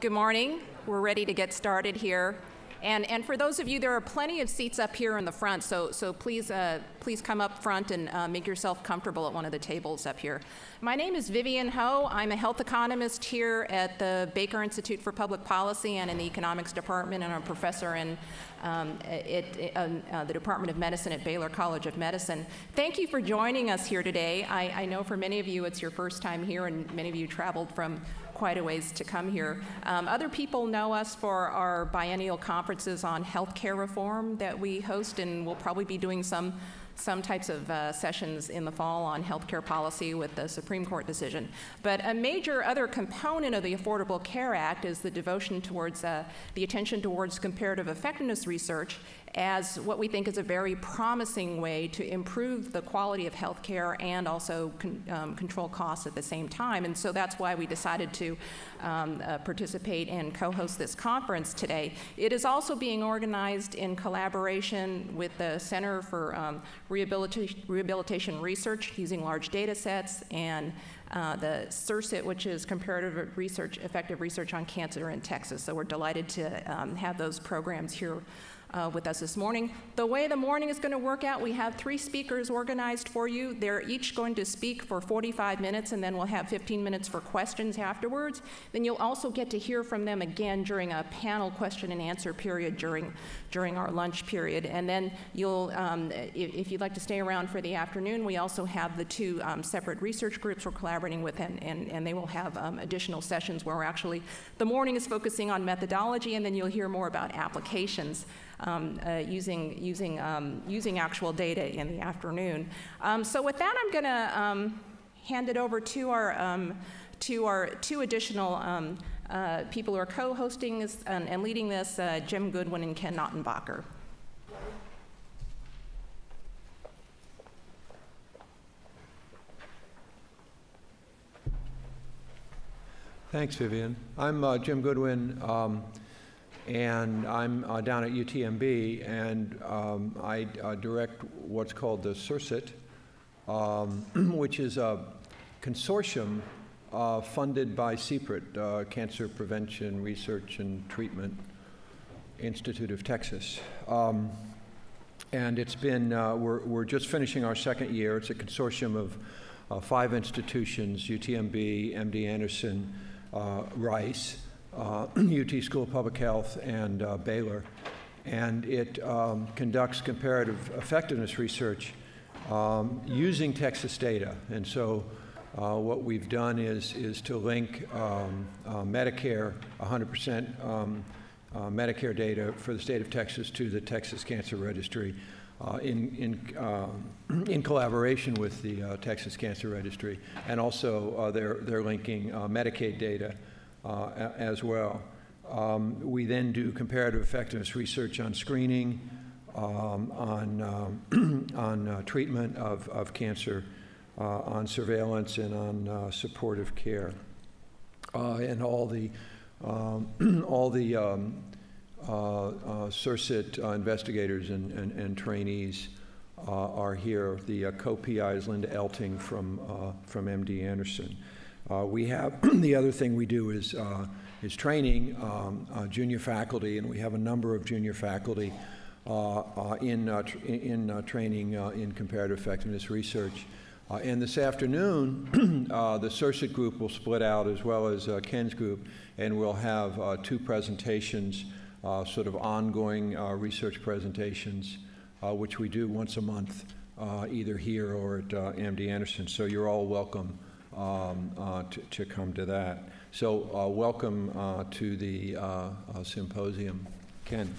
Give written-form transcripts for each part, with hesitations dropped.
Good morning. We're ready to get started here. And for those of you, there are plenty of seats up here in the front, so please come up front and make yourself comfortable at one of the tables up here. My name is Vivian Ho. I'm a health economist here at the Baker Institute for Public Policy and in the economics department, and I'm a professor in the Department of Medicine at Baylor College of Medicine. Thank you for joining us here today. I know for many of you it's your first time here, and many of you traveled from quite a ways to come here. Other people know us for our biennial conferences on healthcare reform that we host, and we'll probably be doing some types of sessions in the fall on healthcare policy with the Supreme Court decision. But a major other component of the Affordable Care Act is the devotion towards the attention towards comparative effectiveness research as what we think is a very promising way to improve the quality of healthcare and also control costs at the same time. And so that's why we decided to participate and co-host this conference today. It is also being organized in collaboration with the Center for Rehabilitation Research using large data sets and the CIRCIT, which is Comparative Research, Effective Research on Cancer in Texas. So we're delighted to have those programs here with us this morning. The way the morning is going to work out, we have 3 speakers organized for you. They're each going to speak for 45 minutes, and then we'll have 15 minutes for questions afterwards. Then you'll also get to hear from them again during a panel question and answer period during our lunch period. And then you'll, if you'd like to stay around for the afternoon, we also have the 2 separate research groups we're collaborating with, and they will have additional sessions where we're actually, the morning is focusing on methodology, and then you'll hear more about applications. Using actual data in the afternoon. So with that, I'm going to hand it over to our 2 additional people who are co-hosting this and leading this, Jim Goodwin and Ken Ottenbacher. Thanks, Vivian. I'm Jim Goodwin. And I'm down at UTMB, and I direct what's called the CIRCIT, which is a consortium funded by CPRIT, Cancer Prevention Research and Treatment Institute of Texas. And it's been, we're just finishing our 2nd year. It's a consortium of 5 institutions, UTMB, MD Anderson, Rice, UT School of Public Health, and Baylor. And it conducts comparative effectiveness research using Texas data. And so what we've done is to link Medicare, 100% Medicare data for the state of Texas to the Texas Cancer Registry in collaboration with the Texas Cancer Registry. And also they're linking Medicaid data as well. We then do comparative effectiveness research on screening, on treatment of cancer, on surveillance, and on supportive care. And all the CIRCIT investigators and trainees are here. The co-PI is Linda Elting from MD Anderson. We have, the other thing we do is training junior faculty, and we have a number of junior faculty in training in comparative effectiveness research. And this afternoon, the CIRCIT group will split out as well as Ken's group, and we'll have 2 presentations, sort of ongoing research presentations, which we do once a month, either here or at MD Anderson. So you're all welcome to come to that. So welcome to the symposium. Ken.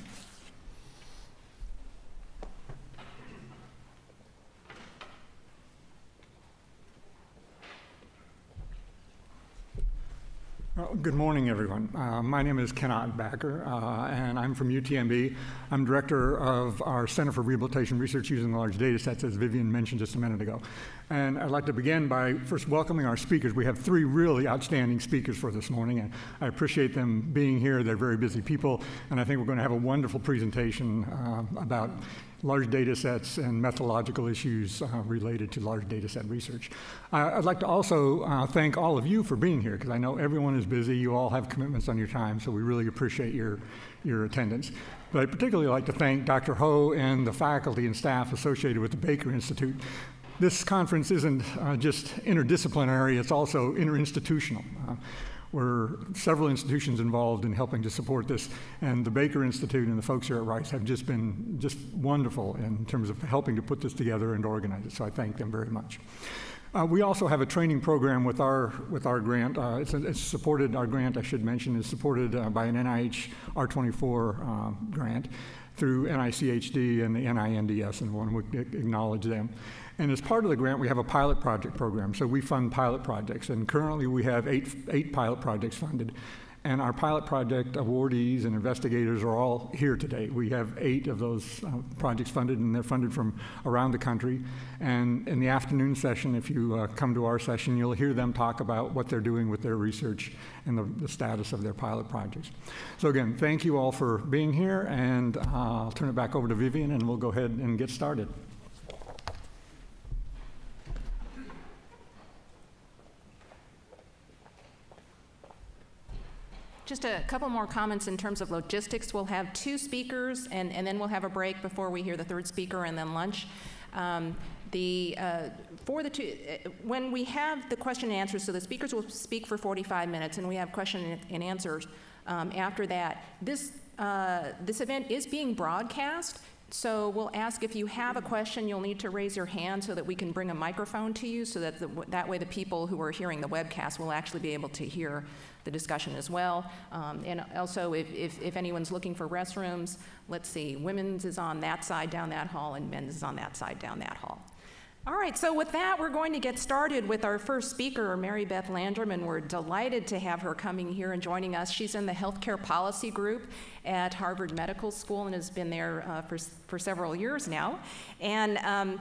Good morning, everyone. My name is Ken Ottenbacher, and I'm from UTMB. I'm director of our Center for Rehabilitation Research using large data sets, as Vivian mentioned just a minute ago. And I'd like to begin by first welcoming our speakers. We have 3 really outstanding speakers for this morning, and I appreciate them being here. They're very busy people, and I think we're going to have a wonderful presentation about large data sets and methodological issues related to large data set research. I'd like to also thank all of you for being here, because I know everyone is busy. You all have commitments on your time, so we really appreciate your attendance. But I'd particularly like to thank Dr. Ho and the faculty and staff associated with the Baker Institute. This conference isn't just interdisciplinary, it's also interinstitutional. We're several institutions involved in helping to support this, and the Baker Institute and the folks here at Rice have just been wonderful in terms of helping to put this together and organize it, so I thank them very much. We also have a training program with our grant. It's supported, our grant, I should mention, is supported by an NIH R24 grant through NICHD and the NINDS, and I want to acknowledge them. And as part of the grant, we have a pilot project program. So we fund pilot projects, and currently we have eight pilot projects funded. And our pilot project awardees and investigators are all here today. We have 8 of those projects funded, and they're funded from around the country. And in the afternoon session, if you come to our session, you'll hear them talk about what they're doing with their research and the status of their pilot projects. So again, thank you all for being here, and I'll turn it back over to Vivian, and we'll go ahead and get started. Just a couple more comments in terms of logistics. We'll have 2 speakers, and then we'll have a break before we hear the 3rd speaker, and then lunch. When we have the question and answers, so the speakers will speak for 45 minutes, and we have question and answers after that. This event is being broadcast, so we'll ask if you have a question, you'll need to raise your hand so that we can bring a microphone to you, so that that way the people who are hearing the webcast will actually be able to hear the discussion as well. And also, if anyone's looking for restrooms, let's see, women's is on that side down that hall, and men's is on that side down that hall. All right, so with that, we're going to get started with our first speaker, Mary Beth Landrum, and we're delighted to have her coming here and joining us. She's in the Healthcare Policy Group at Harvard Medical School and has been there for several years now. And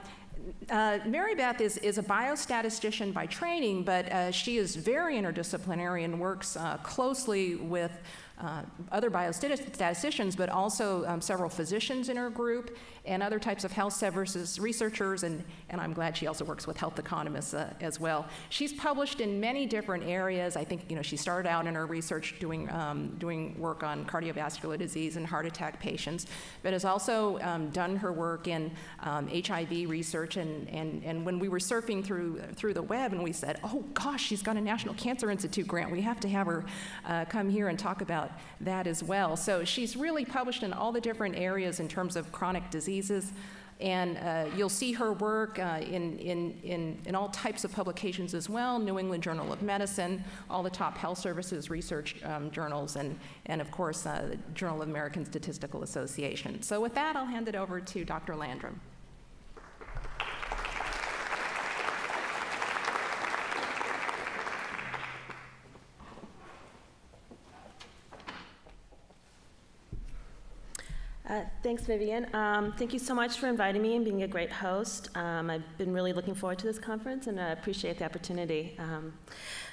Mary Beth is a biostatistician by training, but she is very interdisciplinary and works closely with other biostatisticians, but also several physicians in her group and other types of health services researchers, and I'm glad she also works with health economists as well. She's published in many different areas. I think she started out in her research doing work on cardiovascular disease and heart attack patients, but has also done her work in HIV research. And when we were surfing through the web, and we said, oh gosh, she's got a National Cancer Institute grant. We have to have her come here and talk about that as well. So she's really published in all the different areas in terms of chronic diseases, and you'll see her work in all types of publications as well: New England Journal of Medicine, all the top health services research journals, and of course the Journal of American Statistical Association. So with that, I'll hand it over to Dr. Landrum. Thanks, Vivian. Thank you so much for inviting me and being a great host. I've been really looking forward to this conference, and I appreciate the opportunity.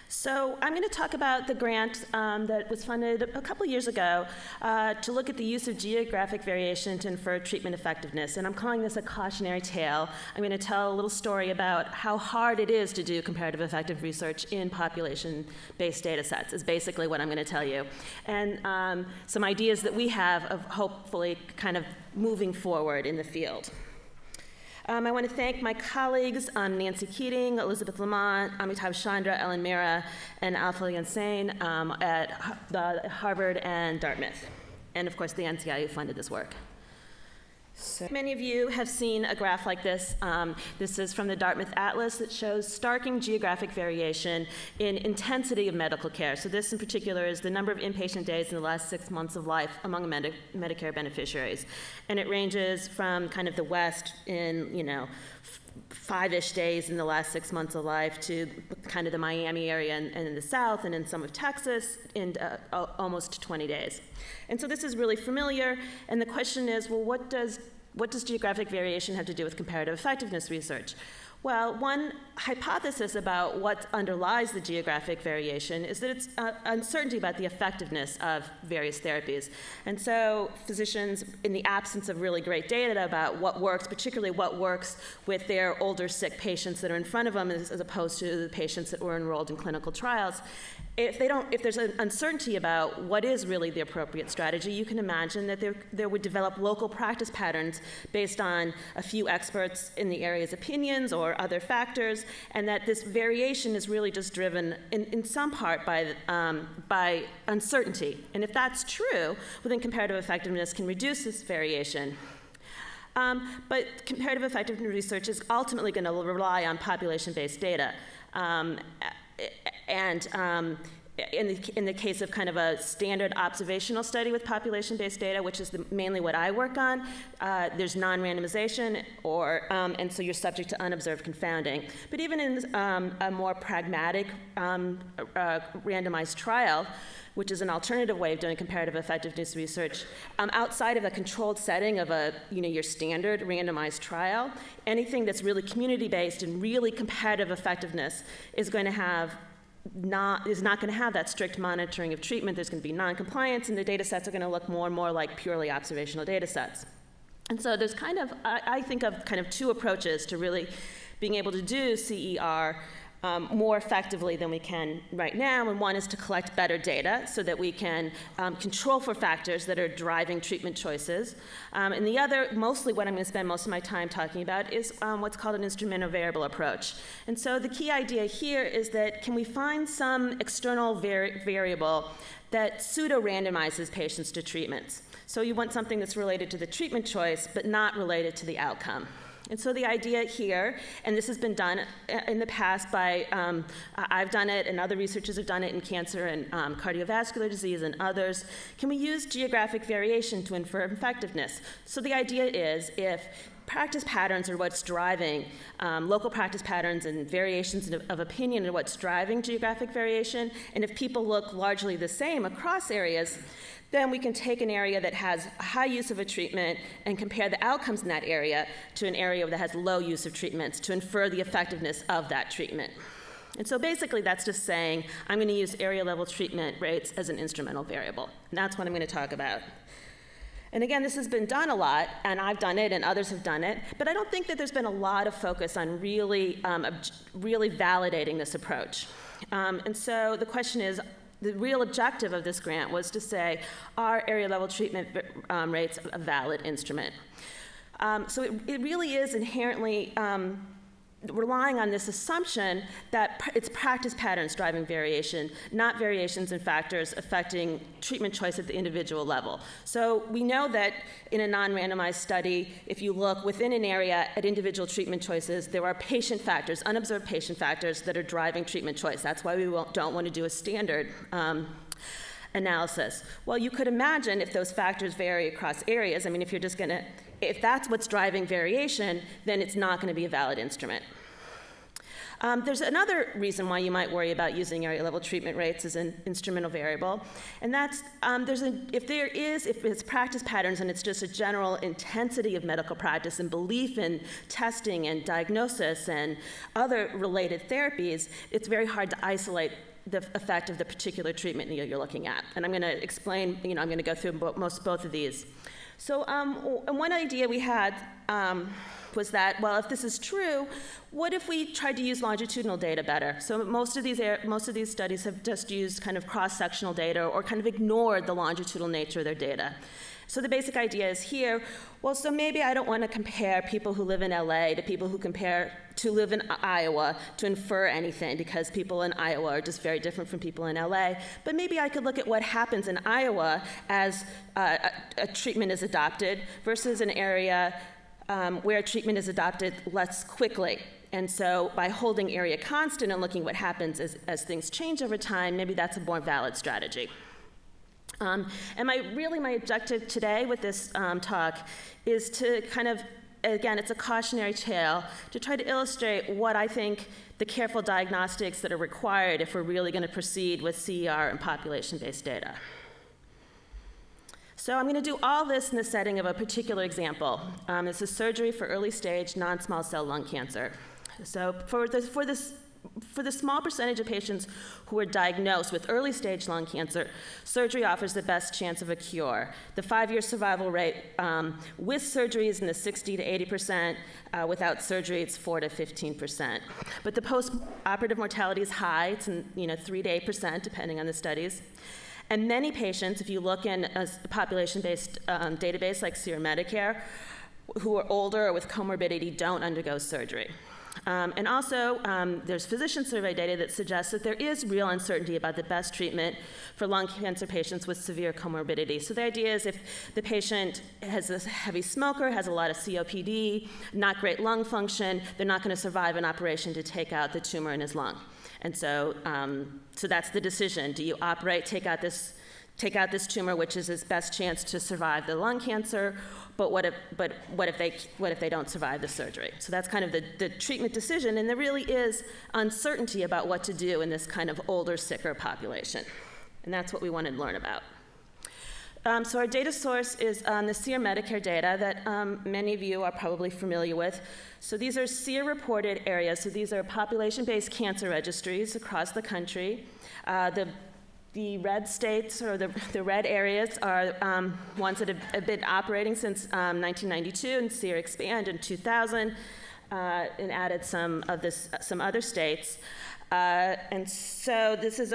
So I'm going to talk about the grant that was funded a couple years ago to look at the use of geographic variation to infer treatment effectiveness. And I'm calling this a cautionary tale. I'm going to tell a little story about how hard it is to do comparative effective research in population-based data sets, is basically what I'm going to tell you. And some ideas that we have of hopefully kind of moving forward in the field. I want to thank my colleagues, Nancy Keating, Elizabeth Lamont, Amitav Chandra, Ellen Mira, and Alpha Yansane at Harvard and Dartmouth, and of course the NCI who funded this work. So many of you have seen a graph like this. This is from the Dartmouth Atlas that shows starking geographic variation in intensity of medical care. So this in particular is the number of inpatient days in the last 6 months of life among Medicare beneficiaries. And it ranges from kind of the West in, 5-ish days in the last 6 months of life to kind of the Miami area and in the South and in some of Texas in almost 20 days. And so this is really familiar, and the question is, well, what does geographic variation have to do with comparative effectiveness research? Well, one hypothesis about what underlies the geographic variation is that it's uncertainty about the effectiveness of various therapies. And so physicians, in the absence of really great data about what works, particularly what works with their older sick patients that are in front of them as opposed to the patients that were enrolled in clinical trials, if there's an uncertainty about what is really the appropriate strategy, you can imagine that there would develop local practice patterns based on a few experts in the area's opinions or other factors, and that this variation is really just driven in some part by uncertainty. And if that's true, well, then comparative effectiveness can reduce this variation. But comparative effectiveness research is ultimately going to rely on population-based data. In the case of kind of a standard observational study with population-based data, which is mainly what I work on, there's non-randomization, and so you're subject to unobserved confounding. But even in a more pragmatic randomized trial, which is an alternative way of doing comparative effectiveness research, outside of a controlled setting of your standard randomized trial, anything that's really community-based and really comparative effectiveness is not going to have that strict monitoring of treatment. There's going to be non-compliance, and the data sets are going to look more and more like purely observational data sets. And so there's I think of kind of two approaches to really being able to do CER more effectively than we can right now. And one is to collect better data so that we can control for factors that are driving treatment choices. And the other, mostly what I'm going to spend most of my time talking about, is what's called an instrumental variable approach. And so the key idea here is that can we find some external variable that pseudo-randomizes patients to treatments? So you want something that's related to the treatment choice, but not related to the outcome. And so the idea here, and this has been done in the past by, I've done it and other researchers have done it in cancer and cardiovascular disease and others, can we use geographic variation to infer effectiveness? So the idea is if practice patterns are what's driving, local practice patterns and variations of opinion are what's driving geographic variation, and if people look largely the same across areas, then we can take an area that has a high use of a treatment and compare the outcomes in that area to an area that has low use of treatments to infer the effectiveness of that treatment. And so basically that's just saying I'm going to use area level treatment rates as an instrumental variable. And that's what I'm going to talk about. And again, this has been done a lot, and I've done it and others have done it, but I don't think that there's been a lot of focus on really validating this approach. And so the question is, the real objective of this grant was to say, are area level treatment rates a valid instrument? So it really is inherently relying on this assumption that it's practice patterns driving variation, not variations in factors affecting treatment choice at the individual level. So we know that in a non-randomized study, if you look within an area at individual treatment choices, there are patient factors, unobserved patient factors that are driving treatment choice. That's why we don't want to do a standard analysis. Well, you could imagine if those factors vary across areas. I mean, if that's what's driving variation, then it's not going to be a valid instrument. There's another reason why you might worry about using area level treatment rates as an instrumental variable, and that's if it's practice patterns and it's just a general intensity of medical practice and belief in testing and diagnosis and other related therapies, it's very hard to isolate the effect of the particular treatment you're looking at. And I'm going to explain, I'm going to go through both of these. So one idea we had was that, well, if this is true, what if we tried to use longitudinal data better? So most of these studies have just used kind of cross-sectional data or kind of ignored the longitudinal nature of their data. So the basic idea is here, well, so maybe I don't want to compare people who live in LA to people who live in Iowa to infer anything, because people in Iowa are just very different from people in LA. But maybe I could look at what happens in Iowa as a treatment is adopted versus an area where treatment is adopted less quickly. And so by holding area constant and looking what happens as things change over time, maybe that's a more valid strategy. And my objective today with this talk is to kind of, again, it's a cautionary tale, to try to illustrate what I think the careful diagnostics that are required if we're really going to proceed with CER and population-based data. So I'm going to do all this in the setting of a particular example. This is surgery for early-stage non-small cell lung cancer. So for the small percentage of patients who are diagnosed with early stage lung cancer, surgery offers the best chance of a cure. The 5-year survival rate with surgery is in the 60 to 80%. Without surgery, it's 4 to 15%. But the post-operative mortality is high. It's in 3 to 8%, depending on the studies. And many patients, if you look in a population-based database like SEER Medicare, who are older or with comorbidity don't undergo surgery. And also, there's physician survey data that suggests that there is real uncertainty about the best treatment for lung cancer patients with severe comorbidity. So the idea is if the patient is a heavy smoker, has a lot of COPD, not great lung function, they're not going to survive an operation to take out the tumor in his lung. And so, so that's the decision. Do you operate, take out this tumor, which is his best chance to survive the lung cancer, but what if they don't survive the surgery? So that's kind of the treatment decision, and there really is uncertainty about what to do in this kind of older, sicker population. And that's what we want to learn about. So our data source is the SEER Medicare data that many of you are probably familiar with. So these are SEER-reported areas. So these are population-based cancer registries across the country. The red states, or the red areas, are ones that have been operating since 1992, and SEER expanded in 2000 and added some other states. And so this is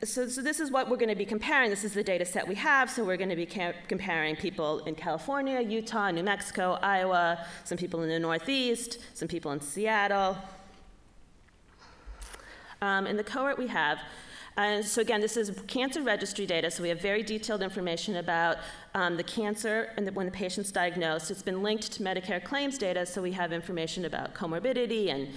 this is what we're going to be comparing. This is the data set we have. So we're going to be comparing people in California, Utah, New Mexico, Iowa, some people in the Northeast, some people in Seattle. In the cohort we have. So again, this is cancer registry data, so we have very detailed information about the cancer and when the patient's diagnosed. It's been linked to Medicare claims data, so we have information about comorbidity and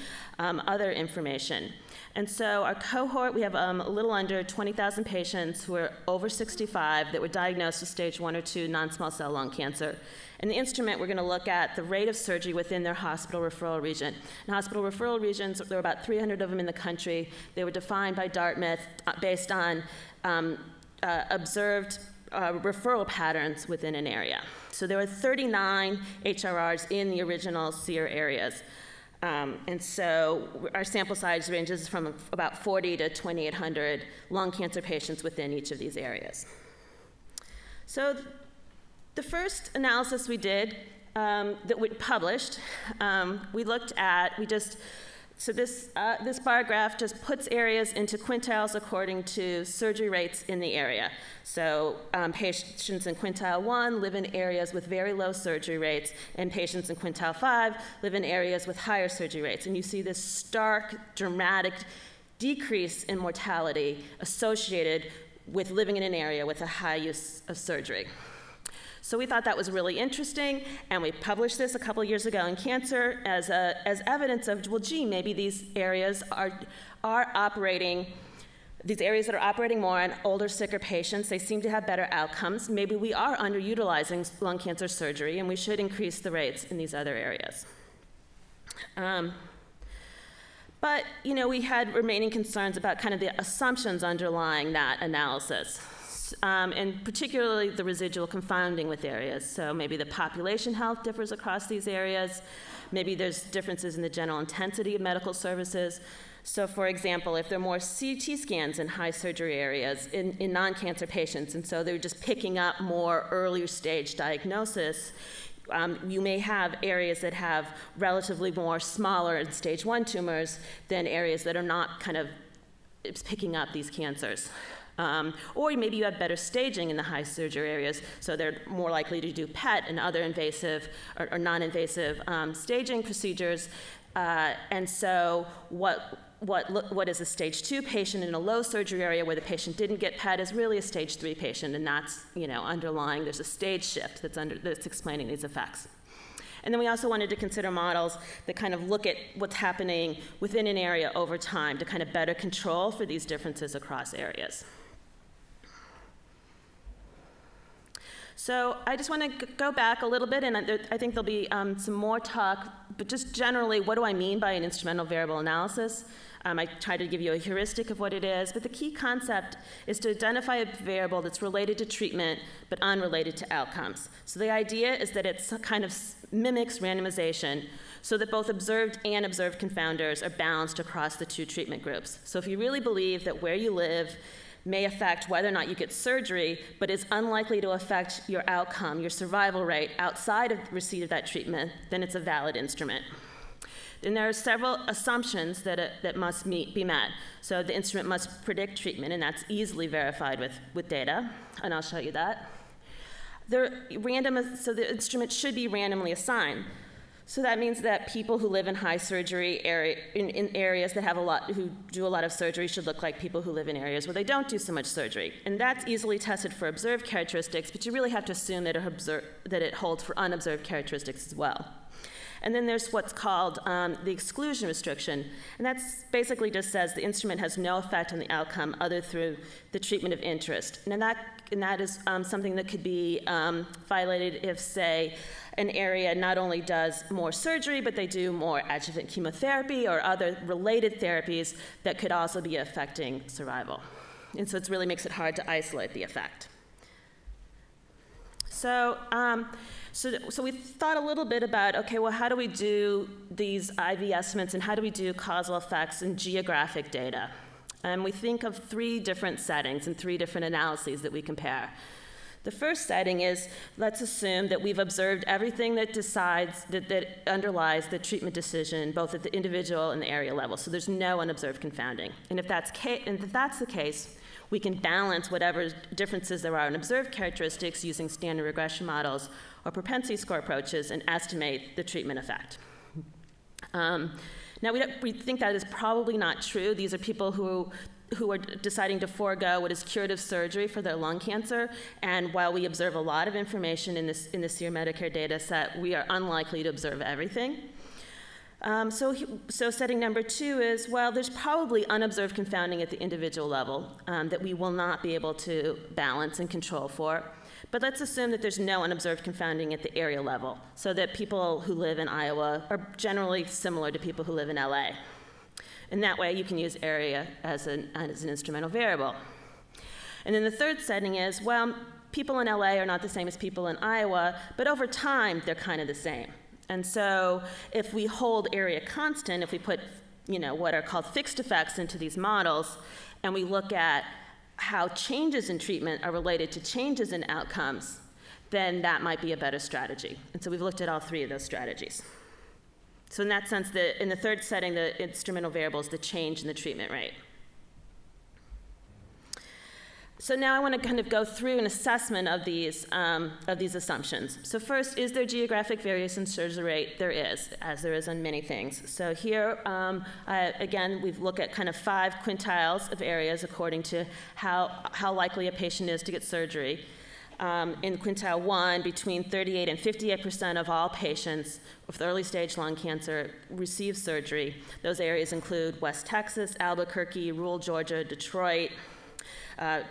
other information. And so our cohort, we have a little under 20,000 patients who are over 65 that were diagnosed with stage 1 or 2 non-small cell lung cancer. In the instrument, we're going to look at the rate of surgery within their hospital referral region. In hospital referral regions, there were about 300 of them in the country. They were defined by Dartmouth based on observed referral patterns within an area. So there were 39 HRRs in the original SEER areas. And so our sample size ranges from about 40 to 2,800 lung cancer patients within each of these areas. So the first analysis we did that we published, we looked at, so this bar graph just puts areas into quintiles according to surgery rates in the area. So patients in quintile 1 live in areas with very low surgery rates, and patients in quintile 5 live in areas with higher surgery rates. And you see this stark, dramatic decrease in mortality associated with living in an area with a high use of surgery. So we thought that was really interesting, and we published this a couple years ago in Cancer as evidence of, well, gee, maybe these areas are operating, these areas that are operating more on older, sicker patients, they seem to have better outcomes. Maybe we are underutilizing lung cancer surgery, and we should increase the rates in these other areas. But, we had remaining concerns about kind of the assumptions underlying that analysis. And particularly the residual confounding with areas. So maybe the population health differs across these areas. Maybe there's differences in the general intensity of medical services. So for example, if there are more CT scans in high surgery areas in non-cancer patients, and so they're just picking up more earlier stage diagnosis, you may have areas that have relatively more smaller and stage 1 tumors than areas that are not kind of picking up these cancers. Or maybe you have better staging in the high surgery areas, so they're more likely to do PET and other invasive or non-invasive staging procedures. And so what is a stage 2 patient in a low surgery area where the patient didn't get PET is really a stage 3 patient, and that's underlying. There's a stage shift that's explaining these effects. And then we also wanted to consider models that kind of look at what's happening within an area over time to kind of better control for these differences across areas. So I just want to go back a little bit, and I think there'll be some more talk, but just generally, what do I mean by an instrumental variable analysis? I try to give you a heuristic of what it is, but the key concept is to identify a variable that's related to treatment but unrelated to outcomes. So the idea is that it kind of mimics randomization so that both observed and observed confounders are balanced across the two treatment groups. So if you really believe that where you live may affect whether or not you get surgery, but is unlikely to affect your outcome, your survival rate, outside of receipt of that treatment, then it's a valid instrument. And there are several assumptions that must be met. So the instrument must predict treatment, and that's easily verified with data, and I'll show you that. So the instrument should be randomly assigned. So that means that people who live in high surgery in areas that have who do a lot of surgery should look like people who live in areas where they don't do so much surgery. And that's easily tested for observed characteristics, but you really have to assume that it holds for unobserved characteristics as well. And then there's what's called the exclusion restriction. And that's basically just says the instrument has no effect on the outcome other through the treatment of interest. And that is something that could be violated if, say, an area not only does more surgery, but they do more adjuvant chemotherapy or other related therapies that could also be affecting survival. And so it really makes it hard to isolate the effect. So we thought a little bit about, okay, well, how do we do these IV estimates and how do we do causal effects in geographic data? And we think of 3 different settings and 3 different analyses that we compare. The first setting is, let's assume that we've observed everything that underlies the treatment decision, both at the individual and the area level. So there's no unobserved confounding. And if that's the case, we can balance whatever differences there are in observed characteristics using standard regression models or propensity score approaches and estimate the treatment effect. Now, we think that is probably not true. These are people who are deciding to forego what is curative surgery for their lung cancer. And while we observe a lot of information in the SEER Medicare data set, we are unlikely to observe everything. So setting number 2 is, well, there's probably unobserved confounding at the individual level that we will not be able to balance and control for. But let's assume that there's no unobserved confounding at the area level, so that people who live in Iowa are generally similar to people who live in LA. And that way you can use area as an instrumental variable. And then the third setting is, well, people in LA are not the same as people in Iowa, but over time they're kind of the same. And so if we hold area constant, if we put what are called fixed effects into these models, and we look at how changes in treatment are related to changes in outcomes, then that might be a better strategy. And so we've looked at all 3 of those strategies. So in that sense, in the third setting, the instrumental variable is the change in the treatment rate. So now I want to kind of go through an assessment of these assumptions. So first, is there geographic variation in surgery rate? There is, as there is on many things. So here, again, we've looked at kind of 5 quintiles of areas according to how likely a patient is to get surgery. In quintile 1, between 38 and 58% of all patients with early stage lung cancer receive surgery. Those areas include West Texas, Albuquerque, rural Georgia, Detroit, an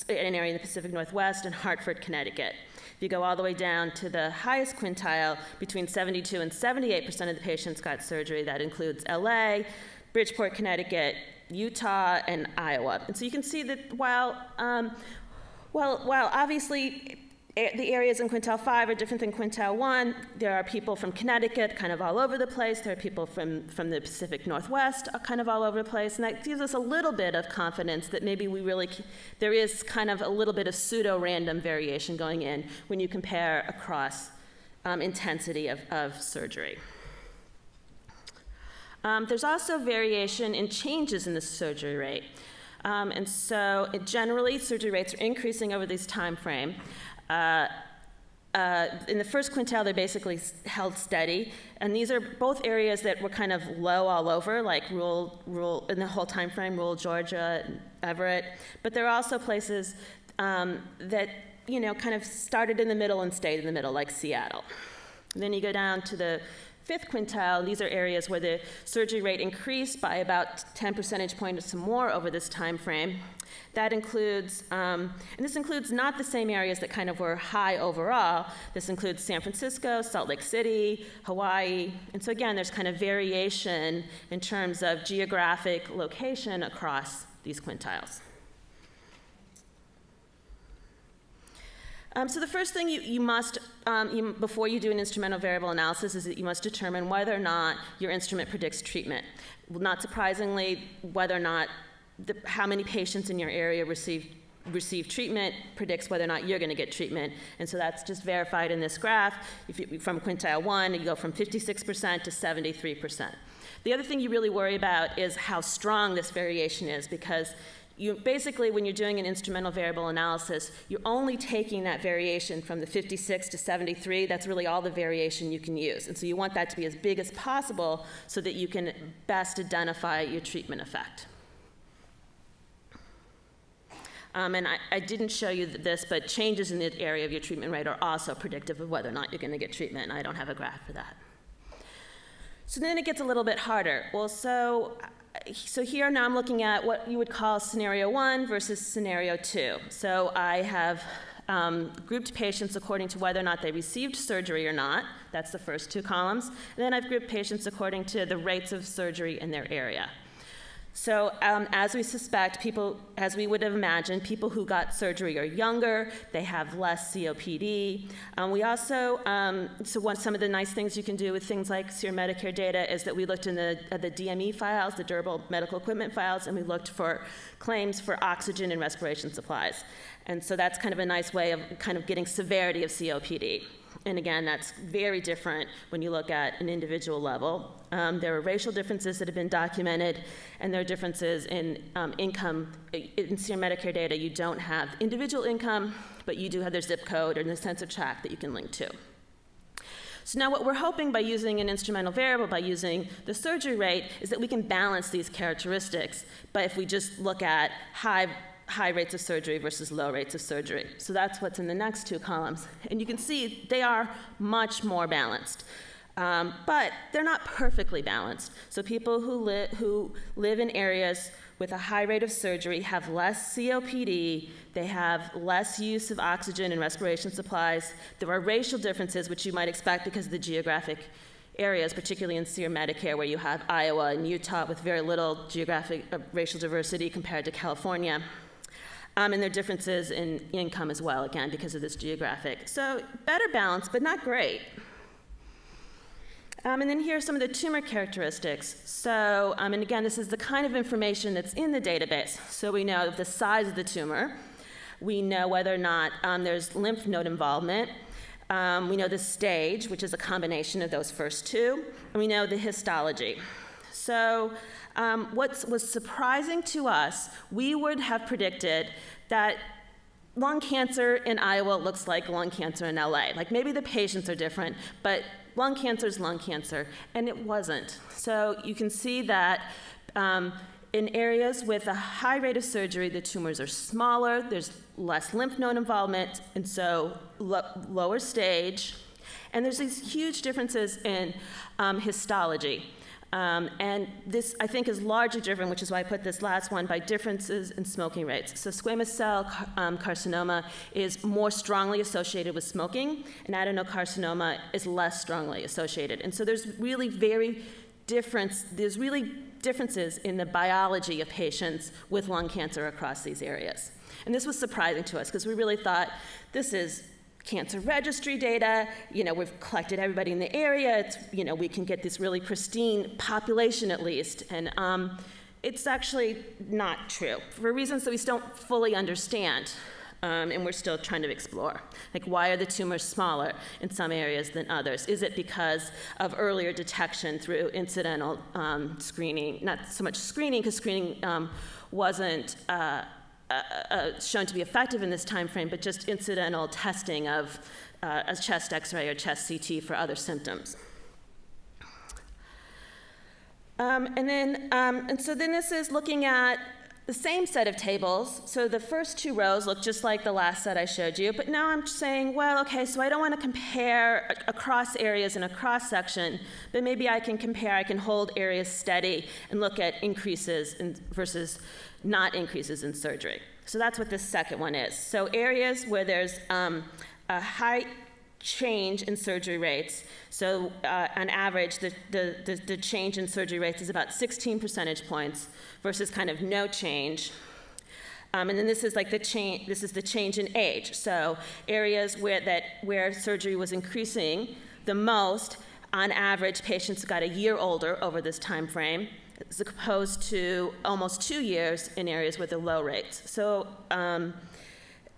area in the Pacific Northwest, and Hartford, Connecticut. If you go all the way down to the highest quintile, between 72 and 78% of the patients got surgery. That includes LA, Bridgeport, Connecticut, Utah, and Iowa. And so you can see that while obviously the areas in quintile 5 are different than quintile 1, there are people from Connecticut kind of all over the place. There are people from the Pacific Northwest kind of all over the place. And that gives us a little bit of confidence that maybe there is kind of a little bit of pseudo-random variation going in when you compare across intensity of surgery. There's also variation in changes in the surgery rate. And so generally, surgery rates are increasing over this time frame. In the first quintile, they're basically held steady. And these are both areas that were kind of low all over, like rural in the whole time frame, rural Georgia, Everett. But there are also places that kind of started in the middle and stayed in the middle, like Seattle. And then you go down to the fifth quintile, these are areas where the surgery rate increased by about 10 percentage points or more over this time frame. That includes, and this includes not the same areas that kind of were high overall. This includes San Francisco, Salt Lake City, Hawaii. And so again, there's kind of variation in terms of geographic location across these quintiles. So the first thing you must, before you do an instrumental variable analysis, is that you must determine whether or not your instrument predicts treatment. Well, not surprisingly, whether or not how many patients in your area receive treatment predicts whether or not you're going to get treatment. And so that's just verified in this graph. From quintile 1, you go from 56% to 73%. The other thing you really worry about is how strong this variation is, because basically, when you're doing an instrumental variable analysis, you're only taking that variation from the 56 to 73. That's really all the variation you can use. And so you want that to be as big as possible so that you can best identify your treatment effect. And I didn't show you this, but changes in the area of your treatment rate are also predictive of whether or not you're going to get treatment, and I don't have a graph for that. So then it gets a little bit harder. Well, so here now I'm looking at what you would call scenario 1 versus scenario 2. So I have grouped patients according to whether or not they received surgery or not. That's the first 2 columns. And then I've grouped patients according to the rates of surgery in their area. So as we suspect, as we would have imagined, people who got surgery are younger, they have less COPD. We also, some of the nice things you can do with things like SEER Medicare data is that we looked in the DME files, the durable medical equipment files, and we looked for claims for oxygen and respiration supplies. And so that's kind of a nice way of kind of getting severity of COPD. And again, that's very different when you look at an individual level. There are racial differences that have been documented, and there are differences in income. In SEER Medicare data, you don't have individual income, but you do have their zip code or the census tract that you can link to. So now what we're hoping by using an instrumental variable, by using the surgery rate, is that we can balance these characteristics. But if we just look at high rates of surgery versus low rates of surgery. So that's what's in the next 2 columns. And you can see they are much more balanced. But they're not perfectly balanced. So people who live in areas with a high rate of surgery have less COPD, they have less use of oxygen and respiration supplies. There are racial differences, which you might expect because of the geographic areas, particularly in SEER Medicare, where you have Iowa and Utah with very little geographic racial diversity compared to California. And there are differences in income as well, again, because of this geographic. So better balance, but not great. And then here are some of the tumor characteristics. So, and again, this is the kind of information that's in the database. So we know the size of the tumor. We know whether or not there's lymph node involvement. We know the stage, which is a combination of those first 2. And we know the histology. So what was surprising to us, we would have predicted that lung cancer in Iowa looks like lung cancer in LA. Like maybe the patients are different, but lung cancer is lung cancer, and it wasn't. So you can see that in areas with a high rate of surgery, the tumors are smaller, there's less lymph node involvement, and so lower stage. And there's these huge differences in histology. And this, I think, is largely driven, which is why I put this last one, by differences in smoking rates. So squamous cell carcinoma is more strongly associated with smoking, and adenocarcinoma is less strongly associated. And so there's really differences in the biology of patients with lung cancer across these areas. And this was surprising to us, because we really thought, this is cancer registry data, we've collected everybody in the area, it's, we can get this really pristine population at least, and it's actually not true, for reasons that we don't fully understand, and we're still trying to explore. Like, why are the tumors smaller in some areas than others? Is it because of earlier detection through incidental screening? Not so much screening, because screening wasn't shown to be effective in this time frame, but just incidental testing of a chest X-ray or chest CT for other symptoms. And so then this is looking at the same set of tables. So the first two rows look just like the last set I showed you, but now I'm saying, well, okay, so I don't want to compare across areas in a cross-section, but maybe I can hold areas steady and look at increases versus not increases in surgery. So that's what this second one is. So areas where there's a high change in surgery rates. So on average, the change in surgery rates is about 16 percentage points versus kind of no change. And then this is like the change. This is the change in age. So areas where surgery was increasing the most, on average, patients got a year older over this time frame, as opposed to almost 2 years in areas with the low rates. So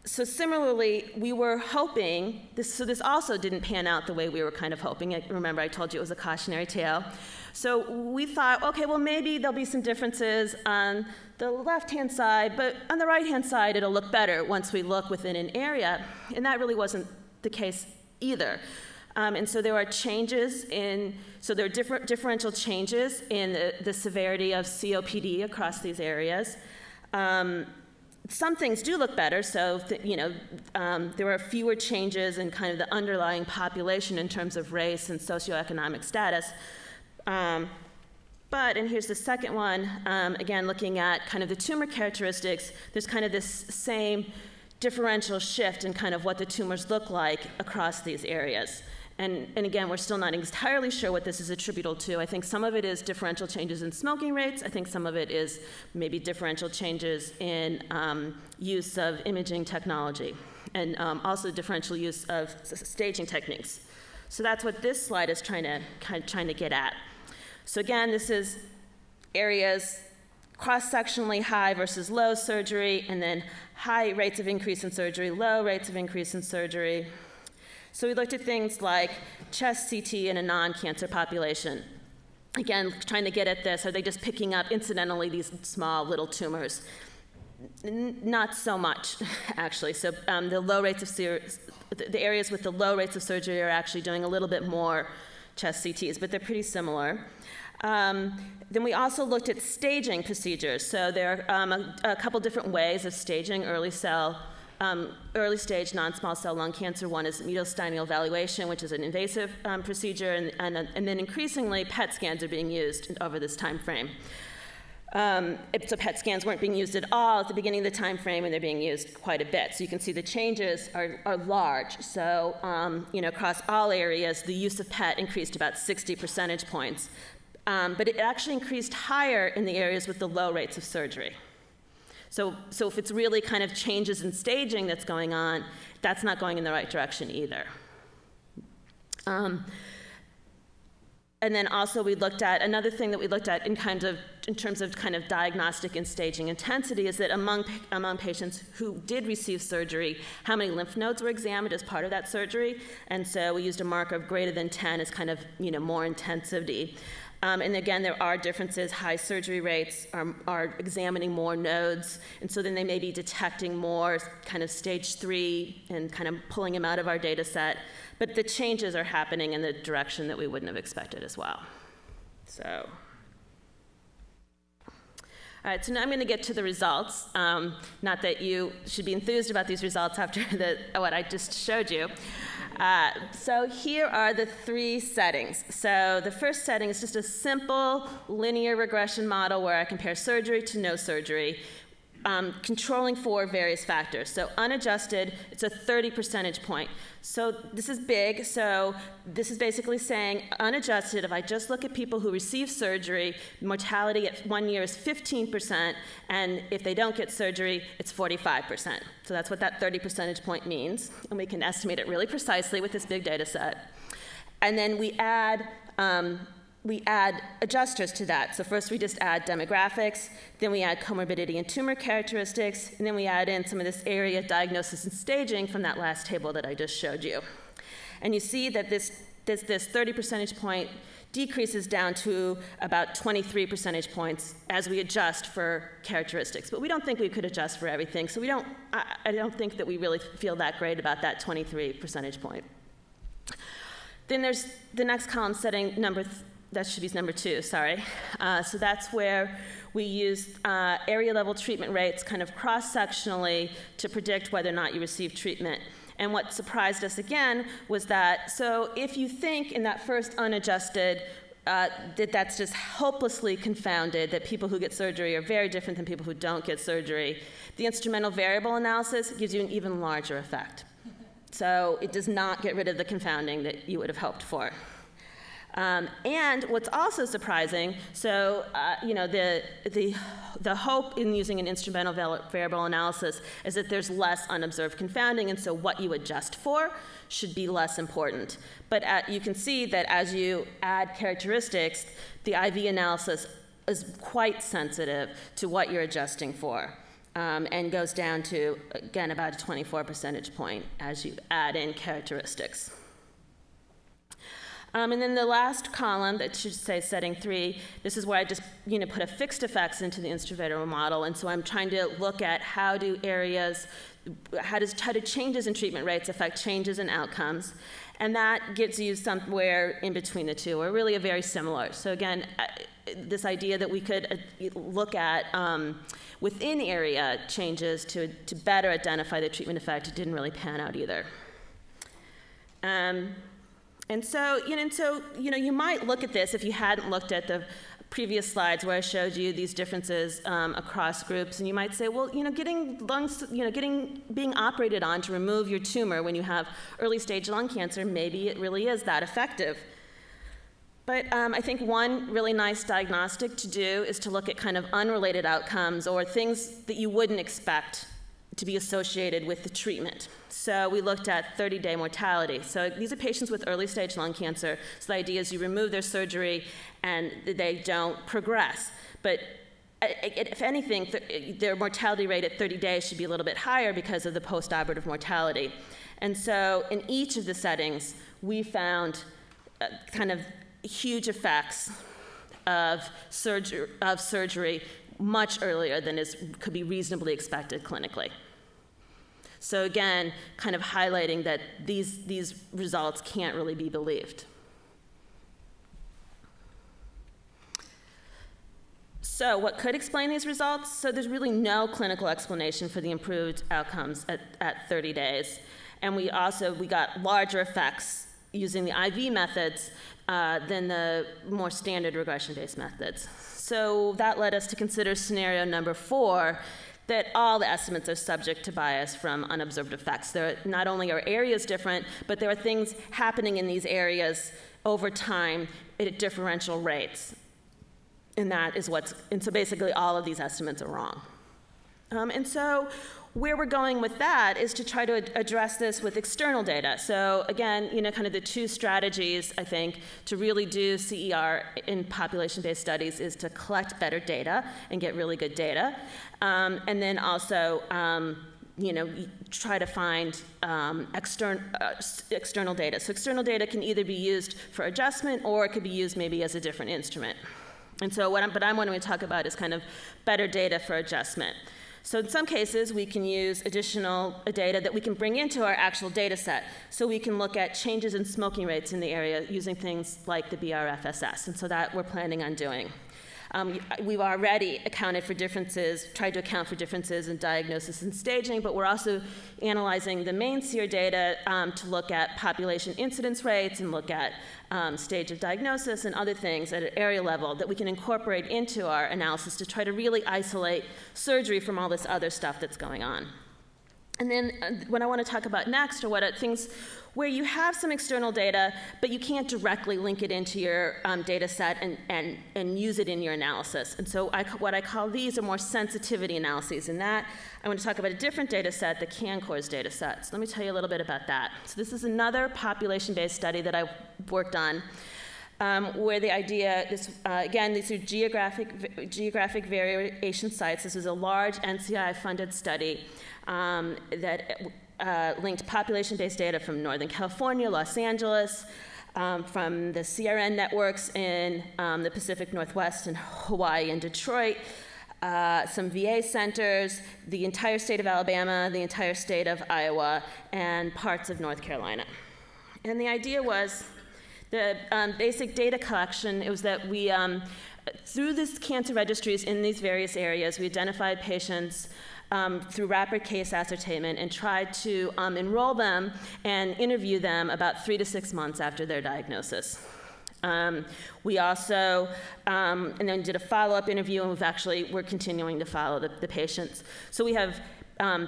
similarly, we were hoping, so this also didn't pan out the way we were kind of hoping. Remember, I told you it was a cautionary tale. So we thought, okay, well, maybe there'll be some differences on the left-hand side, but on the right-hand side, it'll look better once we look within an area. And that really wasn't the case either. And so there are changes there are differential changes in the severity of COPD across these areas. Some things do look better, so there are fewer changes in kind of the underlying population in terms of race and socioeconomic status. And here's the second one, again, looking at kind of the tumor characteristics, there's kind of this same differential shift in kind of what the tumors look like across these areas. And again, we're still not entirely sure what this is attributable to. I think some of it is differential changes in smoking rates. I think some of it is maybe differential changes in use of imaging technology, and also differential use of staging techniques. So that's what this slide is trying to get at. So again, this is areas cross-sectionally high versus low surgery, and then high rates of increase in surgery, low rates of increase in surgery. So we looked at things like chest CT in a non-cancer population. Again, trying to get at this, are they just picking up incidentally these small little tumors? Not so much, actually. So the low rates of the areas with the low rates of surgery are actually doing a little bit more chest CTs, but they're pretty similar. Then we also looked at staging procedures. So there are a couple different ways of staging early stage non-small cell lung cancer. One is mediastinal evaluation, which is an invasive procedure, and then increasingly PET scans are being used over this time frame. So PET scans weren't being used at all at the beginning of the time frame, and they're being used quite a bit. So you can see the changes are large. So across all areas, the use of PET increased about 60 percentage points. But it actually increased higher in the areas with the low rates of surgery. So if it's really kind of changes in staging that's going on, that's not going in the right direction either. And then also we looked at, another thing that we looked at in terms of kind of diagnostic and staging intensity is that among patients who did receive surgery, how many lymph nodes were examined as part of that surgery. And so we used a marker of greater than 10 as kind of more intensivity. And again, there are differences. High surgery rates are examining more nodes, and so then they may be detecting more kind of stage 3 and kind of pulling them out of our data set. But the changes are happening in the direction that we wouldn't have expected as well. So, all right, so now I'm going to get to the results. Not that you should be enthused about these results after what I just showed you. So here are the 3 settings. So the first setting is just a simple linear regression model where I compare surgery to no surgery, controlling for various factors. So unadjusted, it's a 30 percentage point. So this is big. So this is basically saying unadjusted, if I just look at people who receive surgery, mortality at 1 year is 15%, and if they don't get surgery, it's 45%. So that's what that 30 percentage point means, and we can estimate it really precisely with this big data set. And then we add adjusters to that. So first we just add demographics, then we add comorbidity and tumor characteristics, and then we add in some of this area diagnosis and staging from that last table that I just showed you. And you see that this 30 percentage point decreases down to about 23 percentage points as we adjust for characteristics. But we don't think we could adjust for everything, so I don't think that we really feel that great about that 23 percentage point. Then there's the next column setting that should be number 2, sorry. So that's where we used area-level treatment rates kind of cross-sectionally to predict whether or not you received treatment. And what surprised us again was that, so if you think in that first unadjusted that's just hopelessly confounded, that people who get surgery are very different than people who don't get surgery, the instrumental variable analysis gives you an even larger effect. So it does not get rid of the confounding that you would have hoped for. And what's also surprising, so the hope in using an instrumental variable analysis is that there's less unobserved confounding, and so what you adjust for should be less important. But you can see that as you add characteristics, the IV analysis is quite sensitive to what you're adjusting for, and goes down to, again, about a 24 percentage point as you add in characteristics. And then the last column, that should say setting 3, this is where I just put a fixed effects into the instrumental model, and so I'm trying to look at how do changes in treatment rates affect changes in outcomes, and that gets you somewhere in between the two, or really a very similar. So again, this idea that we could look at within area changes to better identify the treatment effect didn't really pan out either. And so, you might look at this if you hadn't looked at the previous slides where I showed you these differences across groups, and you might say, well, being operated on to remove your tumor when you have early stage lung cancer, maybe it really is that effective. But I think one really nice diagnostic to do is to look at kind of unrelated outcomes or things that you wouldn't expect to be associated with the treatment. So we looked at 30-day mortality. So these are patients with early stage lung cancer. So the idea is you remove their surgery and they don't progress. But if anything, their mortality rate at 30 days should be a little bit higher because of the post-operative mortality. And so in each of the settings, we found kind of huge effects of surgery much earlier than could be reasonably expected clinically. So again, kind of highlighting that these results can't really be believed. So what could explain these results? So there's really no clinical explanation for the improved outcomes at 30 days. And we got larger effects using the IV methods than the more standard regression-based methods. So that led us to consider scenario number 4, that all the estimates are subject to bias from unobserved effects. Not only are areas different, but there are things happening in these areas over time at differential rates. And so basically all of these estimates are wrong. And so where we're going with that is to try to address this with external data. So again, kind of the two strategies, I think, to really do CER in population-based studies is to collect better data and get really good data. And then also, try to find external data. So external data can either be used for adjustment or it could be used maybe as a different instrument. And so what I'm wanting to talk about is kind of better data for adjustment. So in some cases, we can use additional data that we can bring into our actual data set. So we can look at changes in smoking rates in the area using things like the BRFSS, and so that we're planning on doing. We've already accounted for differences, tried to account for differences in diagnosis and staging, but we're also analyzing the main SEER data to look at population incidence rates and look at stage of diagnosis and other things at an area level that we can incorporate into our analysis to try to really isolate surgery from all this other stuff that's going on. And then what I want to talk about next are what are things where you have some external data, but you can't directly link it into your data set and use it in your analysis. And so what I call these are more sensitivity analyses. And that, I want to talk about a different data set, the CANCORS data set. So let me tell you a little bit about that. So this is another population-based study that I worked on, where the idea, again, these are geographic variation sites. This is a large NCI-funded study that linked population-based data from Northern California, Los Angeles, from the CRN networks in the Pacific Northwest and Hawaii and Detroit, some VA centers, the entire state of Alabama, the entire state of Iowa, and parts of North Carolina. And the idea was the basic data collection, it was that we through these cancer registries in these various areas, we identified patients through rapid case ascertainment and tried to enroll them and interview them about 3 to 6 months after their diagnosis. We also, and then did a follow-up interview, and we're continuing to follow the patients. So we have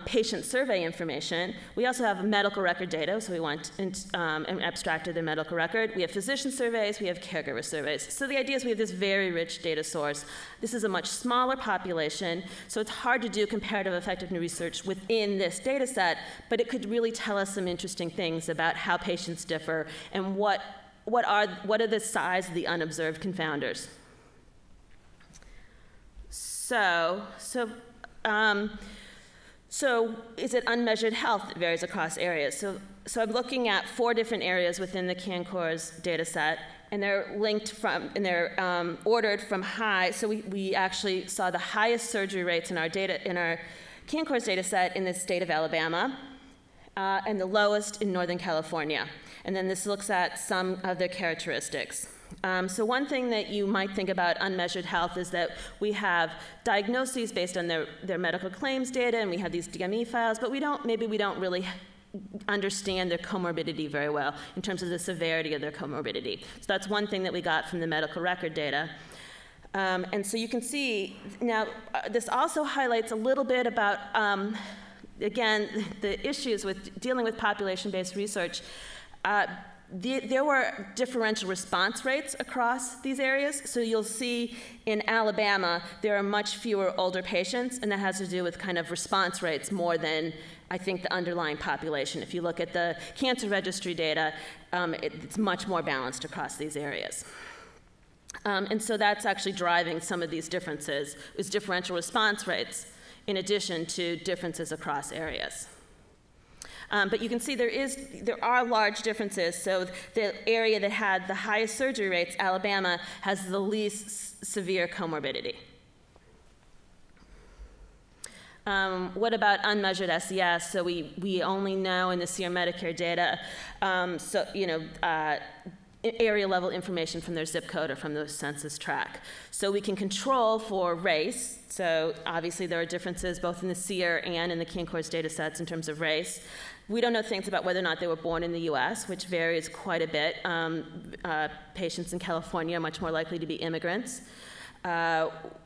patient survey information. We also have medical record data, so we went and abstracted their medical record. We have physician surveys, we have caregiver surveys. So the idea is we have this very rich data source. This is a much smaller population, so it's hard to do comparative effectiveness research within this data set, but it could really tell us some interesting things about how patients differ and what are the size of the unobserved confounders. So is it unmeasured health that varies across areas? So I'm looking at 4 different areas within the CanCOR's data set, and they're ordered from high. So we actually saw the highest surgery rates in our CanCOR's data set in the state of Alabama, and the lowest in Northern California. And then this looks at some of their characteristics. So one thing that you might think about unmeasured health is that we have diagnoses based on their medical claims data, and we have these DME files, but maybe we don't really understand their comorbidity very well in terms of the severity of their comorbidity. So that's one thing that we got from the medical record data. And so you can see, now this also highlights a little bit about, again, the issues with dealing with population-based research. There were differential response rates across these areas. So you'll see in Alabama, there are much fewer older patients, and that has to do with kind of response rates more than, I think, the underlying population. If you look at the cancer registry data, it's much more balanced across these areas. And so that's actually driving some of these differences, is differential response rates, in addition to differences across areas. But you can see there are large differences. So the area that had the highest surgery rates, Alabama, has the least severe comorbidity. What about unmeasured SES? So we only know in the SEER Medicare data, area level information from their zip code or from the census tract. So we can control for race. So obviously there are differences both in the SEER and in the CanCOR's data sets in terms of race. We don't know things about whether or not they were born in the US, which varies quite a bit. Patients in California are much more likely to be immigrants.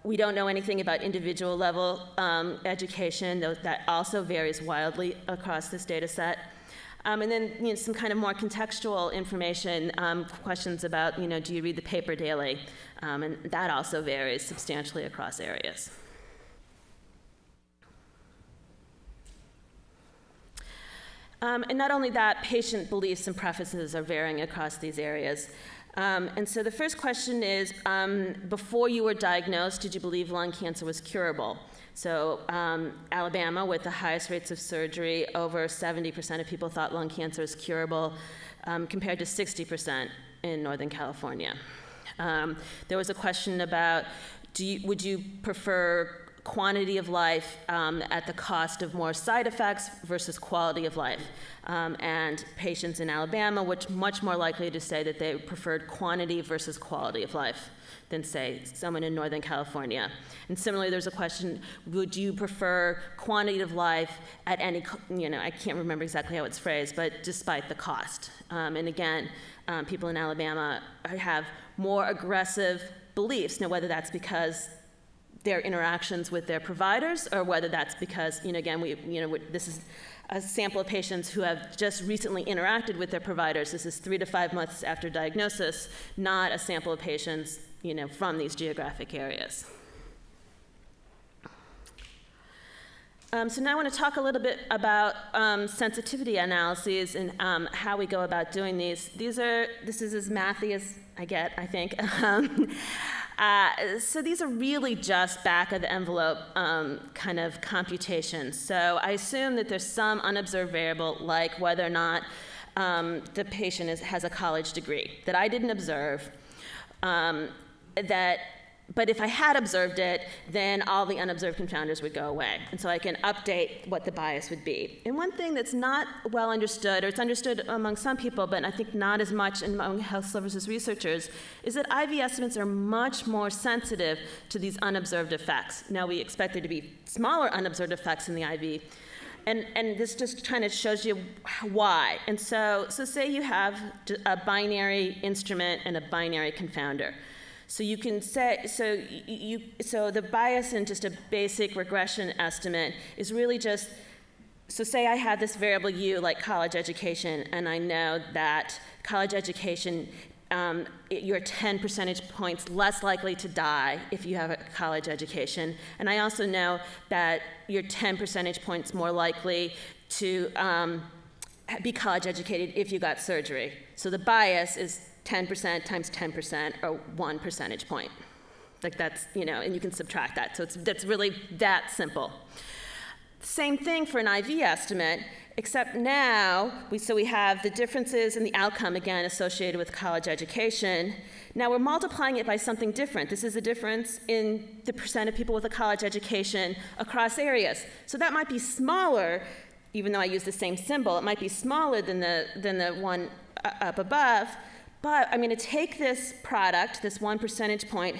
We don't know anything about individual level education, though that also varies wildly across this data set. And then some kind of more contextual information, questions about, do you read the paper daily? And that also varies substantially across areas. And not only that, patient beliefs and preferences are varying across these areas. And so the first question is, before you were diagnosed, did you believe lung cancer was curable? So Alabama, with the highest rates of surgery, over 70% of people thought lung cancer was curable, compared to 60% in Northern California. There was a question about, would you prefer quantity of life at the cost of more side effects versus quality of life? And patients in Alabama were much more likely to say that they preferred quantity versus quality of life than, say, someone in Northern California. And similarly, there's a question, would you prefer quantity of life at any, I can't remember exactly how it's phrased, but despite the cost. And again, people in Alabama have more aggressive beliefs. Now, whether that's because their interactions with their providers, or whether that's because, again, this is a sample of patients who have just recently interacted with their providers. This is 3 to 5 months after diagnosis, not a sample of patients, from these geographic areas. So now I want to talk a little bit about sensitivity analyses and how we go about doing these. This is as mathy as I get, I think. So these are really just back-of-the-envelope kind of computations. So I assume that there's some unobserved variable, like whether or not the patient has a college degree, that I didn't observe, that But if I had observed it, then all the unobserved confounders would go away. And so I can update what the bias would be. And one thing that's not well understood, or it's understood among some people, but I think not as much among health services researchers, is that IV estimates are much more sensitive to these unobserved effects. Now, we expect there to be smaller unobserved effects in the IV. And this just kind of shows you why. And so say you have a binary instrument and a binary confounder. So you can say, so the bias in just a basic regression estimate is really just, so say I had this variable U like college education, and I know that college education, you're 10 percentage points less likely to die if you have a college education. And I also know that you're 10 percentage points more likely to be college educated if you got surgery. So the bias is 10% times 10%, or 1 percentage point. Like that's, and you can subtract that. So that's really that simple. Same thing for an IV estimate, except now, we have the differences in the outcome, again, associated with college education. Now we're multiplying it by something different. This is a difference in the percent of people with a college education across areas. So that might be smaller, even though I use the same symbol, it might be smaller than the one up above. But I'm going to take this product, this 1 percentage point,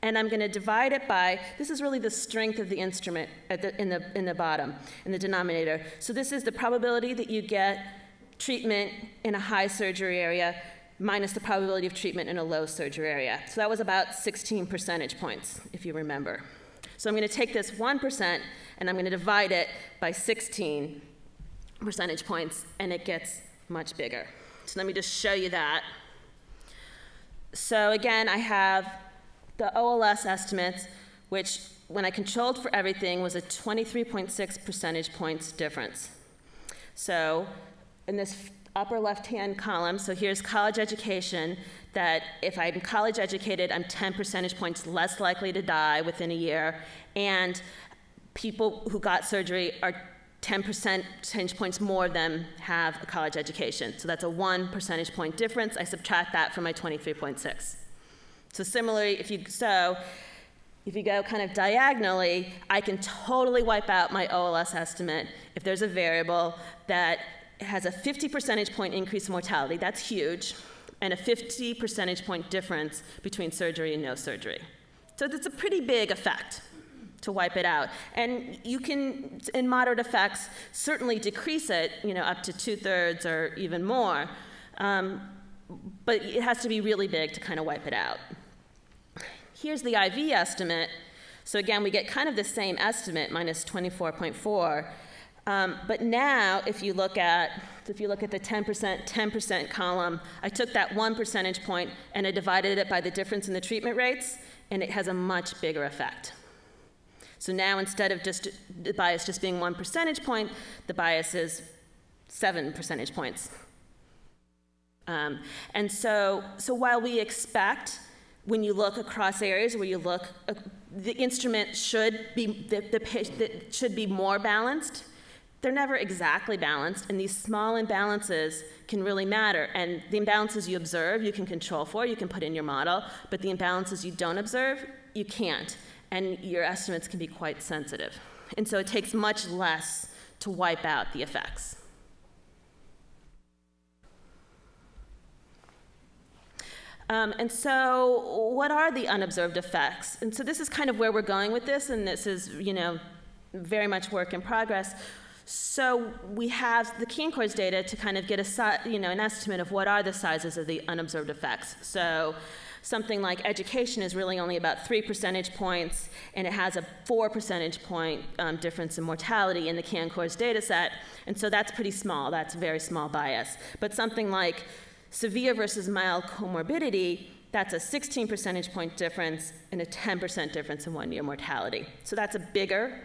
and I'm going to divide it by, this is really the strength of the instrument in the bottom, in the denominator. So this is the probability that you get treatment in a high surgery area minus the probability of treatment in a low surgery area. So that was about 16 percentage points, if you remember. So I'm going to take this 1% and I'm going to divide it by 16 percentage points, and it gets much bigger. So let me just show you that. So again, I have the OLS estimates, which when I controlled for everything was a 23.6 percentage points difference. So in this upper left-hand column, so here's college education, that if I'm college educated, I'm 10 percentage points less likely to die within a year, and people who got surgery are 10 percentage points more of them have a college education. So that's a 1 percentage point difference. I subtract that from my 23.6. So similarly, if you go kind of diagonally, I can totally wipe out my OLS estimate if there's a variable that has a 50 percentage point increase in mortality. That's huge. And a 50 percentage point difference between surgery and no surgery. So that's a pretty big effect to wipe it out. And you can, in moderate effects, certainly decrease it, up to 2/3 or even more. But it has to be really big to kind of wipe it out. Here's the IV estimate. So again, we get kind of the same estimate, minus 24.4. But now, if you look at the 10% column, I took that 1 percentage point and I divided it by the difference in the treatment rates, and it has a much bigger effect. So now, instead of just the bias just being 1 percentage point, the bias is 7 percentage points. And so while we expect, when you look across areas where you look, the instrument should be more balanced, they're never exactly balanced, and these small imbalances can really matter. And the imbalances you observe, you can control for, you can put in your model, but the imbalances you don't observe, you can't. And your estimates can be quite sensitive. And so it takes much less to wipe out the effects. And so what are the unobserved effects? And so this is kind of where we're going with this, and this is, very much work in progress. So we have the Keen-Coors data to kind of get an estimate of what are the sizes of the unobserved effects. So something like education is really only about 3 percentage points, and it has a 4 percentage point difference in mortality in the Keen-Coors data set. And so that's pretty small. That's a very small bias. But something like severe versus mild comorbidity, that's a 16 percentage point difference and a 10% difference in 1-year mortality. So that's a bigger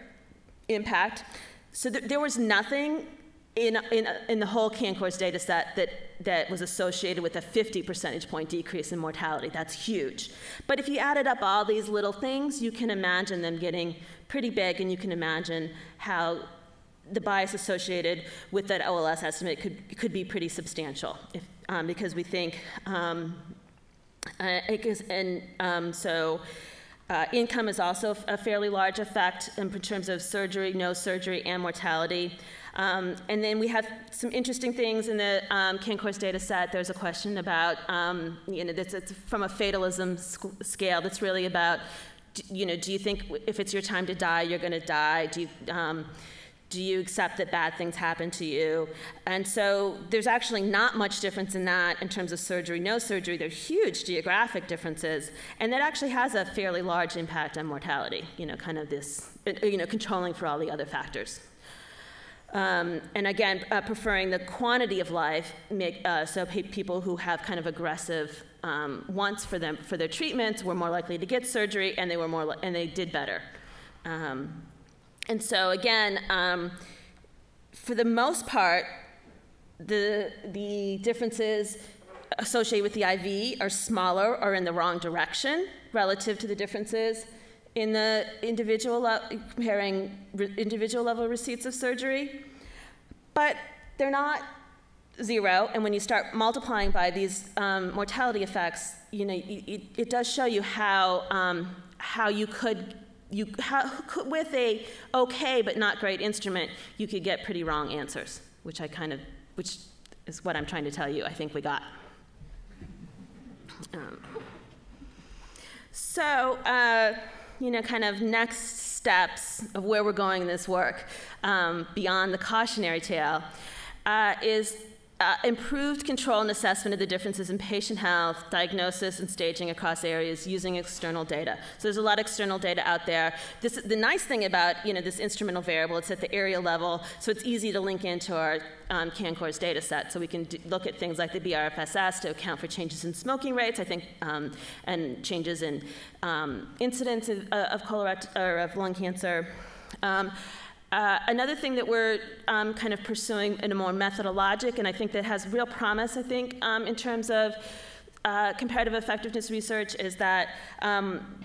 impact. So there was nothing in the whole Keen-Coors data set that was associated with a 50 percentage point decrease in mortality. That's huge. But if you added up all these little things, you can imagine them getting pretty big, and you can imagine how the bias associated with that OLS estimate could be pretty substantial, Income is also a fairly large effect in terms of surgery, no surgery, and mortality. And then we have some interesting things in the CanCourse data set. There's a question about, it's from a fatalism scale that's really about, do you think if it's your time to die, you're going to die? Do you accept that bad things happen to you? And so there's actually not much difference in that in terms of surgery, no surgery. There are huge geographic differences, and that actually has a fairly large impact on mortality, kind of this, controlling for all the other factors. And again, preferring the quantity of life, so people who have kind of aggressive wants for their treatments were more likely to get surgery, and they did better. And so again, for the most part, the differences associated with the IV are smaller or in the wrong direction relative to the differences in the comparing individual level receipts of surgery. But they're not zero, and when you start multiplying by these mortality effects, it does show you how you could with a okay but not great instrument, you could get pretty wrong answers, which is what I'm trying to tell you I think we got. Kind of next steps of where we're going in this work, beyond the cautionary tale, is improved control and assessment of the differences in patient health, diagnosis, and staging across areas using external data. So there's a lot of external data out there. The nice thing about this instrumental variable, it's at the area level, so it's easy to link into our CanCourse data set. So we can look at things like the BRFSS to account for changes in smoking rates, I think, and changes in incidence of colorectal or of lung cancer. Another thing that we're kind of pursuing in a more methodologic, and I think that has real promise, I think, in terms of comparative effectiveness research, is that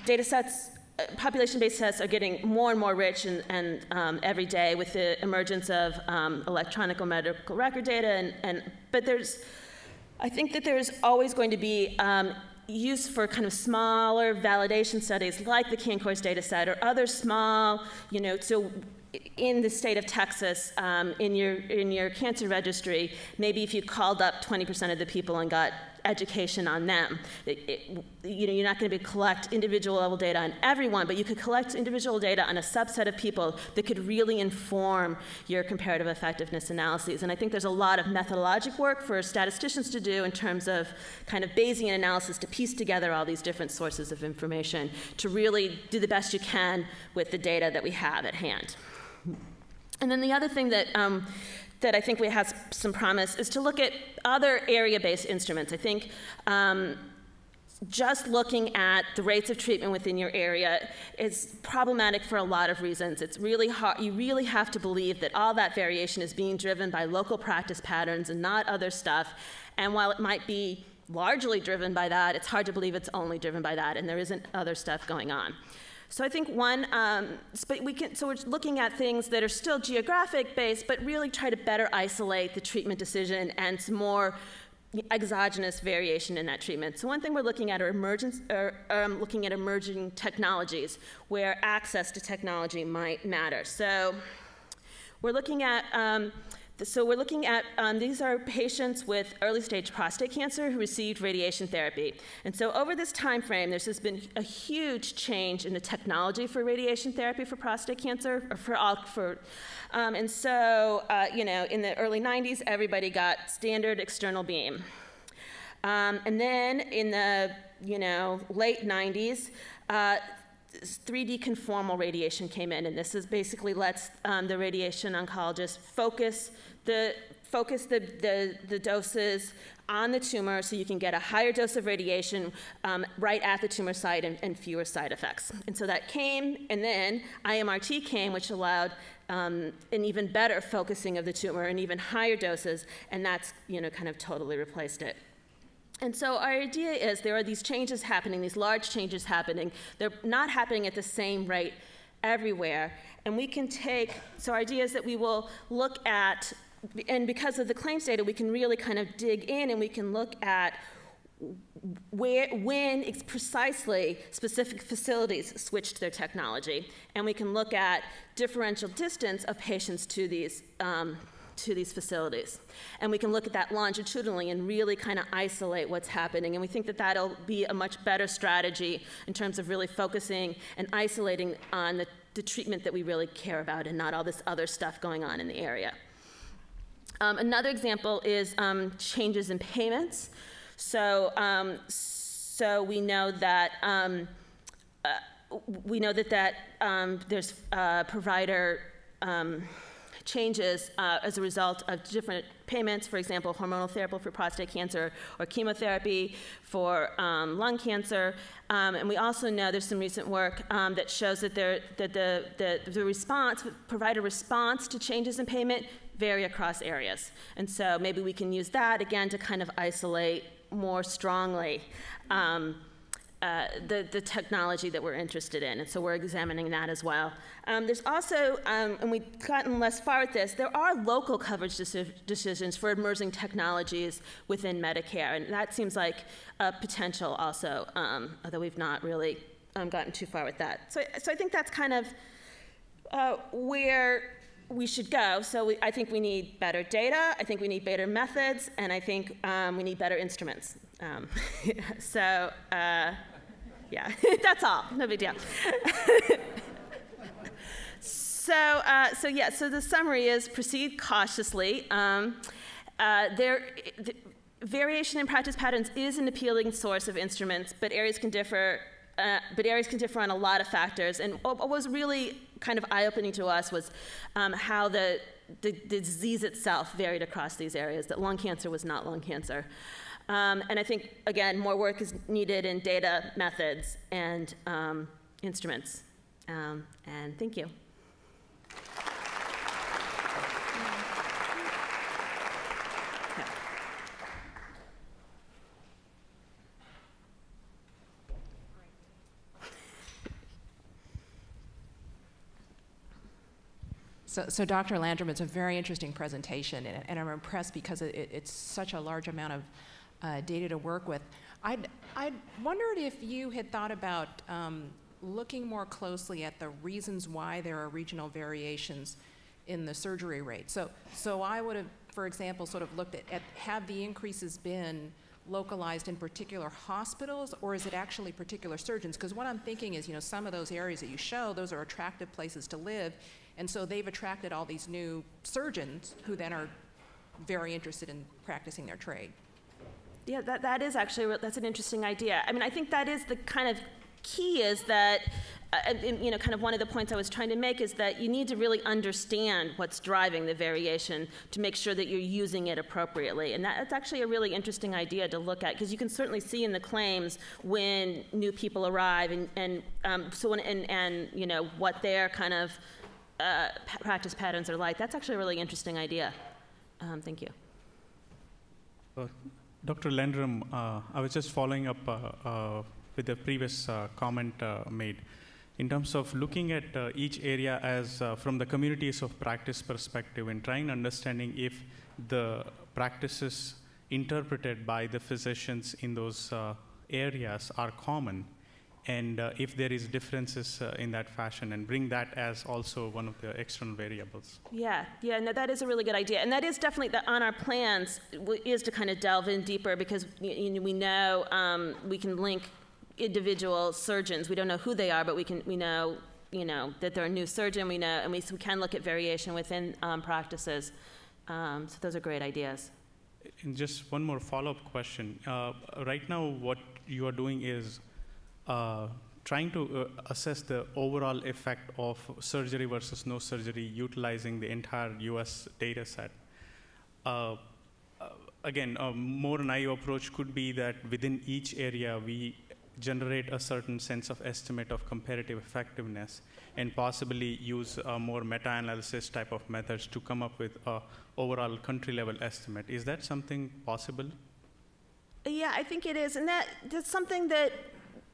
data sets, population-based tests are getting more and more rich and every day with the emergence of electronic medical record data. But I think that there's always going to be use for kind of smaller validation studies like the CanCourse data set or other small, so in the state of Texas, in your cancer registry, maybe if you called up 20% of the people and got education on them, you're not going to collect individual level data on everyone, but you could collect individual data on a subset of people that could really inform your comparative effectiveness analyses. And I think there's a lot of methodologic work for statisticians to do in terms of kind of Bayesian analysis to piece together all these different sources of information to really do the best you can with the data that we have at hand. And then the other thing that I think we have some promise is to look at other area-based instruments. I think just looking at the rates of treatment within your area is problematic for a lot of reasons. It's really hard. You really have to believe that all that variation is being driven by local practice patterns and not other stuff. And while it might be largely driven by that, it's hard to believe it's only driven by that, and there isn't other stuff going on. So I think so we're looking at things that are still geographic based, but really try to better isolate the treatment decision and some more exogenous variation in that treatment. So one thing we're looking at are emerging technologies where access to technology might matter. So we're looking at these are patients with early stage prostate cancer who received radiation therapy. And so over this time frame, there's just been a huge change in the technology for radiation therapy for prostate cancer, and so, in the early 90s, everybody got standard external beam. And then in the, late 90s, 3D conformal radiation came in, and this is basically lets the radiation oncologist focus the doses on the tumor so you can get a higher dose of radiation right at the tumor site and fewer side effects. And so that came, and then IMRT came, which allowed an even better focusing of the tumor and even higher doses, and that's kind of totally replaced it. And so our idea is there are these changes happening, these large changes happening. They're not happening at the same rate everywhere. And we can so our idea is that we will look at, and because of the claims data, we can really kind of dig in and we can look at when precisely specific facilities switched their technology, and we can look at differential distance of patients to these facilities. And we can look at that longitudinally and really kind of isolate what's happening. And we think that that'll be a much better strategy in terms of really focusing and isolating on the treatment that we really care about and not all this other stuff going on in the area. Another example is changes in payments. So we know that there's provider changes as a result of different payments. For example, hormonal therapy for prostate cancer or chemotherapy for lung cancer. And we also know there's some recent work that shows that the response, provider response to changes in payment vary across areas. And so maybe we can use that again to kind of isolate more strongly the technology that we're interested in. And so we're examining that as well. There's also, and we've gotten less far with this, there are local coverage decisions for emerging technologies within Medicare. And that seems like a potential also, although we've not really gotten too far with that. So I think that's kind of where we should go. So I think we need better data, I think we need better methods, and I think we need better instruments. Yeah, that's all, no big deal. So the summary is proceed cautiously. Variation in practice patterns is an appealing source of instruments, but areas can differ on a lot of factors. And what was really kind of eye-opening to us was how the disease itself varied across these areas, that lung cancer was not lung cancer. And I think, again, more work is needed in data, methods, and instruments. And thank you. So Dr. Landrum, it's a very interesting presentation, and I'm impressed because it's such a large amount of data to work with. I'd wondered if you had thought about looking more closely at the reasons why there are regional variations in the surgery rate. So I would have, for example, sort of looked at have the increases been localized in particular hospitals, or is it actually particular surgeons? Because what I'm thinking is, some of those areas that you show, those are attractive places to live, and so they've attracted all these new surgeons who then are very interested in practicing their trade. Yeah, that is actually, that's an interesting idea. I mean, I think that is the kind of key is that, kind of one of the points I was trying to make is that you need to really understand what's driving the variation to make sure that you're using it appropriately. And that's actually a really interesting idea to look at, because you can certainly see in the claims when new people arrive and what their kind of practice patterns are like. That's actually a really interesting idea. Thank you. Dr. Landrum, I was just following up with the previous comment made. In terms of looking at each area as from the communities of practice perspective and trying understanding if the practices interpreted by the physicians in those areas are common, and if there is differences in that fashion, and bring that as also one of the external variables. Yeah, no, that is a really good idea. And that is definitely on our plans, is to kind of delve in deeper, because we know we can link individual surgeons. We don't know who they are, but we know that they're a new surgeon, and we can look at variation within practices. So those are great ideas. And just one more follow-up question. Right now, what you are doing is trying to assess the overall effect of surgery versus no surgery, utilizing the entire US data set. Again, a more naive approach could be that within each area we generate a certain sense of estimate of comparative effectiveness and possibly use a more meta-analysis type of methods to come up with an overall country-level estimate. Is that something possible? Yeah, I think it is. And that's something that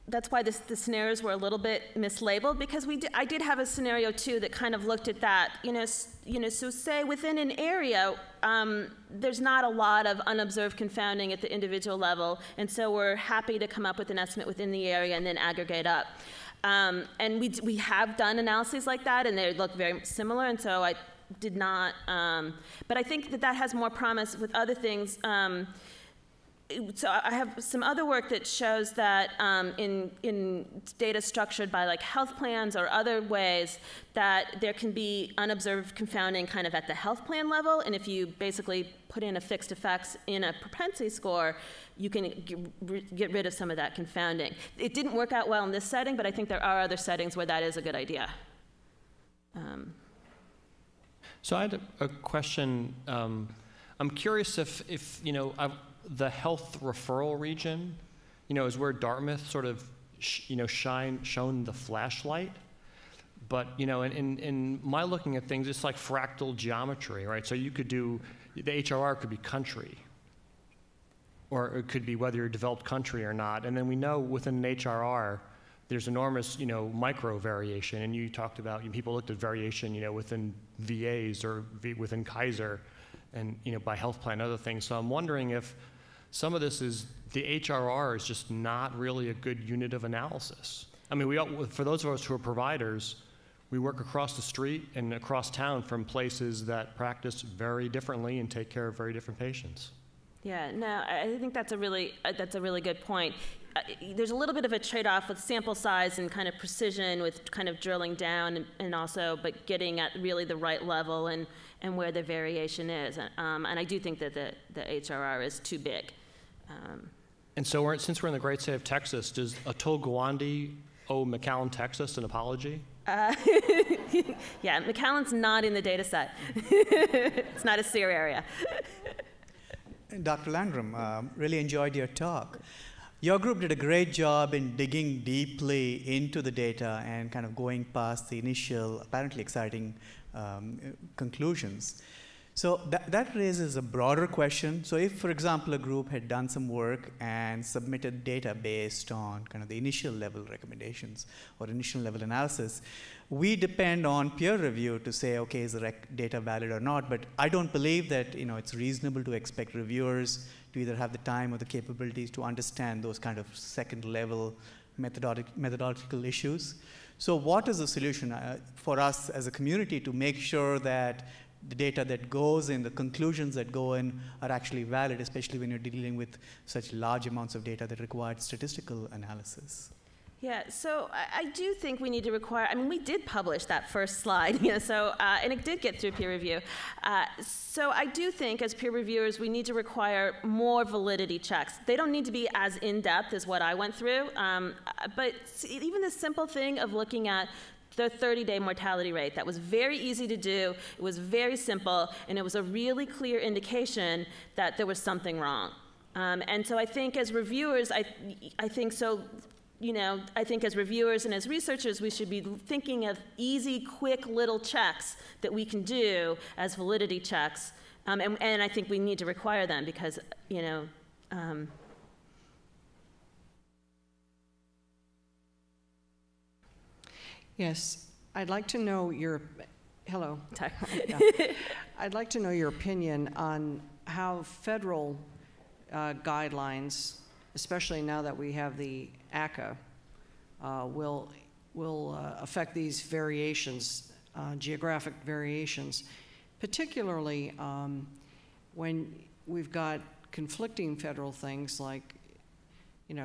that's why the scenarios were a little bit mislabeled, because I did have a scenario too that kind of looked at that. So say within an area, there's not a lot of unobserved confounding at the individual level, and so we're happy to come up with an estimate within the area and then aggregate up. And we have done analyses like that, and they look very similar, and so I did not. But I think that has more promise with other things. So I have some other work that shows that in data structured by like health plans or other ways, that there can be unobserved confounding kind of at the health plan level, and if you basically put in a fixed effects in a propensity score, you can get rid of some of that confounding. It didn't work out well in this setting, but I think there are other settings where that is a good idea. So I had a question. I'm curious if the health referral region, is where Dartmouth sort of, shone the flashlight. But, in my looking at things, it's like fractal geometry, right? So you could do, the HRR could be country, or it could be whether you're a developed country or not. And then we know within an HRR, there's enormous, micro variation. And you talked about, people looked at variation, within VAs or within Kaiser and, by health plan, other things. So I'm wondering if some of this is, the HRR is just not really a good unit of analysis. I mean, for those of us who are providers, we work across the street and across town from places that practice very differently and take care of very different patients. Yeah, no, I think that's a really good point. There's a little bit of a trade-off with sample size and kind of precision with kind of drilling down and also, but getting at really the right level and where the variation is. And I do think that the HRR is too big. And so since we're in the great state of Texas, does Atul Gawande owe McAllen, Texas an apology? Yeah, McAllen's not in the data set. It's not a SEER area. Dr. Landrum, really enjoyed your talk. Your group did a great job in digging deeply into the data and kind of going past the initial, apparently exciting conclusions. So that raises a broader question. So if, for example, a group had done some work and submitted data based on kind of the initial level recommendations or initial level analysis, we depend on peer review to say, okay, is the data valid or not? But I don't believe that it's reasonable to expect reviewers to either have the time or the capabilities to understand those kind of second level methodological issues. So what is the solution for us as a community to make sure that the data that goes in, the conclusions that go in are actually valid, especially when you're dealing with such large amounts of data that require statistical analysis? Yeah, so I do think we need to require, we did publish that first slide, and it did get through peer review. So I do think as peer reviewers, we need to require more validity checks. They don't need to be as in-depth as what I went through, but even the simple thing of looking at the 30-day mortality rate, that was very easy to do, it was very simple, and it was a really clear indication that there was something wrong. And so I think as reviewers, I think as reviewers and as researchers, we should be thinking of easy, quick little checks that we can do as validity checks. And I think we need to require them because, Yes, I'd like to know your, hello. Yeah. I'd like to know your opinion on how federal guidelines, especially now that we have the ACA, will affect these variations, geographic variations, particularly when we've got conflicting federal things like,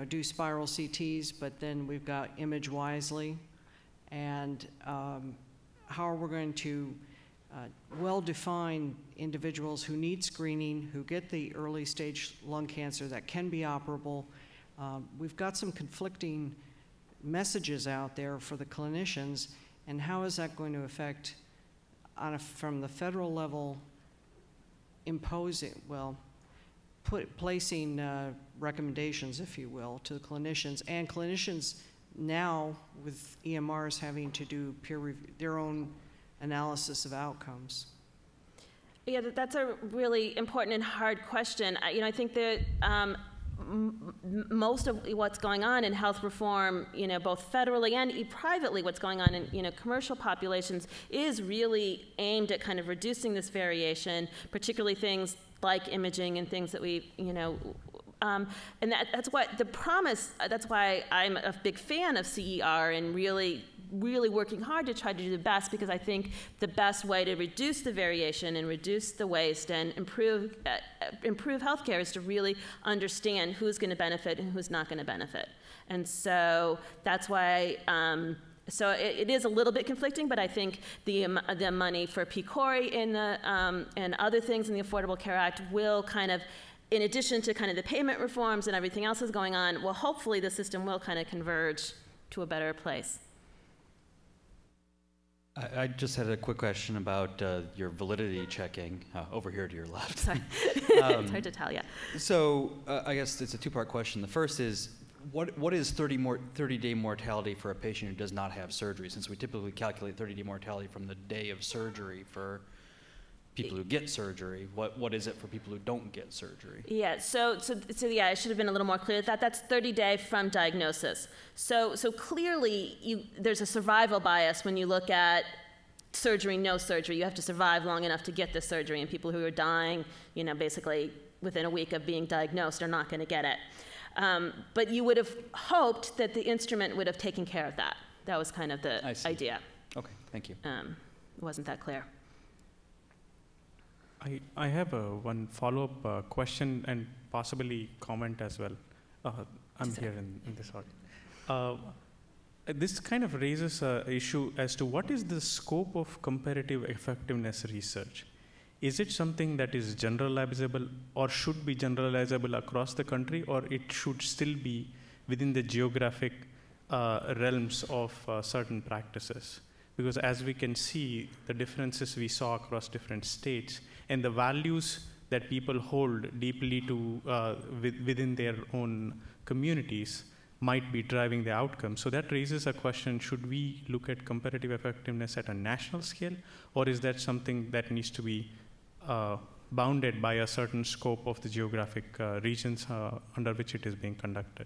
do spiral CTs, but then we've got image wisely, and how are we going to well define individuals who need screening, who get the early stage lung cancer that can be operable. We've got some conflicting messages out there for the clinicians, and how is that going to affect, from the federal level, placing recommendations, if you will, to the clinicians, and clinicians now with EMRs having to do their own analysis of outcomes? Yeah, that's a really important and hard question. I think that most of what's going on in health reform, both federally and privately, what's going on in, commercial populations is really aimed at kind of reducing this variation, particularly things like imaging and things that we, and that's what the promise, that's why I'm a big fan of CER and really working hard to try to do the best, because I think the best way to reduce the variation and reduce the waste and improve healthcare is to really understand who's going to benefit and who's not going to benefit. And so that's why, so it is a little bit conflicting, but I think the money for PCORI and other things in the Affordable Care Act will kind of, in addition to kind of the payment reforms and everything else that's going on, well, hopefully the system will kind of converge to a better place. I just had a quick question about your validity checking over here to your left. Sorry, it's hard to tell, yeah. So I guess it's a two-part question. The first is, what is 30-day mortality for a patient who does not have surgery, since we typically calculate 30-day mortality from the day of surgery for people who get surgery? What is it for people who don't get surgery? Yeah, so yeah, I should have been a little more clear. That's 30-day from diagnosis. So clearly, there's a survival bias when you look at surgery, no surgery. You have to survive long enough to get the surgery, and people who are dying, basically within a week of being diagnosed are not going to get it. But you would have hoped that the instrument would have taken care of that. That was kind of the idea. Okay, thank you. It wasn't that clear. I have one follow-up question and possibly comment as well. I'm here in this audience. This kind of raises an issue as to what is the scope of comparative effectiveness research. Is it something that is generalizable or should be generalizable across the country, or it should still be within the geographic realms of certain practices? Because as we can see, the differences we saw across different states and the values that people hold deeply to within their own communities might be driving the outcome. So that raises a question, should we look at comparative effectiveness at a national scale, or is that something that needs to be bounded by a certain scope of the geographic regions under which it is being conducted?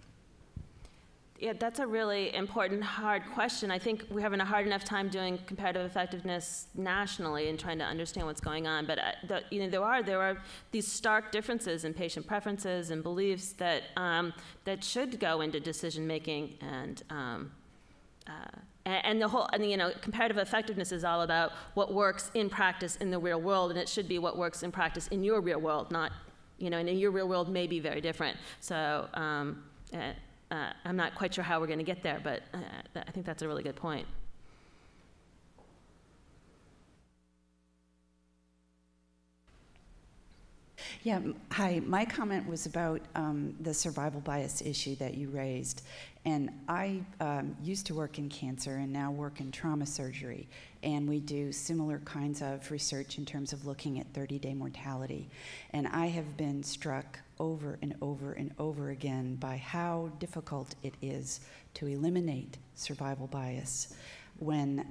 Yeah, that's a really important, hard question. I think we're having a hard enough time doing comparative effectiveness nationally and trying to understand what's going on. But there are these stark differences in patient preferences and beliefs that that should go into decision making, and comparative effectiveness is all about what works in practice in the real world, and it should be what works in practice in your real world, not and in your real world may be very different. So. I'm not quite sure how we're going to get there, but I think that's a really good point. Yeah, hi. My comment was about the survival bias issue that you raised. And I used to work in cancer and now work in trauma surgery. And we do similar kinds of research in terms of looking at 30-day mortality. And I have been struck over and over and over again by how difficult it is to eliminate survival bias when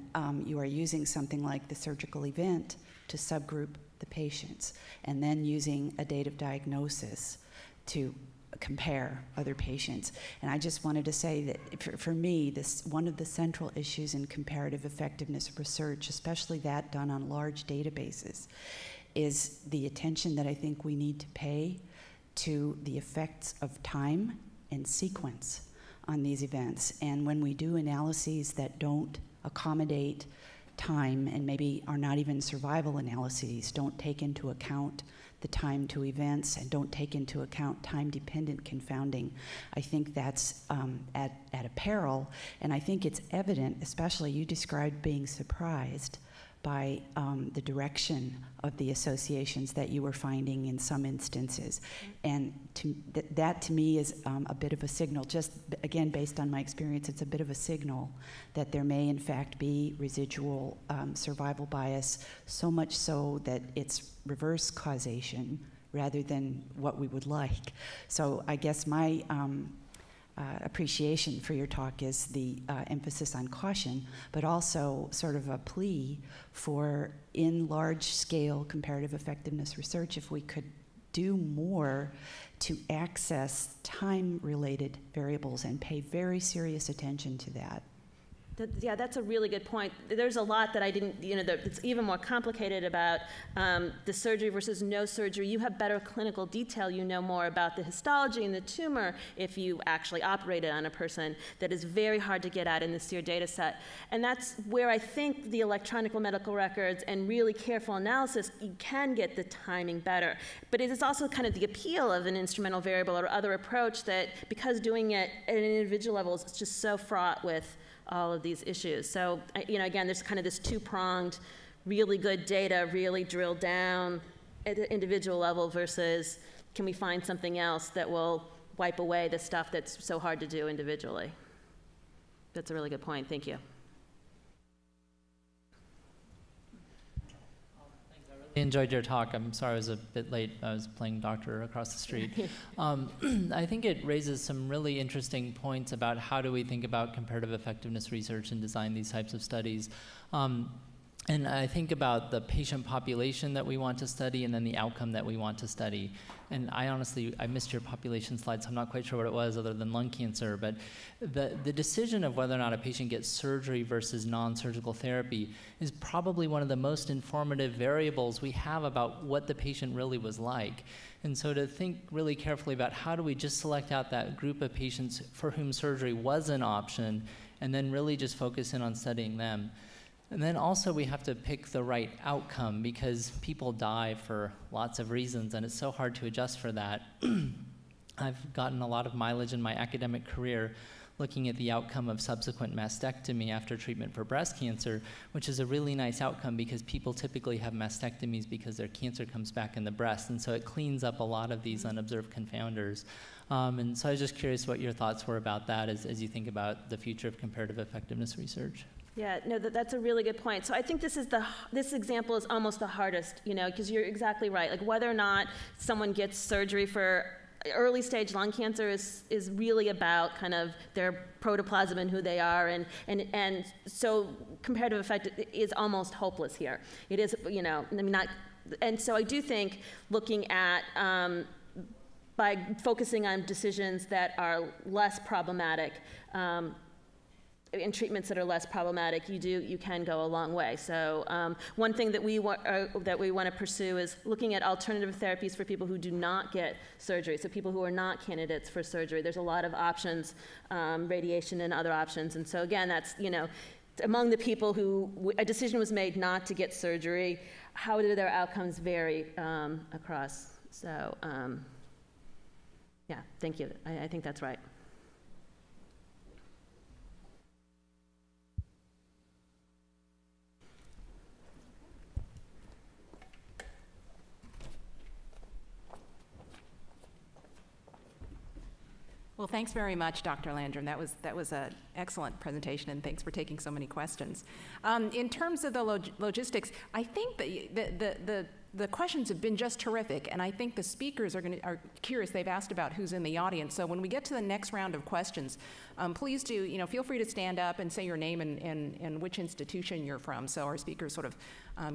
you are using something like the surgical event to subgroup the patients, and then using a date of diagnosis to compare other patients. And I just wanted to say that for me, one of the central issues in comparative effectiveness research, especially that done on large databases, is the attention that I think we need to pay to the effects of time and sequence on these events. And when we do analyses that don't accommodate time, and maybe are not even survival analyses, don't take into account the time to events and don't take into account time-dependent confounding, I think that's at a peril. And I think it's evident, especially you described being surprised by the direction of the associations that you were finding in some instances. And that to me is a bit of a signal, just again, based on my experience, it's a bit of a signal that there may in fact be residual survival bias, so much so that it's reverse causation rather than what we would like. So I guess my appreciation for your talk is the emphasis on caution, but also sort of a plea for, in large-scale comparative effectiveness research, if we could do more to access time-related variables and pay very serious attention to that. Yeah, that's a really good point. There's a lot that I didn't, it's even more complicated about the surgery versus no surgery. You have better clinical detail. You know more about the histology and the tumor if you actually operated on a person. That is very hard to get at in the SEER data set. And that's where I think the electronic medical records and really careful analysis, you can get the timing better. But it is also kind of the appeal of an instrumental variable or other approach that, because doing it at an individual level is just so fraught with all of these issues. So, again, there's kind of this two-pronged, really good data, really drilled down at the individual level versus can we find something else that will wipe away the stuff that's so hard to do individually. That's a really good point. Thank you. Enjoyed your talk. I'm sorry I was a bit late. I was playing doctor across the street. I think it raises some really interesting points about how do we think about comparative effectiveness research and design these types of studies. And I think about the patient population that we want to study and then the outcome that we want to study. And I missed your population slide, so I'm not quite sure what it was other than lung cancer. But the decision of whether or not a patient gets surgery versus non-surgical therapy is probably one of the most informative variables we have about what the patient really was like. And so to think really carefully about how do we just select out that group of patients for whom surgery was an option and then really just focus in on studying them. And then also we have to pick the right outcome because people die for lots of reasons and it's so hard to adjust for that. I've gotten a lot of mileage in my academic career looking at the outcome of subsequent mastectomy after treatment for breast cancer, which is a really nice outcome because people typically have mastectomies because their cancer comes back in the breast, and so it cleans up a lot of these unobserved confounders. And so I was just curious what your thoughts were about that as you think about the future of comparative effectiveness research. Yeah, no, that's a really good point. So I think this example is almost the hardest, because you're exactly right. Like whether or not someone gets surgery for early stage lung cancer is really about kind of their protoplasm and who they are, and so comparative effect is almost hopeless here. It is, and so I do think looking at by focusing on decisions that are less problematic. In treatments that are less problematic, you can go a long way. So one thing that we want to pursue is looking at alternative therapies for people who do not get surgery. So people who are not candidates for surgery. There's a lot of options, radiation and other options. And so again, that's among the people who a decision was made not to get surgery. How do their outcomes vary across? So yeah, thank you. I think that's right. Well, thanks very much, Dr. Landrum. That was an excellent presentation, and thanks for taking so many questions. In terms of the logistics, I think the questions have been just terrific, and I think the speakers are curious. They've asked about who's in the audience. So when we get to the next round of questions, please do feel free to stand up and say your name and which institution you're from, so our speakers sort of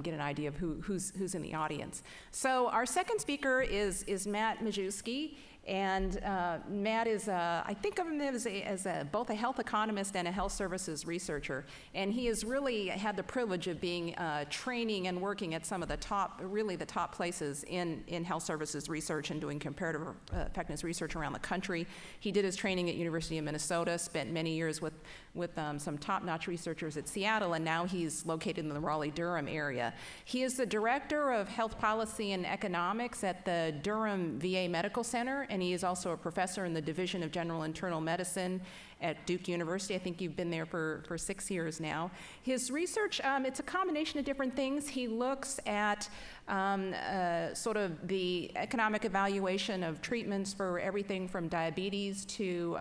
get an idea of who's in the audience. So our second speaker is Matt Majewski. And Matt is, I think of him as both a health economist and a health services researcher. And he has really had the privilege of being training and working at some of the top places in health services research and doing comparative effectiveness research around the country. He did his training at University of Minnesota, spent many years with some top-notch researchers at Seattle, and now he's located in the Raleigh-Durham area. He is the director of health policy and economics at the Durham VA Medical Center, and he is also a professor in the Division of General Internal Medicine at Duke University. I think you've been there for 6 years now. His research, it's a combination of different things. He looks at sort of the economic evaluation of treatments for everything from diabetes to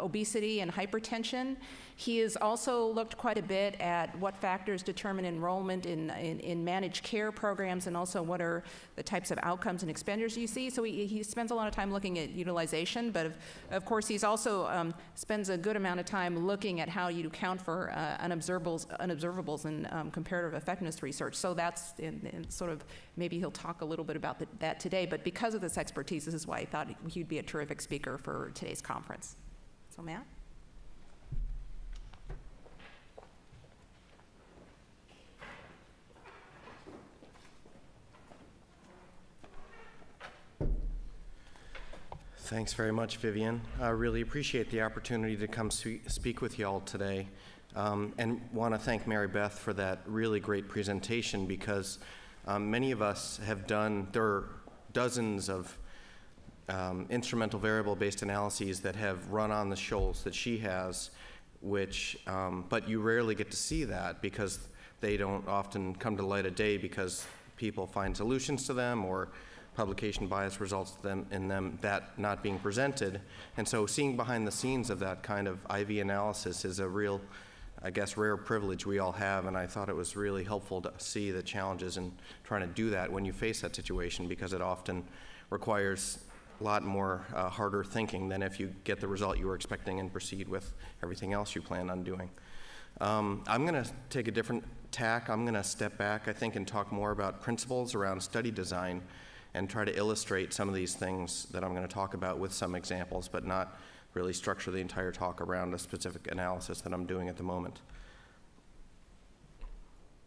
obesity and hypertension. He has also looked quite a bit at what factors determine enrollment in managed care programs, and also what are the types of outcomes and expenditures you see. So he spends a lot of time looking at utilization, but of course he's also spends a good amount of time looking at how you account for unobservables in comparative effectiveness research. So that's in sort of, maybe he'll talk a little bit about that today, but because of this expertise, this is why I thought he'd be a terrific speaker for today's conference. So Matt? Thanks very much, Vivian. I really appreciate the opportunity to come speak with you all today, and want to thank Mary Beth for that really great presentation, because many of us have done, there are dozens of instrumental variable-based analyses that have run on the shoals that she has, which, but you rarely get to see that because they don't often come to light of day because people find solutions to them, or publication bias results in them that not being presented. And so seeing behind the scenes of that kind of IV analysis is a real, I guess, rare privilege we all have, and I thought it was really helpful to see the challenges in trying to do that when you face that situation, because it often requires a lot more harder thinking than if you get the result you were expecting and proceed with everything else you plan on doing. I'm going to take a different tack. I'm going to step back, I think, and talk more about principles around study design and try to illustrate some of these things that I'm going to talk about with some examples, but not really structure the entire talk around a specific analysis that I'm doing at the moment.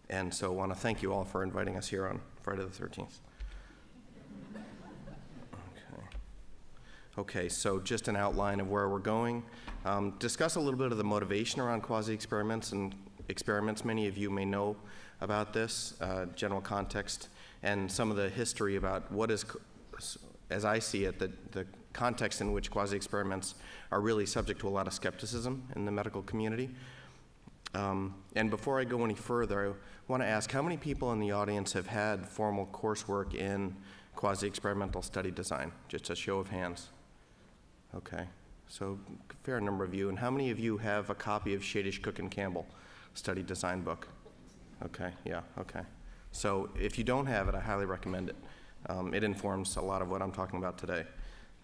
And so I want to thank you all for inviting us here on Friday the 13th. Okay, so just an outline of where we're going. Discuss a little bit of the motivation around quasi-experiments and experiments. Many of you may know about this, general context, and some of the history about what is, as I see it, the context in which quasi-experiments are really subject to a lot of skepticism in the medical community. And before I go any further, I want to ask, how many people in the audience have had formal coursework in quasi-experimental study design? Just a show of hands. Okay, so a fair number of you. And how many of you have a copy of Shadish, Cook, and Campbell study design book? Okay, yeah, okay. So if you don't have it, I highly recommend it. It informs a lot of what I'm talking about today.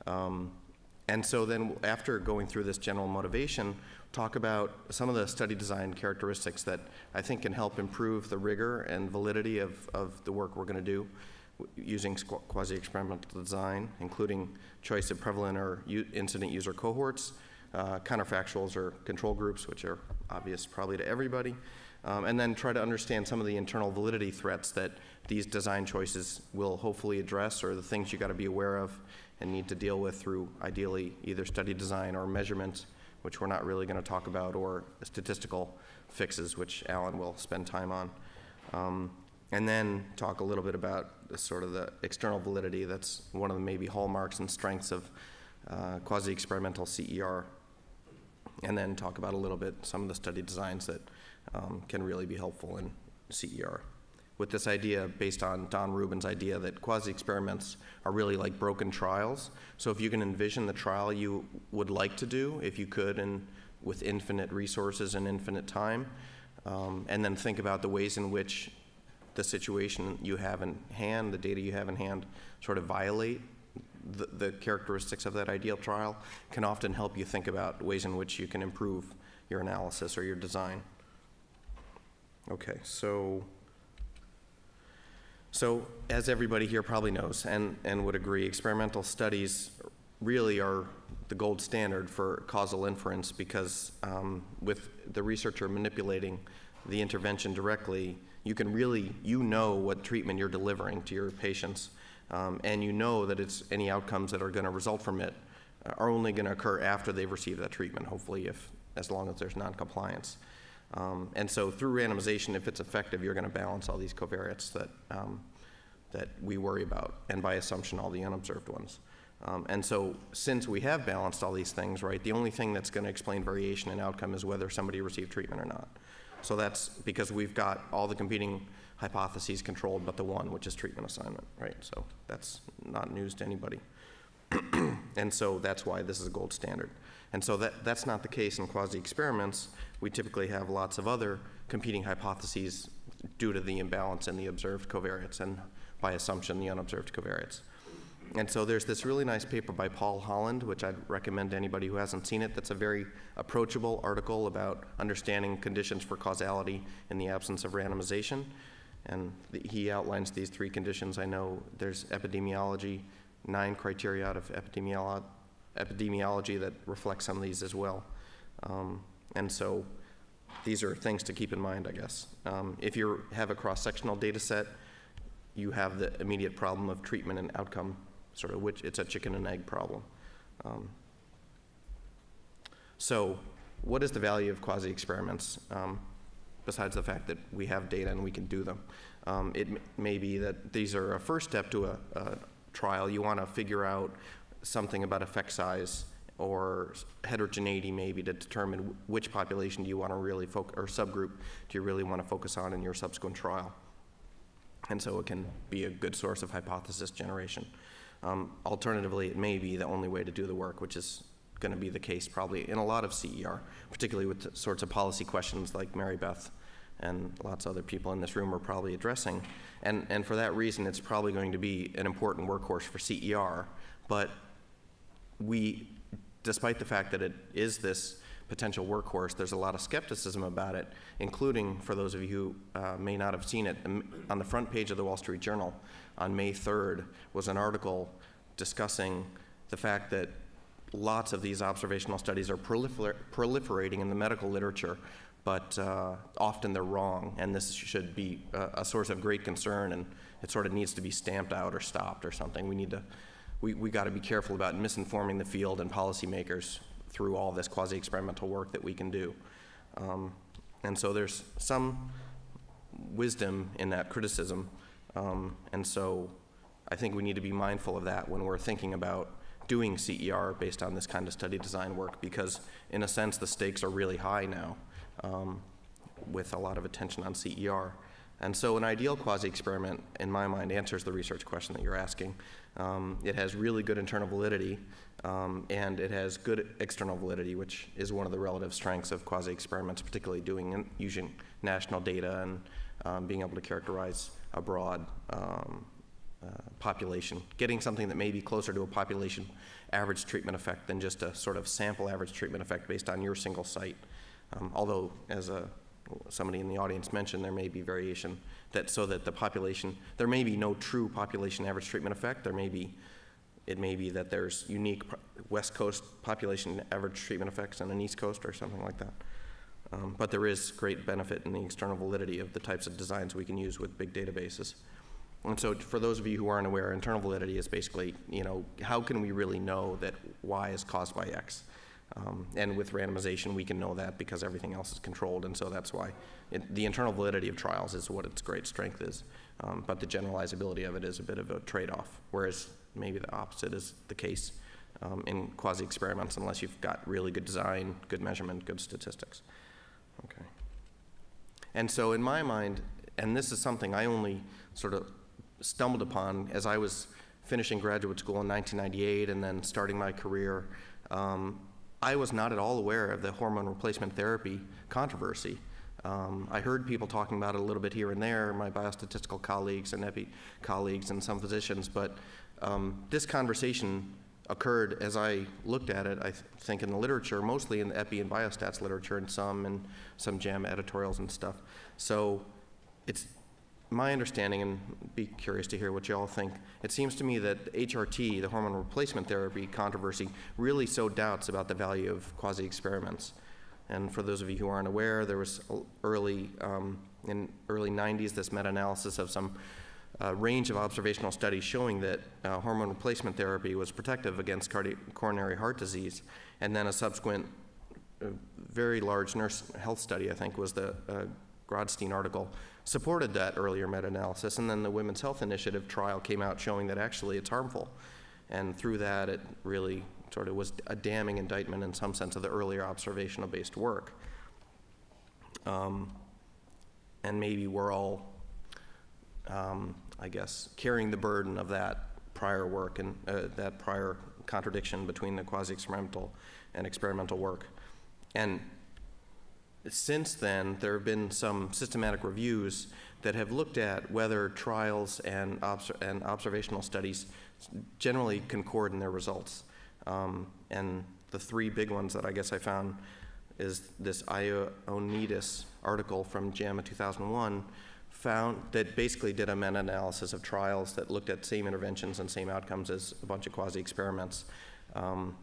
And so then after going through this general motivation, talk about some of the study design characteristics that I think can help improve the rigor and validity of the work we're going to do using quasi-experimental design, including choice of prevalent or incident user cohorts, counterfactuals or control groups, which are obvious probably to everybody, and then try to understand some of the internal validity threats that these design choices will hopefully address, or the things you got to be aware of and need to deal with through ideally either study design or measurements, which we're not really going to talk about, or statistical fixes, which Alan will spend time on. And then talk a little bit about the sort of the external validity that's one of the maybe hallmarks and strengths of quasi-experimental CER. And then talk about a little bit some of the study designs that can really be helpful in CER. With this idea based on Don Rubin's idea that quasi-experiments are really like broken trials. So if you can envision the trial you would like to do, if you could, and with infinite resources and infinite time, and then think about the ways in which the situation you have in hand, the data you have in hand, sort of violate the characteristics of that ideal trial, can often help you think about ways in which you can improve your analysis or your design. Okay, so as everybody here probably knows and would agree, experimental studies really are the gold standard for causal inference, because with the researcher manipulating the intervention directly, you can really, know what treatment you're delivering to your patients, and you know that any outcomes that are going to result from it are only going to occur after they've received that treatment, hopefully, as long as there's non-compliance. And so through randomization, if it's effective, you're going to balance all these covariates that we worry about, and by assumption, all the unobserved ones. And so since we have balanced all these things, right, the only thing that's going to explain variation in outcome is whether somebody received treatment or not. So that's because we've got all the competing hypotheses controlled but the one, which is treatment assignment, right? So that's not news to anybody. And so that's why this is a gold standard. And so that's not the case in quasi-experiments. We typically have lots of other competing hypotheses due to the imbalance in the observed covariates, and by assumption, the unobserved covariates. And so there's this really nice paper by Paul Holland, which I'd recommend to anybody who hasn't seen it. That's a very approachable article about understanding conditions for causality in the absence of randomization. And he outlines these 3 conditions. I know there's epidemiology, 9 criteria out of epidemiology that reflect some of these as well. And so these are things to keep in mind, I guess. If you have a cross-sectional data set, you have the immediate problem of treatment and outcome, sort of, which it's a chicken and egg problem. So what is the value of quasi-experiments, besides the fact that we have data and we can do them? It may be that these are a first step to a trial. You want to figure out something about effect size or heterogeneity, maybe, to determine which population do you want to really focus, or subgroup do you really want to focus on in your subsequent trial. And so it can be a good source of hypothesis generation. Alternatively, it may be the only way to do the work, which is going to be the case probably in a lot of CER, particularly with the sorts of policy questions like Mary Beth and lots of other people in this room are probably addressing. And for that reason, it's probably going to be an important workhorse for CER. But we, despite the fact that it is this potential workhorse, there's a lot of skepticism about it, including, for those of you who may not have seen it, on the front page of the Wall Street Journal on May 3rd was an article discussing the fact that lots of these observational studies are proliferating in the medical literature, but often they're wrong, and this should be a source of great concern, and it sort of needs to be stamped out or stopped or something. We got to be careful about misinforming the field and policymakers through all this quasi-experimental work that we can do. And so there's some wisdom in that criticism, and so I think we need to be mindful of that when we're thinking about doing CER based on this kind of study design work, because in a sense the stakes are really high now with a lot of attention on CER. And so an ideal quasi-experiment, in my mind, answers the research question that you're asking. It has really good internal validity, and it has good external validity, which is one of the relative strengths of quasi-experiments, particularly using national data and being able to characterize a broad population, getting something that may be closer to a population average treatment effect than just a sort of sample average treatment effect based on your single site. Although, as somebody in the audience mentioned, there may be variation so that the population, there may be no true population average treatment effect. It may be that there's unique West Coast population average treatment effects and an East Coast or something like that. But there is great benefit in the external validity of the types of designs we can use with big databases. And so for those of you who aren't aware, internal validity is basically, how can we really know that Y is caused by X? And with randomization, we can know that because everything else is controlled, and so that's why the internal validity of trials is what its great strength is. But the generalizability of it is a bit of a trade-off, whereas maybe the opposite is the case in quasi-experiments unless you've got really good design, good measurement, good statistics. Okay. And so in my mind, and this is something I only sort of stumbled upon as I was finishing graduate school in 1998 and then starting my career, I was not at all aware of the hormone replacement therapy controversy. I heard people talking about it a little bit here and there, my biostatistical colleagues and epi colleagues and some physicians, but this conversation occurred as I looked at it, I think in the literature, mostly in the epi and biostats literature and some JAMA editorials and stuff. So it's my understanding, and be curious to hear what you all think, it seems to me that HRT, the hormone replacement therapy controversy, really sowed doubts about the value of quasi-experiments. And for those of you who aren't aware, there was in early 90s this meta-analysis of some range of observational studies showing that hormone replacement therapy was protective against coronary heart disease. And then a subsequent very large nurse health study, I think, was the Grodstein article, supported that earlier meta-analysis, and then the Women's Health Initiative trial came out showing that actually it's harmful. And through that, it really sort of was a damning indictment in some sense of the earlier observational-based work. And maybe we're all, I guess, carrying the burden of that prior work and that prior contradiction between the quasi-experimental and experimental work. And since then, there have been some systematic reviews that have looked at whether trials and observational studies generally concord in their results. And the 3 big ones that I guess I found is this Ioannidis article from JAMA 2001 found that basically did a meta-analysis of trials that looked at same interventions and same outcomes as a bunch of quasi-experiments.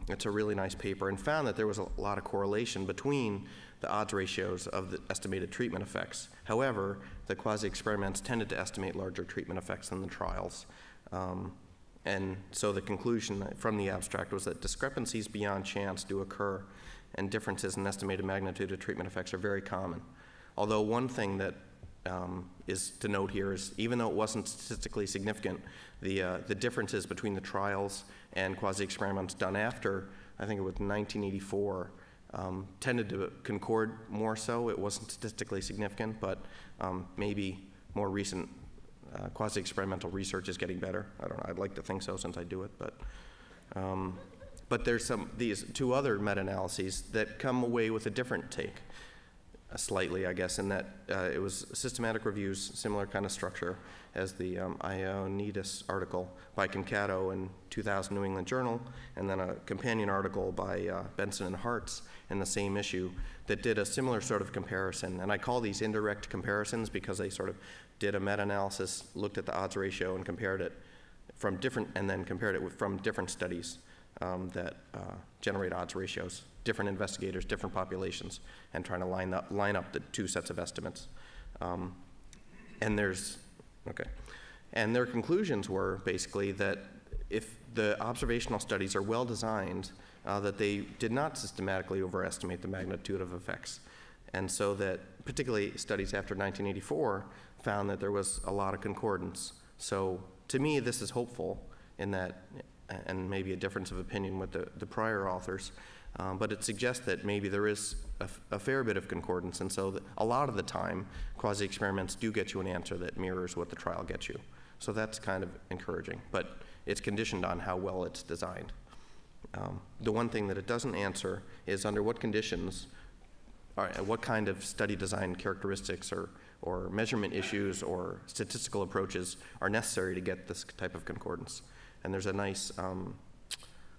It's a really nice paper, and found that there was a lot of correlation between the odds ratios of the estimated treatment effects. However, the quasi-experiments tended to estimate larger treatment effects than the trials. And so the conclusion from the abstract was that discrepancies beyond chance do occur, and differences in estimated magnitude of treatment effects are very common. Although one thing that is to note here is, even though it wasn't statistically significant, the differences between the trials and quasi-experiments done after, I think it was 1984, tended to concord more so. It wasn't statistically significant, but maybe more recent quasi-experimental research is getting better. I don't know, I'd like to think so since I do it, but there's these two other meta-analyses that come away with a different take, slightly, I guess, in that it was systematic reviews, similar kind of structure as the Ioannidis article by Concato in 2000 New England Journal, and then a companion article by Benson and Hartz in the same issue that did a similar sort of comparison. And I call these indirect comparisons because they sort of did a meta-analysis, looked at the odds ratio and compared it from different studies that generate odds ratios, different investigators, different populations, and trying to line up the two sets of estimates. And their conclusions were basically that if the observational studies are well designed, that they did not systematically overestimate the magnitude of effects. And so that particularly studies after 1984 found that there was a lot of concordance. So to me, this is hopeful in that, and maybe a difference of opinion with the prior authors, but it suggests that maybe there is a fair bit of concordance, and so a lot of the time, quasi-experiments do get you an answer that mirrors what the trial gets you. So that's kind of encouraging, but it's conditioned on how well it's designed. The one thing that it doesn't answer is under what conditions, what kind of study design characteristics or measurement issues or statistical approaches are necessary to get this type of concordance. And there's a nice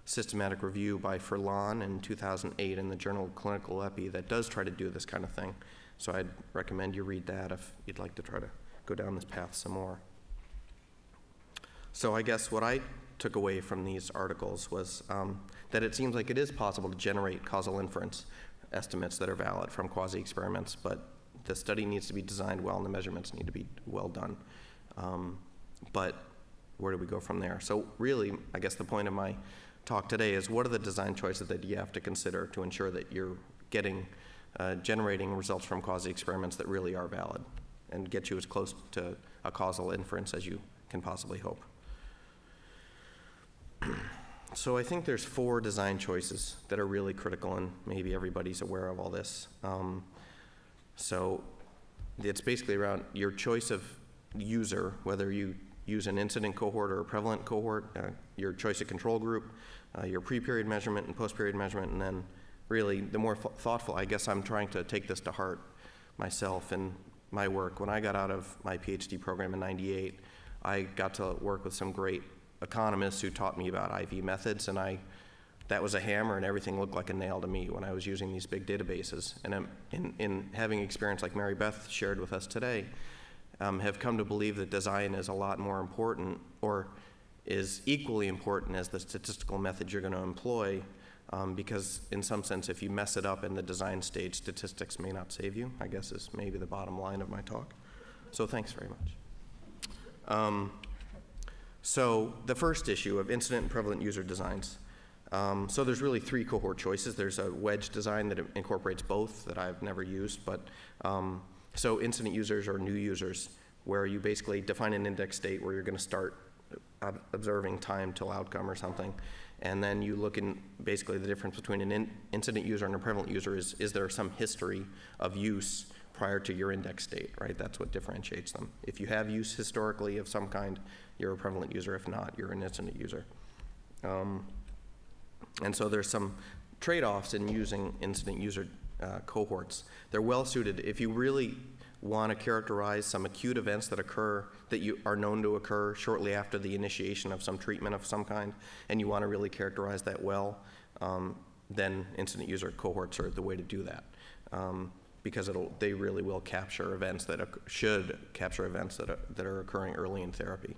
systematic review by Furlan in 2008 in the Journal of Clinical Epi that does try to do this kind of thing. So I'd recommend you read that if you'd like to try to go down this path some more. So I guess what I took away from these articles was that it seems like it is possible to generate causal inference estimates that are valid from quasi-experiments, but the study needs to be designed well and the measurements need to be well done. But where do we go from there? So really, I guess the point of my talk today is, what are the design choices that you have to consider to ensure that you're generating results from quasi-experiments that really are valid and get you as close to a causal inference as you can possibly hope. So I think there's 4 design choices that are really critical, and maybe everybody's aware of all this. So it's basically around your choice of user, whether you use an incident cohort or a prevalent cohort, your choice of control group, your pre-period measurement and post-period measurement, and then really the more thoughtful, I guess I'm trying to take this to heart myself in my work. When I got out of my PhD program in '98, I got to work with some great economists who taught me about IV methods, and that was a hammer and everything looked like a nail to me when I was using these big databases. And in having experience like Mary Beth shared with us today, have come to believe that design is a lot more important, or is equally important as the statistical method you're going to employ, because in some sense, if you mess it up in the design stage, statistics may not save you, I guess is maybe the bottom line of my talk. So thanks very much. So the first issue of incident and prevalent user designs. So there's really 3 cohort choices. There's a wedge design that incorporates both that I've never used, but so incident users or new users, where you basically define an index state where you're going to start observing time till outcome or something, and then you look in basically the difference between an incident user and a prevalent user is there some history of use prior to your index state, right? That's what differentiates them. If you have use historically of some kind, you're a prevalent user. If not, you're an incident user. And so there's some trade-offs in using incident user cohorts. They're well suited if you really want to characterize some acute events that occur, that you are known to occur shortly after the initiation of some treatment of some kind, and you want to really characterize that well, then incident user cohorts are the way to do that. because they really will capture events that should capture events that are occurring early in therapy.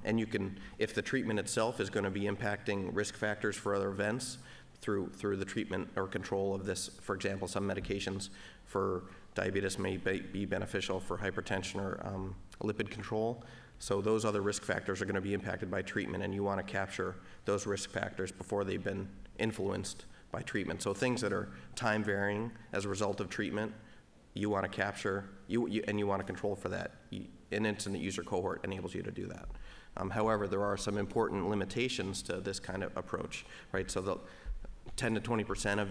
And you can, if the treatment itself is going to be impacting risk factors for other events through the treatment or control of this, for example, some medications for diabetes may be beneficial for hypertension or lipid control. So those other risk factors are going to be impacted by treatment, and you want to capture those risk factors before they've been influenced by treatment. So things that are time varying as a result of treatment, you want to capture, and you want to control for that. An incident user cohort enables you to do that. However, there are some important limitations to this kind of approach, right? So the 10 to 20% of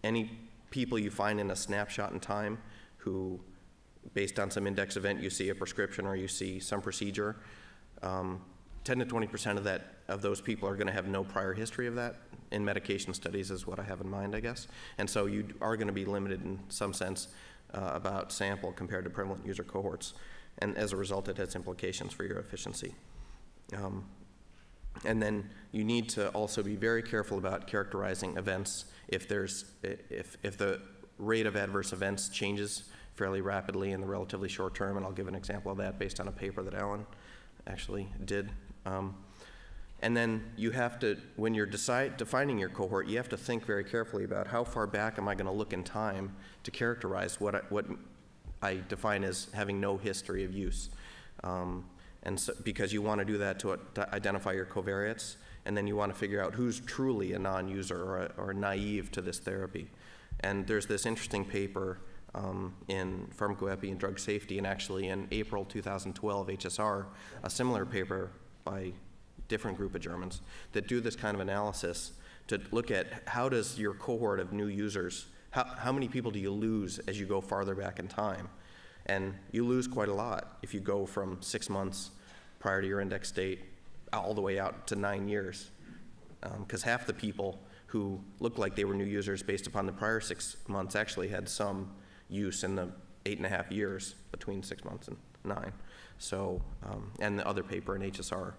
any people you find in a snapshot in time who, based on some index event, you see a prescription or you see some procedure, 10 to 20% of those people are going to have no prior history of that. In medication studies is what I have in mind, I guess. And so you are going to be limited in some sense about sample compared to prevalent user cohorts. And as a result, it has implications for your efficiency. And then you need to also be very careful about characterizing events if the rate of adverse events changes fairly rapidly in the relatively short term, and I'll give an example of that based on a paper that Alan actually did. And then you have to, when you're defining your cohort, you have to think very carefully about how far back am I going to look in time to characterize what I define as having no history of use. And so, because you want to do that to identify your covariates, and then you want to figure out who's truly a non-user or naive to this therapy. And there's this interesting paper in Pharmacoepi and Drug Safety, and actually in April 2012, HSR, a similar paper by different group of Germans that do this kind of analysis to look at how does your cohort of new users, how many people do you lose as you go farther back in time? And you lose quite a lot if you go from 6 months prior to your index date all the way out to 9 years. Because half the people who looked like they were new users based upon the prior 6 months actually had some use in the 8.5 years between 6 months and 9. So, and the other paper in HSR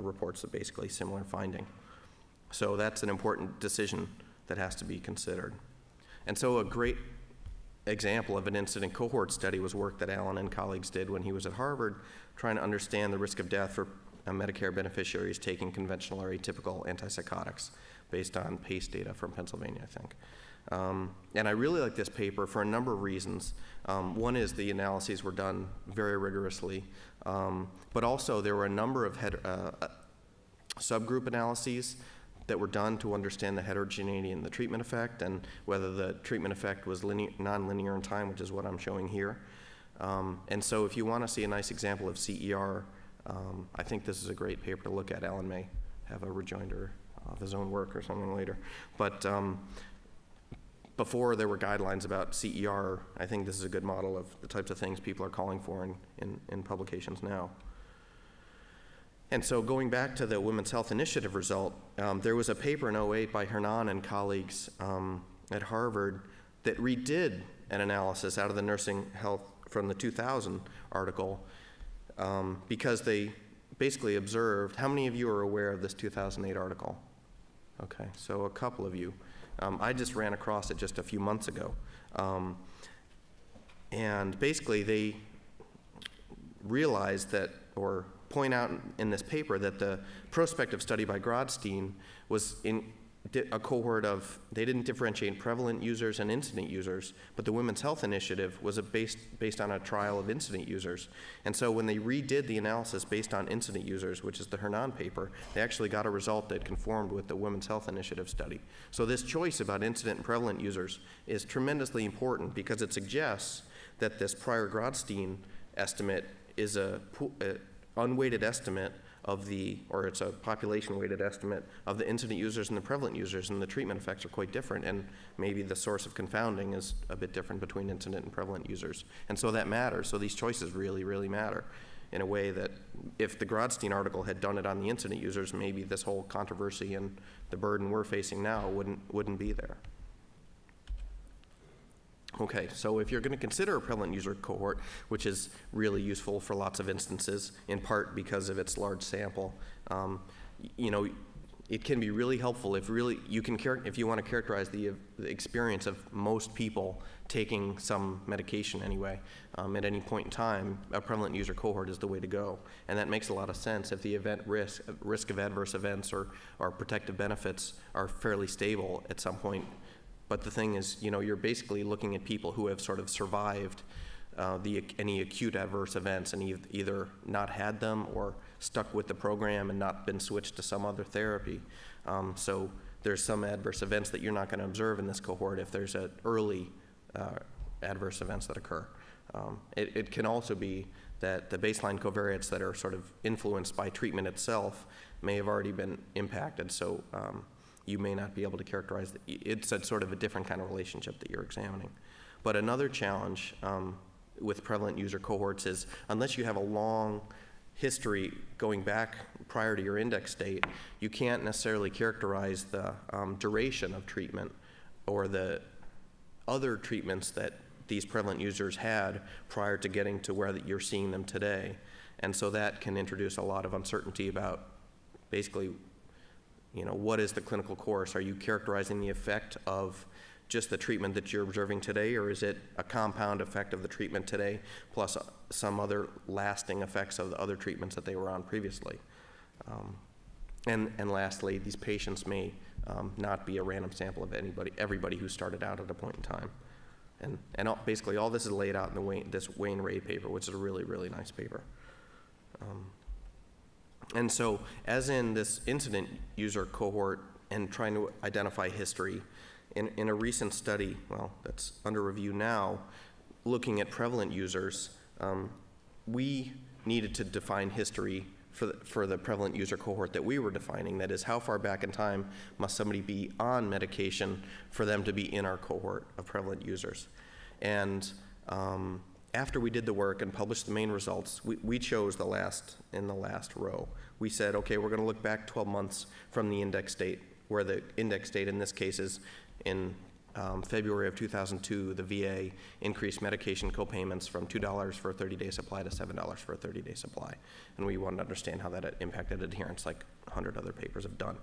reports a basically similar finding. So that's an important decision that has to be considered. And so a great example of an incident cohort study was work that Alan and colleagues did when he was at Harvard, trying to understand the risk of death for Medicare beneficiaries taking conventional or atypical antipsychotics based on PACE data from Pennsylvania, I think. And I really like this paper for a number of reasons. One is the analyses were done very rigorously, but also there were a number of subgroup analyses that were done to understand the heterogeneity in the treatment effect and whether the treatment effect was non-linear in time, which is what I'm showing here. And so if you want to see a nice example of CER, I think this is a great paper to look at. Alan may have a rejoinder of his own work or something later. But before there were guidelines about CER, I think this is a good model of the types of things people are calling for in publications now. And so going back to the Women's Health Initiative result, there was a paper in 2008 by Hernan and colleagues at Harvard that redid an analysis out of the Nursing Health from the 2000 article because they basically observed, how many of you are aware of this 2008 article? Okay, so a couple of you. I just ran across it just a few months ago. And basically they realized that, or point out in this paper, that the prospective study by Grodstein was in a cohort of, they didn't differentiate prevalent users and incident users, but the Women's Health Initiative was based on a trial of incident users. And so when they redid the analysis based on incident users, which is the Hernan paper, they actually got a result that conformed with the Women's Health Initiative study. So this choice about incident and prevalent users is tremendously important because it suggests that this prior Grodstein estimate is a unweighted estimate of the, or it's a population-weighted estimate of the incident users and the prevalent users, and the treatment effects are quite different, and maybe the source of confounding is a bit different between incident and prevalent users. And so that matters. So these choices really, really matter in a way that if the Grodstein article had done it on the incident users, maybe this whole controversy and the burden we're facing now wouldn't be there. Okay, so if you're going to consider a prevalent user cohort, which is really useful for lots of instances, in part because of its large sample, you know, it can be really helpful if if you want to characterize the experience of most people taking some medication anyway, at any point in time, a prevalent user cohort is the way to go. And that makes a lot of sense if the event risk of adverse events or protective benefits are fairly stable at some point. But the thing is, you're basically looking at people who have sort of survived any acute adverse events and either not had them or stuck with the program and not been switched to some other therapy. So there's some adverse events that you're not going to observe in this cohort if there's an early adverse events that occur. It can also be that the baseline covariates that are sort of influenced by treatment itself may have already been impacted, so you may not be able to characterize that. It's a sort of a different kind of relationship that you're examining. But another challenge with prevalent user cohorts is unless you have a long history going back prior to your index state, you can't necessarily characterize the duration of treatment or the other treatments that these prevalent users had prior to getting to where you're seeing them today. And so that can introduce a lot of uncertainty about basically, what is the clinical course? Are you characterizing the effect of just the treatment that you're observing today, or is it a compound effect of the treatment today plus some other lasting effects of the other treatments that they were on previously? And lastly, these patients may not be a random sample of everybody who started out at a point in time. And basically all this is laid out in this Wayne Ray paper, which is a really, really nice paper. And so as in this incident user cohort and trying to identify history, in a recent study, that's under review now, looking at prevalent users, we needed to define history for the prevalent user cohort that we were defining. That is, how far back in time must somebody be on medication for them to be in our cohort of prevalent users? And after we did the work and published the main results, we chose in the last row. We said, okay, we're going to look back 12 months from the index date, where the index date in this case is in February of 2002, the VA increased medication copayments from $2 for a 30-day supply to $7 for a 30-day supply. And we wanted to understand how that impacted adherence, like 100 other papers have done.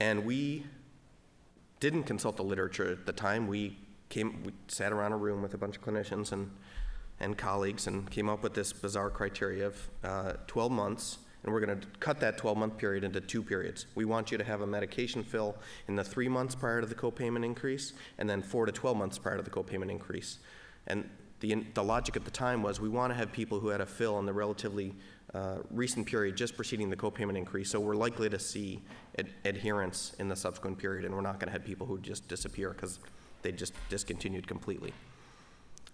And we didn't consult the literature at the time. We sat around a room with a bunch of clinicians and colleagues and came up with this bizarre criteria of 12 months. And we're going to cut that 12-month period into 2 periods. We want you to have a medication fill in the 3 months prior to the copayment increase, and then 4 to 12 months prior to the copayment increase. And the logic at the time was we want to have people who had a fill in the relatively recent period just preceding the copayment increase, so we're likely to see adherence in the subsequent period, and we're not going to have people who just disappear because they just discontinued completely.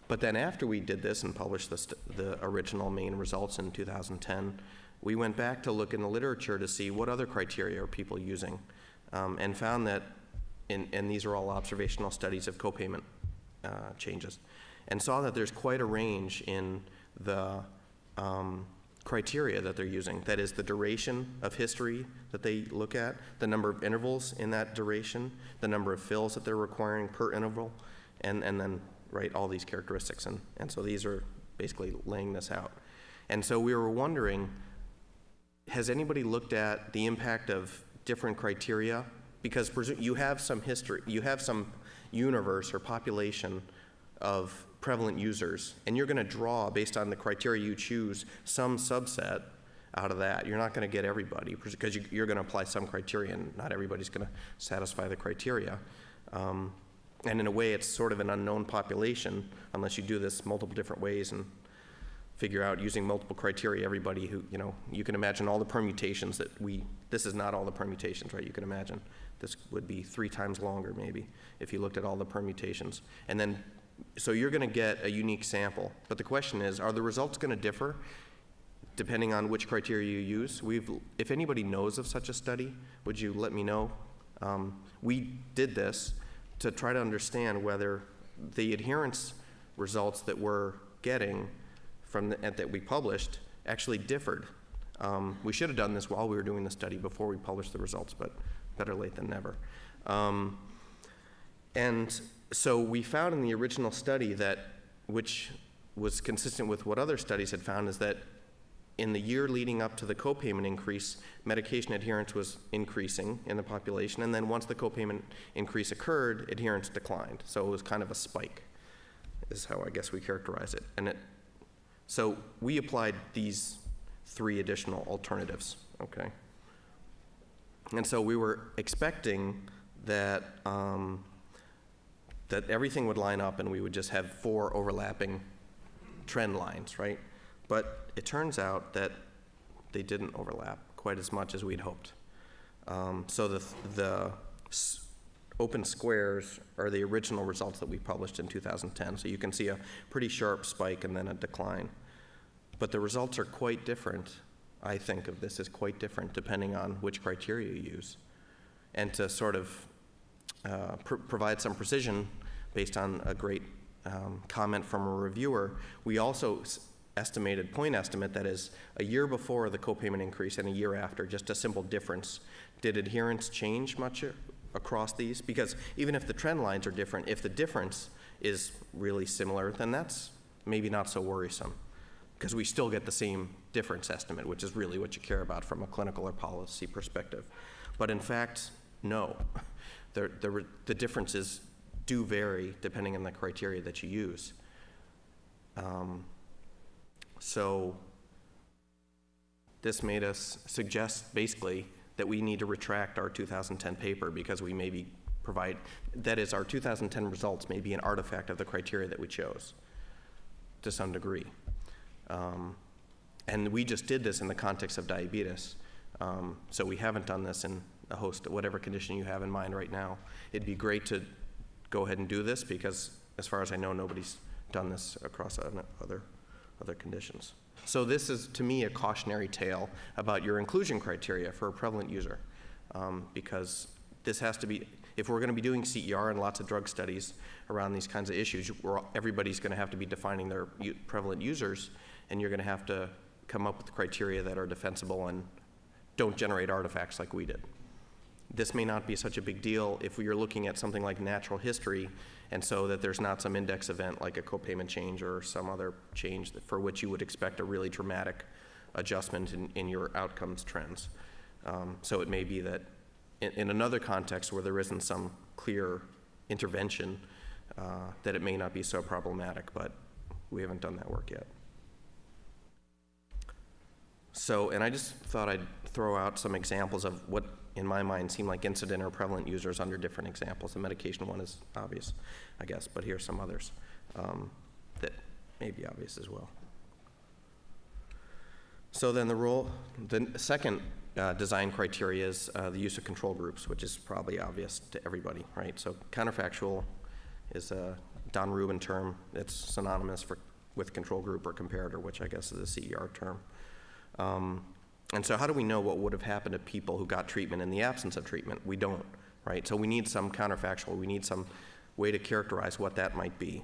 But then after we did this and published the original main results in 2010, we went back to look in the literature to see what other criteria are people using, and found that, and these are all observational studies of copayment changes, and saw that there's quite a range in the criteria that they're using. That is the duration of history that they look at, the number of intervals in that duration, the number of fills that they're requiring per interval, and then all these characteristics. And so these are basically laying this out. And so we were wondering, has anybody looked at the impact of different criteria? Because you have some history, you have some universe or population of prevalent users, and you're going to draw, based on the criteria you choose, some subset out of that. You're not going to get everybody, because you're going to apply some criteria, and not everybody's going to satisfy the criteria. And in a way, it's sort of an unknown population, unless you do this multiple different ways and figure out, using multiple criteria, everybody who, you can imagine all the permutations that this is not all the permutations, right? You can imagine this would be 3 times longer maybe if you looked at all the permutations. And then, so you're going to get a unique sample. But the question is, are the results going to differ depending on which criteria you use? If anybody knows of such a study, would you let me know? We did this to try to understand whether the adherence results that we're getting that we published actually differed. We should have done this while we were doing the study before we published the results, but better late than never. And so we found in the original study that, which was consistent with what other studies had found, is that in the year leading up to the copayment increase, medication adherence was increasing in the population, and then once the copayment increase occurred, adherence declined. So it was kind of a spike, is how I guess we characterize it. So we applied these 3 additional alternatives, okay? And so we were expecting that, that everything would line up and we would just have 4 overlapping trend lines, right? But it turns out that they didn't overlap quite as much as we'd hoped. So the open squares are the original results that we published in 2010. So you can see a pretty sharp spike and then a decline. But the results are quite different. I think of this as quite different depending on which criteria you use. And to sort of provide some precision based on a great comment from a reviewer, we also estimated, point estimate, that is a year before the copayment increase and a year after, just a simple difference. Did adherence change much across these? Because even if the trend lines are different, if the difference is really similar, then that's maybe not so worrisome, because we still get the same difference estimate, which is really what you care about from a clinical or policy perspective. But in fact, no. The differences do vary depending on the criteria that you use. So this made us suggest basically that we need to retract our 2010 paper, because we maybe provide, that is, our 2010 results may be an artifact of the criteria that we chose to some degree. And we just did this in the context of diabetes. So we haven't done this in a host of whatever condition you have in mind right now. It'd be great to go ahead and do this, because as far as I know, nobody's done this across other conditions. So this is, to me, a cautionary tale about your inclusion criteria for a prevalent user, because this has to be, if we're going to be doing CER and lots of drug studies around these kinds of issues, everybody's going to have to be defining their prevalent users, and you're going to have to come up with criteria that are defensible and don't generate artifacts like we did. This may not be such a big deal if you're looking at something like natural history, and so that there's not some index event like a copayment change or some other change for which you would expect a really dramatic adjustment in your outcomes trends. So it may be that in another context where there isn't some clear intervention, that it may not be so problematic, but we haven't done that work yet. So, and I just thought I'd throw out some examples of what, in my mind, seem like incident or prevalent users under different examples. The medication one is obvious, I guess, but here are some others that may be obvious as well. So then the second design criteria is the use of control groups, which is probably obvious to everybody, right? So counterfactual is a Don Rubin term. It's synonymous with control group or comparator, which I guess is a CER term. And so how do we know what would have happened to people who got treatment in the absence of treatment? We don't, right? So we need some counterfactual. We need some way to characterize what that might be.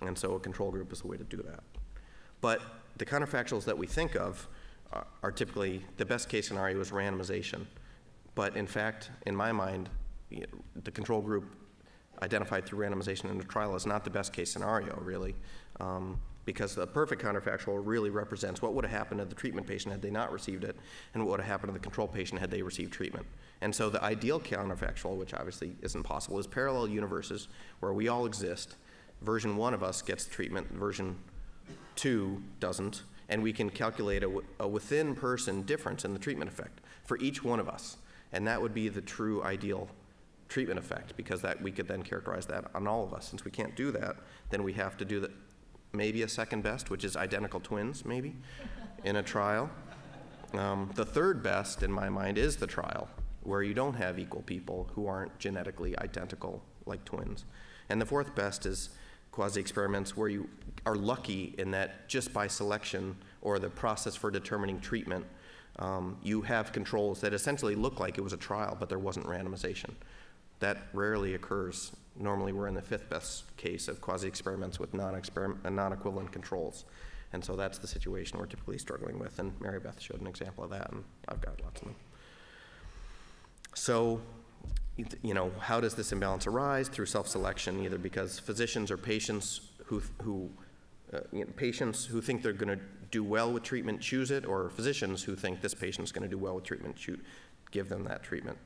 And so a control group is the way to do that. But the counterfactuals that we think of are typically, the best case scenario is randomization. But in fact, in my mind, the control group identified through randomization in the trial is not the best case scenario, really. Because the perfect counterfactual really represents what would have happened to the treatment patient had they not received it, and what would have happened to the control patient had they received treatment. And so the ideal counterfactual, which obviously isn't possible, is parallel universes where we all exist. Version 1 of us gets treatment, version 2 doesn't, and we can calculate a within-person difference in the treatment effect for each one of us. And that would be the true ideal treatment effect, because that we could then characterize that on all of us. Since we can't do that, then we have to do maybe a second best, which is identical twins, maybe, in a trial. The third best, in my mind, is the trial, where you don't have equal people who aren't genetically identical like twins. And the fourth best is quasi-experiments where you are lucky in that just by selection or the process for determining treatment, you have controls that essentially look like it was a trial, but there wasn't randomization. That rarely occurs. Normally we're in the fifth best case of quasi-experiments with non-equivalent controls. And so that's the situation we're typically struggling with, and Mary Beth showed an example of that, and I've got lots of them. So, how does this imbalance arise? Through self-selection, either because physicians or patients who patients who think they're going to do well with treatment choose it, or physicians who think this patient's going to do well with treatment give them that treatment.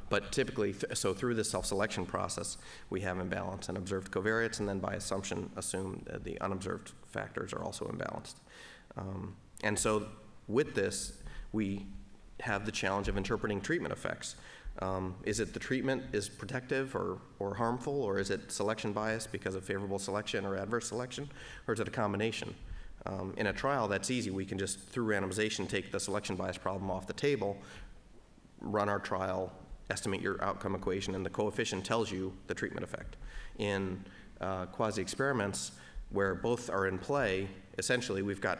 But typically, so through this self-selection process, we have imbalance and observed covariates, and then by assumption assume that the unobserved factors are also imbalanced. And so with this, we have the challenge of interpreting treatment effects. Is it the treatment is protective or harmful, or is it selection bias because of favorable selection or adverse selection, or is it a combination? In a trial, that's easy. We can just, through randomization, take the selection bias problem off the table, run our trial, estimate your outcome equation, and the coefficient tells you the treatment effect. In quasi-experiments, where both are in play, essentially we've got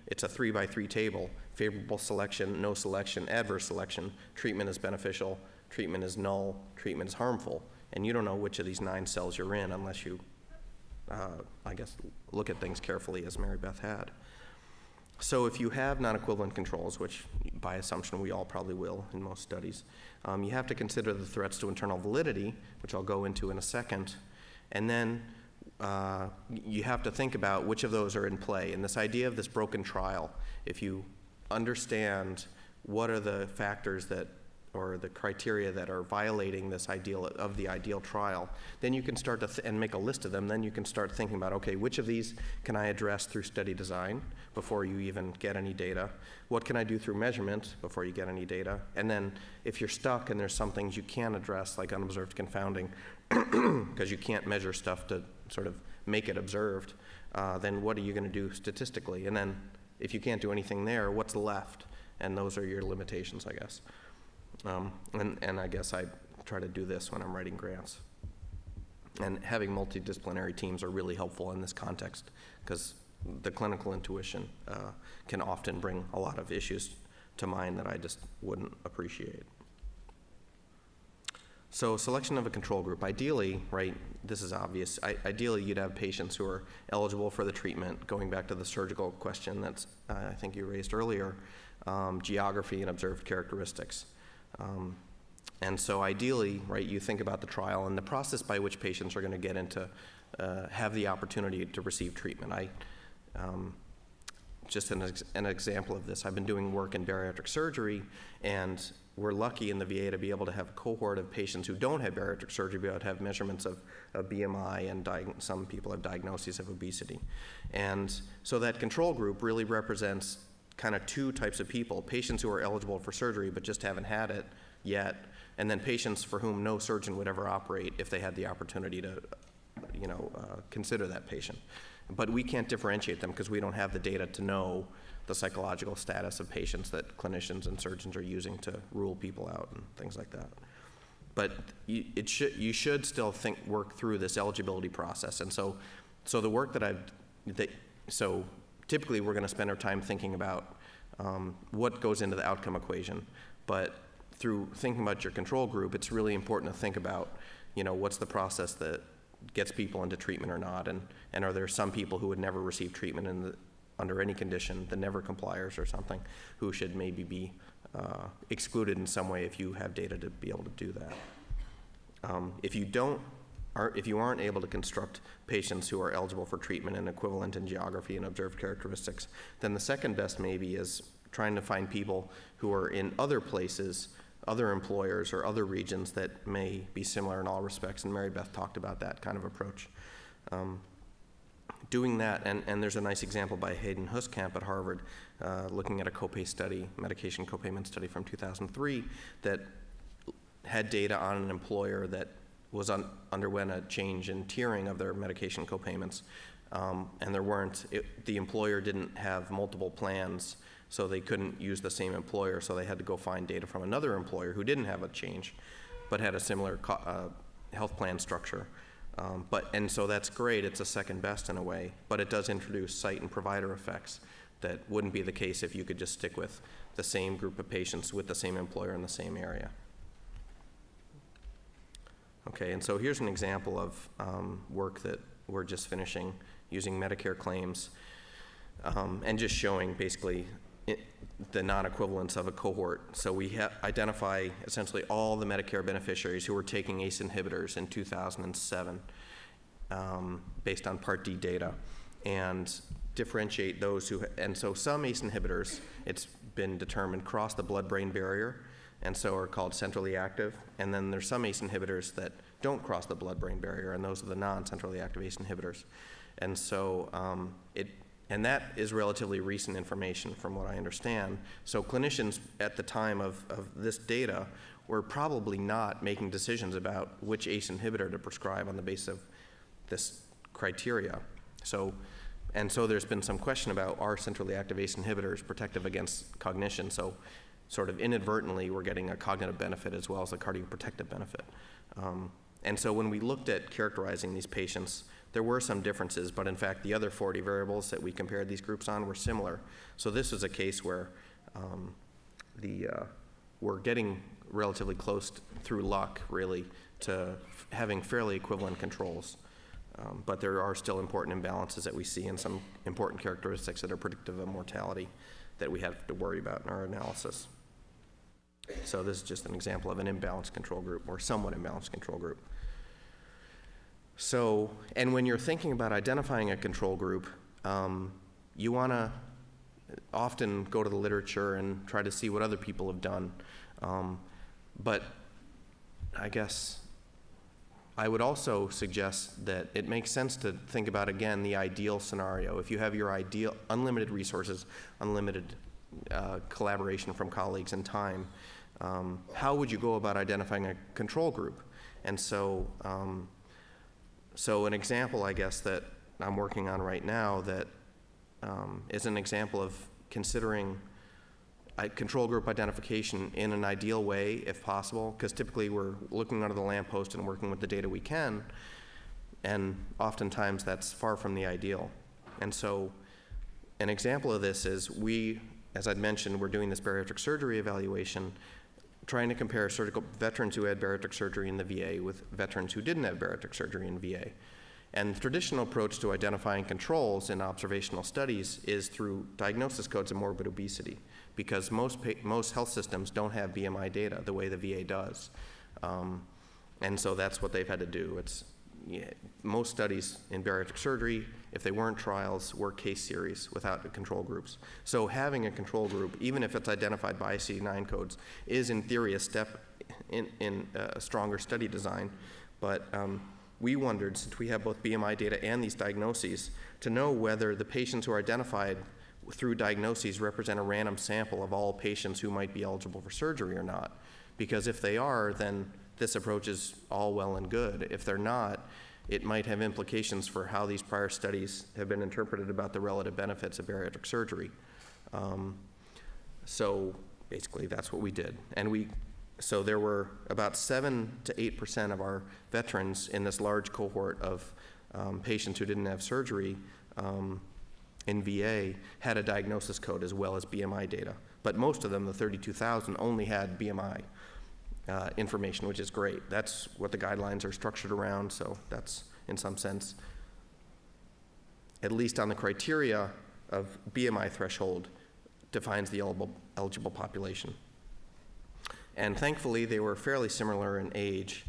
it's a 3-by-3 table: favorable selection, no selection, adverse selection, treatment is beneficial, treatment is null, treatment is harmful. And you don't know which of these 9 cells you're in unless you, I guess, look at things carefully, as Mary Beth had. So if you have non-equivalent controls, which by assumption we all probably will in most studies, you have to consider the threats to internal validity, which I'll go into in a second, and then you have to think about which of those are in play. And this idea of this broken trial, if you understand what are the factors that, or the criteria that are violating this ideal of the ideal trial, then you can start to and make a list of them. Then you can start thinking about, okay, which of these can I address through study design before you even get any data? What can I do through measurement before you get any data? And then if you're stuck and there's some things you can address, like unobserved confounding, because you can't measure stuff to sort of make it observed, then what are you going to do statistically? And then if you can't do anything there, what's left? And those are your limitations, I guess. And I guess I try to do this when I'm writing grants. And having multidisciplinary teams are really helpful in this context, because the clinical intuition can often bring a lot of issues to mind that I just wouldn't appreciate. So selection of a control group. Ideally, right, this is obvious, ideally you'd have patients who are eligible for the treatment, going back to the surgical question that's I think you raised earlier, geography and observed characteristics. And so ideally, right, you think about the trial and the process by which patients are going to get into, have the opportunity to receive treatment. Just an example of this, I've been doing work in bariatric surgery, and we're lucky in the VA to be able to have a cohort of patients who don't have bariatric surgery, but have measurements of BMI, and some people have diagnoses of obesity. And so that control group really represents kind of 2 types of people: patients who are eligible for surgery but just haven't had it yet, and then patients for whom no surgeon would ever operate if they had the opportunity to, consider that patient. But we can't differentiate them because we don't have the data to know the psychological status of patients that clinicians and surgeons are using to rule people out and things like that. But you should still work through this eligibility process. And so the work so typically we're going to spend our time thinking about what goes into the outcome equation. But through thinking about your control group, it's really important to think about, what's the process that gets people into treatment or not, and are there some people who would never receive treatment under any condition, the never compliers or something, who should maybe be excluded in some way if you have data to be able to do that. If you aren't able to construct patients who are eligible for treatment and equivalent in geography and observed characteristics, then the second best maybe is trying to find people who are in other places, other employers or other regions that may be similar in all respects, and Mary Beth talked about that kind of approach. Doing that, and there's a nice example by Hayden Huskamp at Harvard, looking at a copay study, medication copayment study from 2003, that had data on an employer that underwent a change in tiering of their medication copayments, and the employer didn't have multiple plans, so they couldn't use the same employer, so they had to go find data from another employer who didn't have a change, but had a similar health plan structure. And so that's great, it's a second best in a way, but it does introduce site and provider effects that wouldn't be the case if you could just stick with the same group of patients with the same employer in the same area. Okay, and so here's an example of work that we're just finishing using Medicare claims, and just showing basically the non-equivalence of a cohort. So we identify essentially all the Medicare beneficiaries who were taking ACE inhibitors in 2007. based on Part D data, and differentiate those who, and so some ACE inhibitors, it's been determined, cross the blood-brain barrier, and so are called centrally active, and then there's some ACE inhibitors that don't cross the blood-brain barrier, and those are the non-centrally active ACE inhibitors. And so and that is relatively recent information from what I understand. So clinicians at the time of this data were probably not making decisions about which ACE inhibitor to prescribe on the basis of this criteria. So there's been some question about, are centrally active ACE inhibitors protective against cognition? So sort of inadvertently, we're getting a cognitive benefit as well as a cardioprotective benefit. And so when we looked at characterizing these patients, there were some differences, but in fact, the other 40 variables that we compared these groups on were similar. So this was a case where we're getting relatively close through luck, really, to having fairly equivalent controls. But there are still important imbalances that we see and some important characteristics that are predictive of mortality that we have to worry about in our analysis. So this is just an example of an imbalanced control group, or somewhat imbalanced control group. So, and when you're thinking about identifying a control group, you want to often go to the literature and try to see what other people have done. But I guess I would also suggest that it makes sense to think about, again, the ideal scenario. If you have your ideal, unlimited resources, unlimited collaboration from colleagues and time, how would you go about identifying a control group? And so, so an example, I guess, that I'm working on right now that is an example of considering control group identification in an ideal way, if possible, because typically we're looking under the lamppost and working with the data we can, and oftentimes that's far from the ideal. And so an example of this is as I'd mentioned, we're doing this bariatric surgery evaluation, trying to compare surgical veterans who had bariatric surgery in the VA with veterans who didn't have bariatric surgery in VA. And the traditional approach to identifying controls in observational studies is through diagnosis codes of morbid obesity, because most health systems don't have BMI data the way the VA does. And so that's what they've had to do. Most studies in bariatric surgery, if they weren't trials, were case series without control groups. So having a control group, even if it's identified by ICD-9 codes, is in theory a step in a stronger study design. But we wondered, since we have both BMI data and these diagnoses, to know whether the patients who are identified through diagnoses represent a random sample of all patients who might be eligible for surgery or not. Because if they are, then this approach is all well and good. If they're not, it might have implications for how these prior studies have been interpreted about the relative benefits of bariatric surgery. So basically that's what we did. And so there were about 7 to 8% of our veterans in this large cohort of patients who didn't have surgery in VA had a diagnosis code as well as BMI data. But most of them, the 32,000, only had BMI information, which is great. That's what the guidelines are structured around, so that's, in some sense, at least on the criteria of BMI threshold, defines the eligible population. And thankfully, they were fairly similar in age,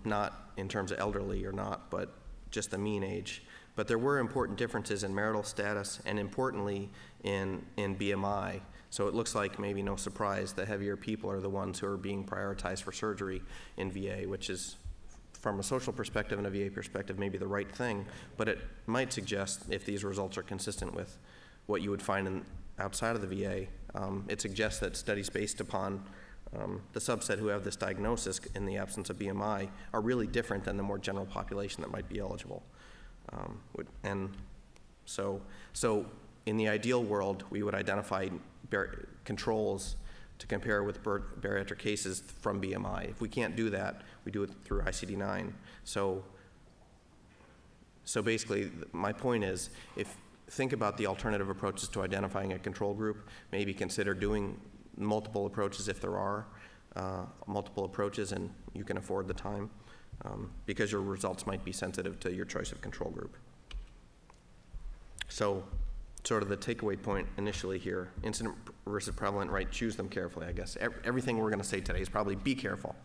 not in terms of elderly or not, but just the mean age. But there were important differences in marital status and, importantly, in BMI. So it looks like, maybe no surprise, the heavier people are the ones who are being prioritized for surgery in VA, which is, from a social perspective and a VA perspective, maybe the right thing. But it might suggest, if these results are consistent with what you would find outside of the VA, it suggests that studies based upon the subset who have this diagnosis in the absence of BMI are really different than the more general population that might be eligible. And so in the ideal world, we would identify controls to compare with bariatric cases from BMI. If we can't do that, we do it through ICD-9. So basically, my point is, think about the alternative approaches to identifying a control group. Maybe consider doing multiple approaches if there are multiple approaches and you can afford the time, because your results might be sensitive to your choice of control group. So sort of the takeaway point initially here, incident versus prevalent, right? Choose them carefully, I guess. Everything we're going to say today is probably be careful,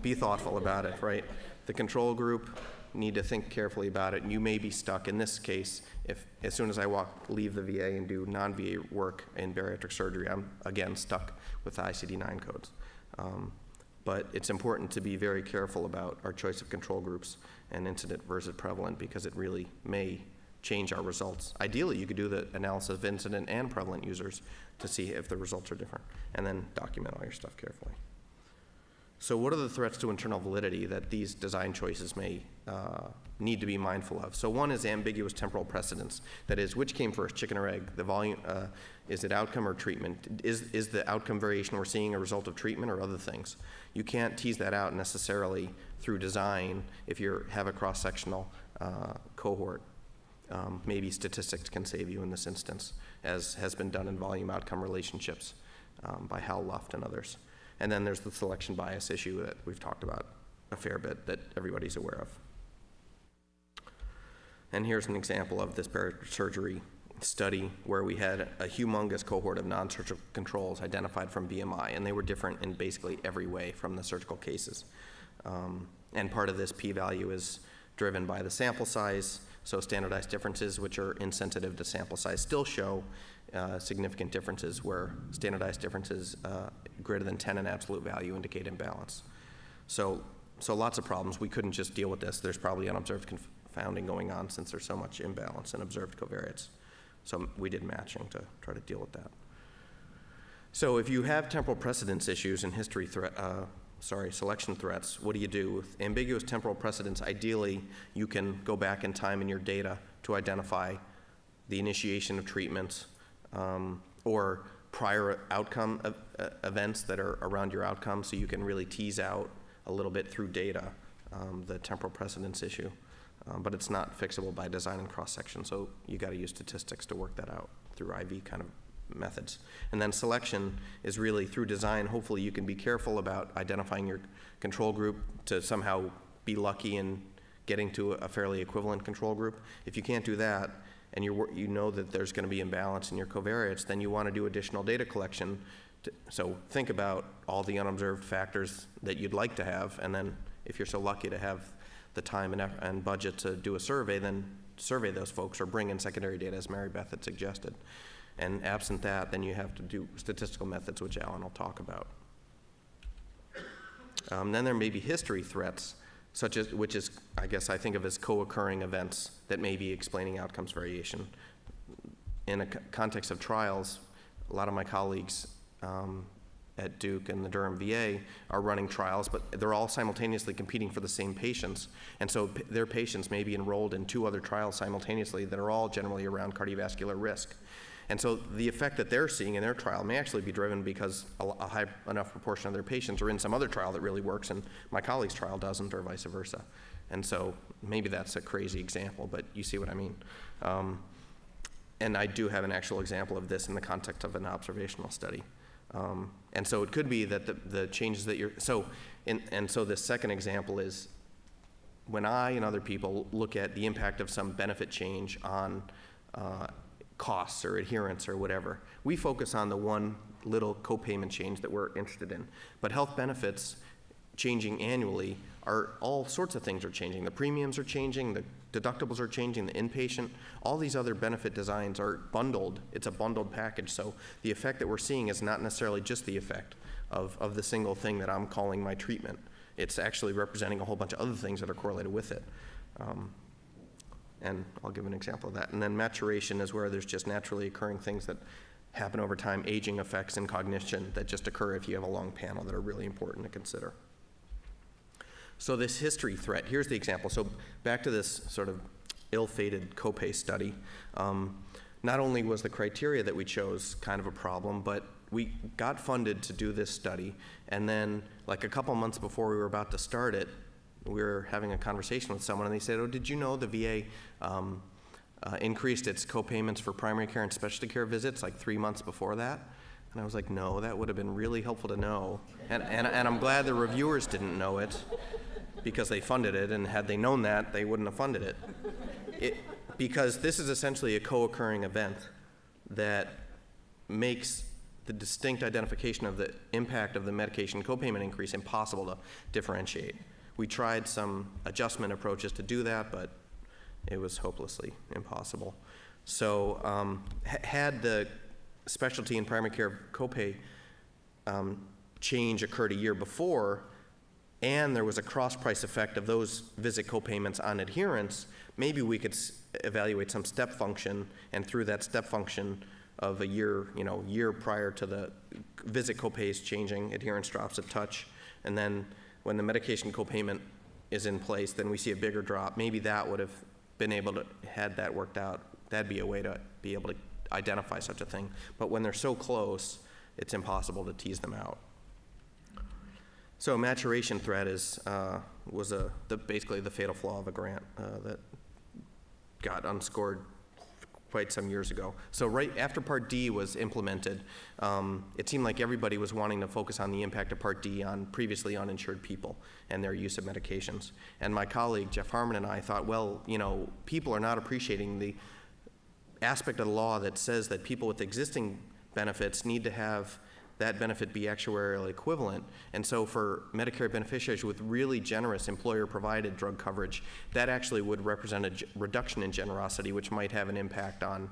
be thoughtful about it, right? The control group, need to think carefully about it, and you may be stuck in this case if as soon as I leave the VA and do non-VA work in bariatric surgery, I'm again stuck with the ICD-9 codes. But it's important to be very careful about our choice of control groups and incident versus prevalent, because it really may change our results. Ideally, you could do the analysis of incident and prevalent users to see if the results are different, and then document all your stuff carefully. So what are the threats to internal validity that these design choices may need to be mindful of? So one is ambiguous temporal precedence. That is, which came first, chicken or egg? The volume, is it outcome or treatment? Is the outcome variation we're seeing a result of treatment or other things? You can't tease that out necessarily through design if you have a cross-sectional cohort. Maybe statistics can save you in this instance, as has been done in volume-outcome relationships by Hal Luft and others. And then there's the selection bias issue that we've talked about a fair bit that everybody's aware of. And here's an example of this bariatric surgery study where we had a humongous cohort of non-surgical controls identified from BMI, and they were different in basically every way from the surgical cases. And part of this p-value is driven by the sample size, so standardized differences, which are insensitive to sample size, still show significant differences where standardized differences greater than 10 in absolute value indicate imbalance. So lots of problems. We couldn't just deal with this. There's probably unobserved confounding going on since there's so much imbalance in observed covariates. So we did matching to try to deal with that. So if you have temporal precedence issues and history selection threats, what do you do? With ambiguous temporal precedence, ideally, you can go back in time in your data to identify the initiation of treatments or prior outcome events that are around your outcome, so you can really tease out a little bit through data the temporal precedence issue. But it's not fixable by design and cross-section, so you got to use statistics to work that out through IV kind of methods. And then selection is really through design. Hopefully you can be careful about identifying your control group to somehow be lucky in getting to a fairly equivalent control group. If you can't do that, and you know that there's going to be imbalance in your covariates, then you want to do additional data collection. So think about all the unobserved factors that you'd like to have, and then if you're so lucky to have the time and budget to do a survey, then survey those folks or bring in secondary data, as Mary Beth had suggested. And absent that, then you have to do statistical methods, which Alan will talk about. Then there may be history threats, which is, I guess I think of as co-occurring events that may be explaining outcomes variation. In a context of trials, a lot of my colleagues at Duke and the Durham VA are running trials, but they're all simultaneously competing for the same patients. And so their patients may be enrolled in 2 other trials simultaneously that are all generally around cardiovascular risk. And so the effect that they're seeing in their trial may actually be driven because a high enough proportion of their patients are in some other trial that really works and my colleague's trial doesn't, or vice versa. And so maybe that's a crazy example, but you see what I mean. And I do have an actual example of this in the context of an observational study. And so it could be that the changes that you're, so this second example is when I and other people look at the impact of some benefit change on costs or adherence or whatever, we focus on the one little copayment change that we're interested in. But health benefits changing annually are all sorts of things are changing. The premiums are changing, the deductibles are changing, the inpatient, all these other benefit designs are bundled. It's a bundled package. So the effect that we're seeing is not necessarily just the effect of the single thing that I'm calling my treatment. It's actually representing a whole bunch of other things that are correlated with it. And I'll give an example of that. And then maturation is where there's just naturally occurring things that happen over time, aging effects and cognition that just occur if you have a long panel that are really important to consider. So this history threat, here's the example. So back to this sort of ill-fated copay study. Not only was the criteria that we chose kind of a problem, but we got funded to do this study. And then like a couple months before we were about to start it, we were having a conversation with someone and they said, oh, did you know the VA increased its copayments for primary care and specialty care visits like 3 months before that? And I was like, no, that would have been really helpful to know. And I'm glad the reviewers didn't know it because they funded it, and had they known that, they wouldn't have funded it. Because this is essentially a co-occurring event that makes the distinct identification of the impact of the medication copayment increase impossible to differentiate. We tried some adjustment approaches to do that, but it was hopelessly impossible. So had the specialty and primary care copay change occurred a year before, and there was a cross-price effect of those visit copayments on adherence, maybe we could evaluate some step function, and through that step function of a year, year prior to the visit copays changing, adherence drops a touch, and then when the medication copayment is in place, then we see a bigger drop. Maybe that would have been able to, had that worked out, that'd be a way to be able to identify such a thing. But when they're so close, it's impossible to tease them out. So maturation threat was basically the fatal flaw of a grant that got unscored quite some years ago. So right after Part D was implemented, it seemed like everybody was wanting to focus on the impact of Part D on previously uninsured people and their use of medications. And my colleague, Jeff Harmon, and I thought, well, people are not appreciating the aspect of the law that says that people with existing benefits need to have that benefit be actuarially equivalent. And so for Medicare beneficiaries with really generous employer-provided drug coverage, that actually would represent a reduction in generosity, which might have an impact on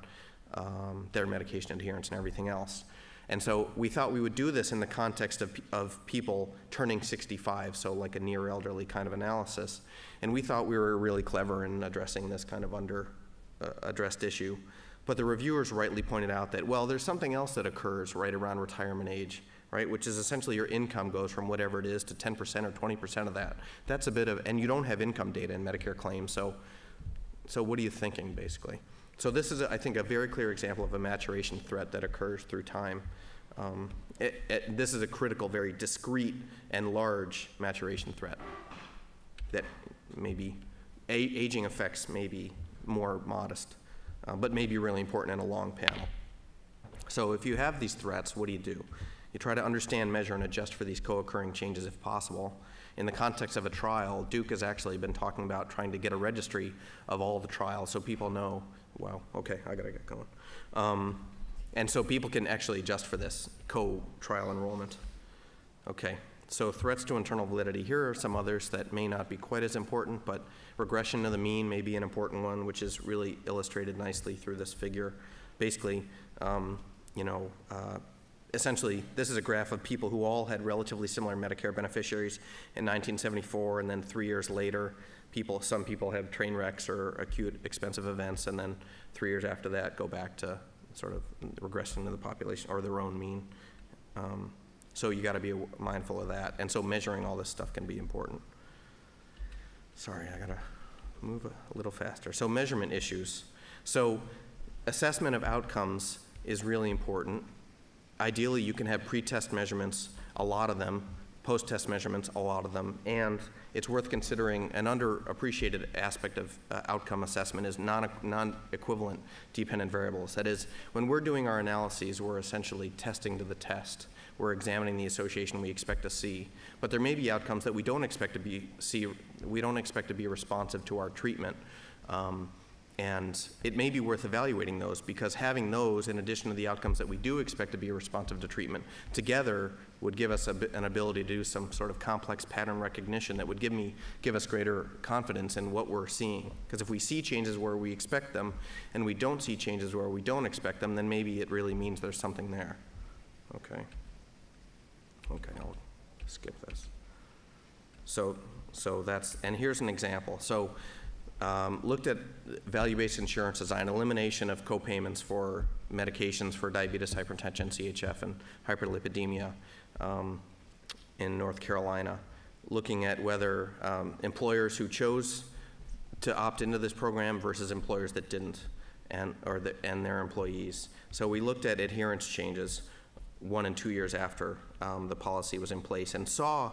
their medication adherence and everything else. And so we thought we would do this in the context of people turning 65, so like a near elderly kind of analysis. And we thought we were really clever in addressing this kind of under-addressed issue. But the reviewers rightly pointed out that, well, there's something else that occurs right around retirement age, right, which is essentially your income goes from whatever it is to 10% or 20% of that. That's a bit of, and you don't have income data in Medicare claims, so what are you thinking, basically? So this is, I think, a very clear example of a maturation threat that occurs through time. This is a critical, very discrete and large maturation threat that maybe aging effects may be more modest. But may be really important in a long panel. So if you have these threats, what do? You try to understand, measure, and adjust for these co-occurring changes if possible. In the context of a trial, Duke has actually been talking about trying to get a registry of all the trials so people know, well, okay, I gotta get going. And so people can actually adjust for this co-trial enrollment. Okay, so threats to internal validity. Here are some others that may not be quite as important, but regression to the mean may be an important one, which is really illustrated nicely through this figure. Basically, essentially, this is a graph of people who all had relatively similar Medicare beneficiaries in 1974, and then 3 years later, some people have train wrecks or acute expensive events, and then 3 years after that go back to sort of regressing to the population or their own mean. So you got to be mindful of that, and so measuring all this stuff can be important. Sorry, I gotta move a little faster. So measurement issues. So assessment of outcomes is really important. Ideally, you can have pre-test measurements, a lot of them, post-test measurements, a lot of them, and it's worth considering an underappreciated aspect of outcome assessment is non-equivalent dependent variables. That is, when we're doing our analyses, we're essentially testing to the test. We're examining the association we expect to see. But there may be outcomes that we don't expect to be responsive to our treatment. And it may be worth evaluating those, because having those, in addition to the outcomes that we do expect to be responsive to treatment, together would give us an ability to do some sort of complex pattern recognition that would give us greater confidence in what we're seeing. Because if we see changes where we expect them, and we don't see changes where we don't expect them, then maybe it really means there's something there. Okay. Okay, I'll skip this. So that's, and here's an example. So looked at value-based insurance design, elimination of co-payments for medications for diabetes, hypertension, CHF, and hyperlipidemia in North Carolina, looking at whether employers who chose to opt into this program versus employers that didn't, and their employees. So we looked at adherence changes 1 and 2 years after the policy was in place, and saw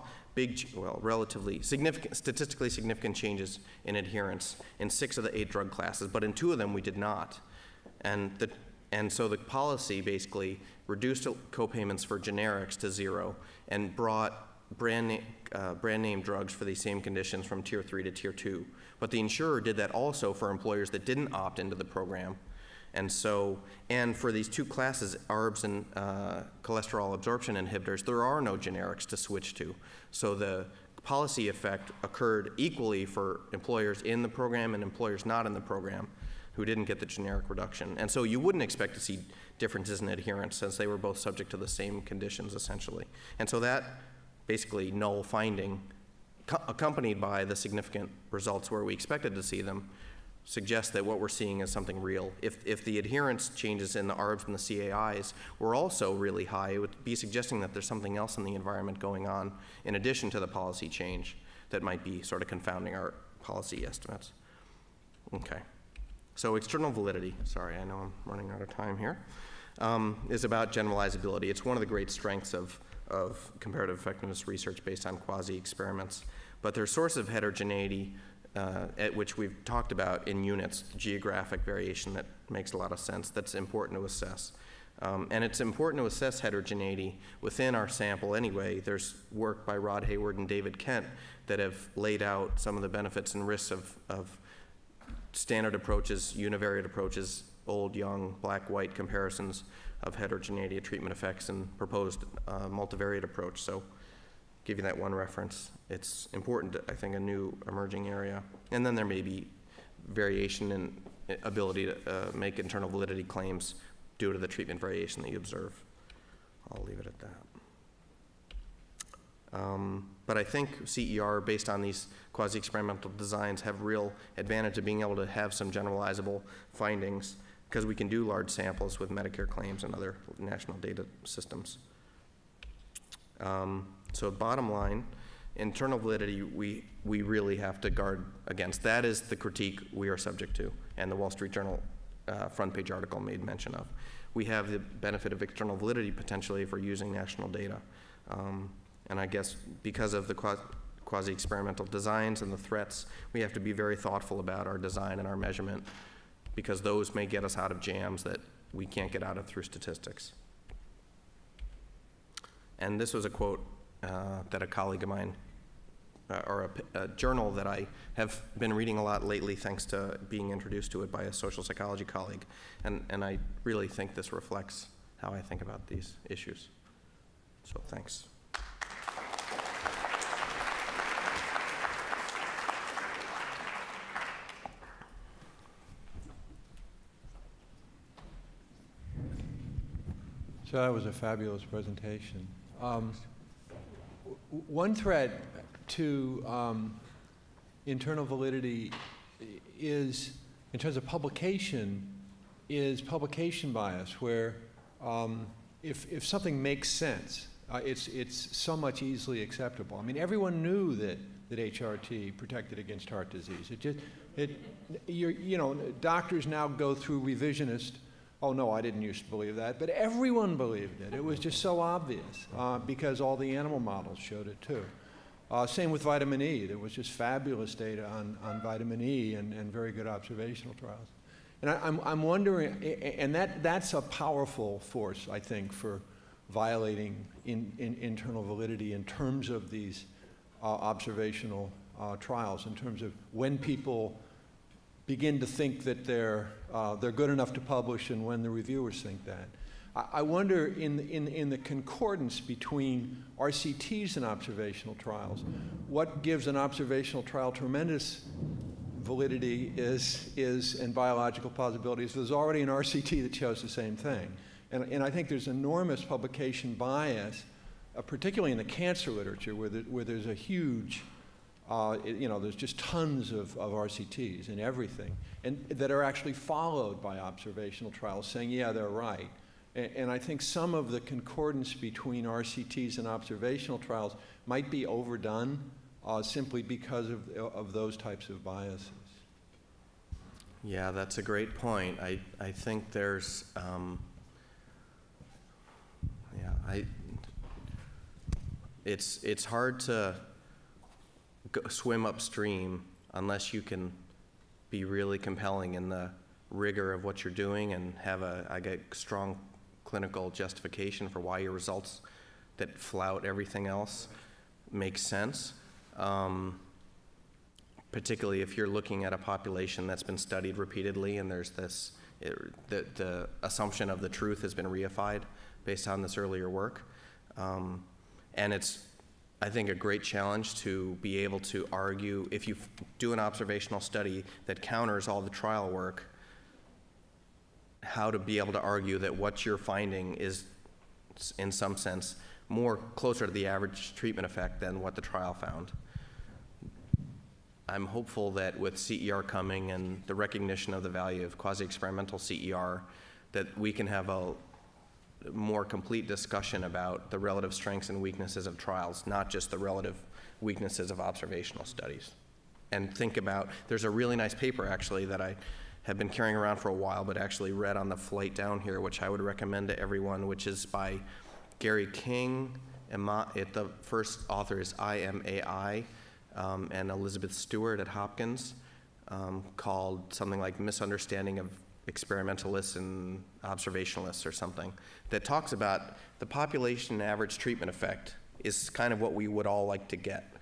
relatively significant, statistically significant changes in adherence in 6 of the 8 drug classes, but in 2 of them we did not. And so the policy basically reduced co-payments for generics to 0 and brought brand name drugs for these same conditions from Tier 3 to Tier 2. But the insurer did that also for employers that didn't opt into the program. And so, and for these 2 classes, ARBs and cholesterol absorption inhibitors, there are no generics to switch to. So the policy effect occurred equally for employers in the program and employers not in the program who didn't get the generic reduction. And so you wouldn't expect to see differences in adherence since they were both subject to the same conditions essentially. And so that basically null finding, accompanied by the significant results where we expected to see them, suggests that what we're seeing is something real. If the adherence changes in the ARBs and the CAIs were also really high, it would be suggesting that there's something else in the environment going on in addition to the policy change that might be sort of confounding our policy estimates. Okay. So external validity, sorry, I know I'm running out of time here, is about generalizability. It's one of the great strengths of comparative effectiveness research based on quasi-experiments. But there's sources of heterogeneity at which we've talked about in units, geographic variation that makes a lot of sense, that's important to assess. And it's important to assess heterogeneity within our sample anyway. There's work by Rod Hayward and David Kent that have laid out some of the benefits and risks of standard approaches, univariate approaches, old, young, black, white comparisons of heterogeneity of treatment effects and proposed multivariate approach. So give you that one reference. It's important, I think, a new emerging area. And then there may be variation in ability to make internal validity claims due to the treatment variation that you observe. I'll leave it at that. But I think CER, based on these quasi-experimental designs, have real advantage of being able to have some generalizable findings because we can do large samples with Medicare claims and other national data systems. So bottom line, internal validity we really have to guard against. That is the critique we are subject to, and the Wall Street Journal front page article made mention of. We have the benefit of external validity potentially for using national data. And I guess because of the quasi-experimental designs and the threats, we have to be very thoughtful about our design and our measurement because those may get us out of jams that we can't get out of through statistics. And this was a quote that a colleague of mine, or a journal that I have been reading a lot lately thanks to being introduced to it by a social psychology colleague. And I really think this reflects how I think about these issues. So thanks. So that was a fabulous presentation. One threat to internal validity is, in terms of publication, is publication bias, where if something makes sense, it's so much easily acceptable. I mean, everyone knew that HRT protected against heart disease. You know, doctors now go through revisionist. Oh, no, I didn't used to believe that. But everyone believed it. It was just so obvious because all the animal models showed it, too. Same with vitamin E. There was just fabulous data on vitamin E and very good observational trials. And I'm wondering, and that's a powerful force, I think, for violating internal validity in terms of these observational trials, in terms of when people begin to think that they're good enough to publish and when the reviewers think that. I wonder in the concordance between RCTs and observational trials, what gives an observational trial tremendous validity and biological possibilities. There's already an RCT that shows the same thing. And I think there's enormous publication bias, particularly in the cancer literature where there's a huge you know, there's just tons of RCTs and everything, and that are actually followed by observational trials saying, yeah, they're right. And I think some of the concordance between RCTs and observational trials might be overdone simply because of those types of biases. Yeah, that's a great point. I think there's, it's hard to swim upstream unless you can be really compelling in the rigor of what you're doing and have a strong clinical justification for why your results that flout everything else make sense. Particularly if you're looking at a population that's been studied repeatedly and there's this, the assumption of the truth has been reified based on this earlier work. And it's I think, a great challenge to be able to argue, if you do an observational study that counters all the trial work, how to be able to argue that what you're finding is, in some sense, more closer to the average treatment effect than what the trial found. I'm hopeful that with CER coming and the recognition of the value of quasi-experimental CER, that we can have a more complete discussion about the relative strengths and weaknesses of trials, not just the relative weaknesses of observational studies. And think about, there's a really nice paper actually that I have been carrying around for a while, but actually read on the flight down here, which I would recommend to everyone, which is by Gary King. The first author is IMAI, and Elizabeth Stewart at Hopkins, called something like Misunderstanding of Experimentalists and Observationalists or something, that talks about the population average treatment effect is kind of what we would all like to get.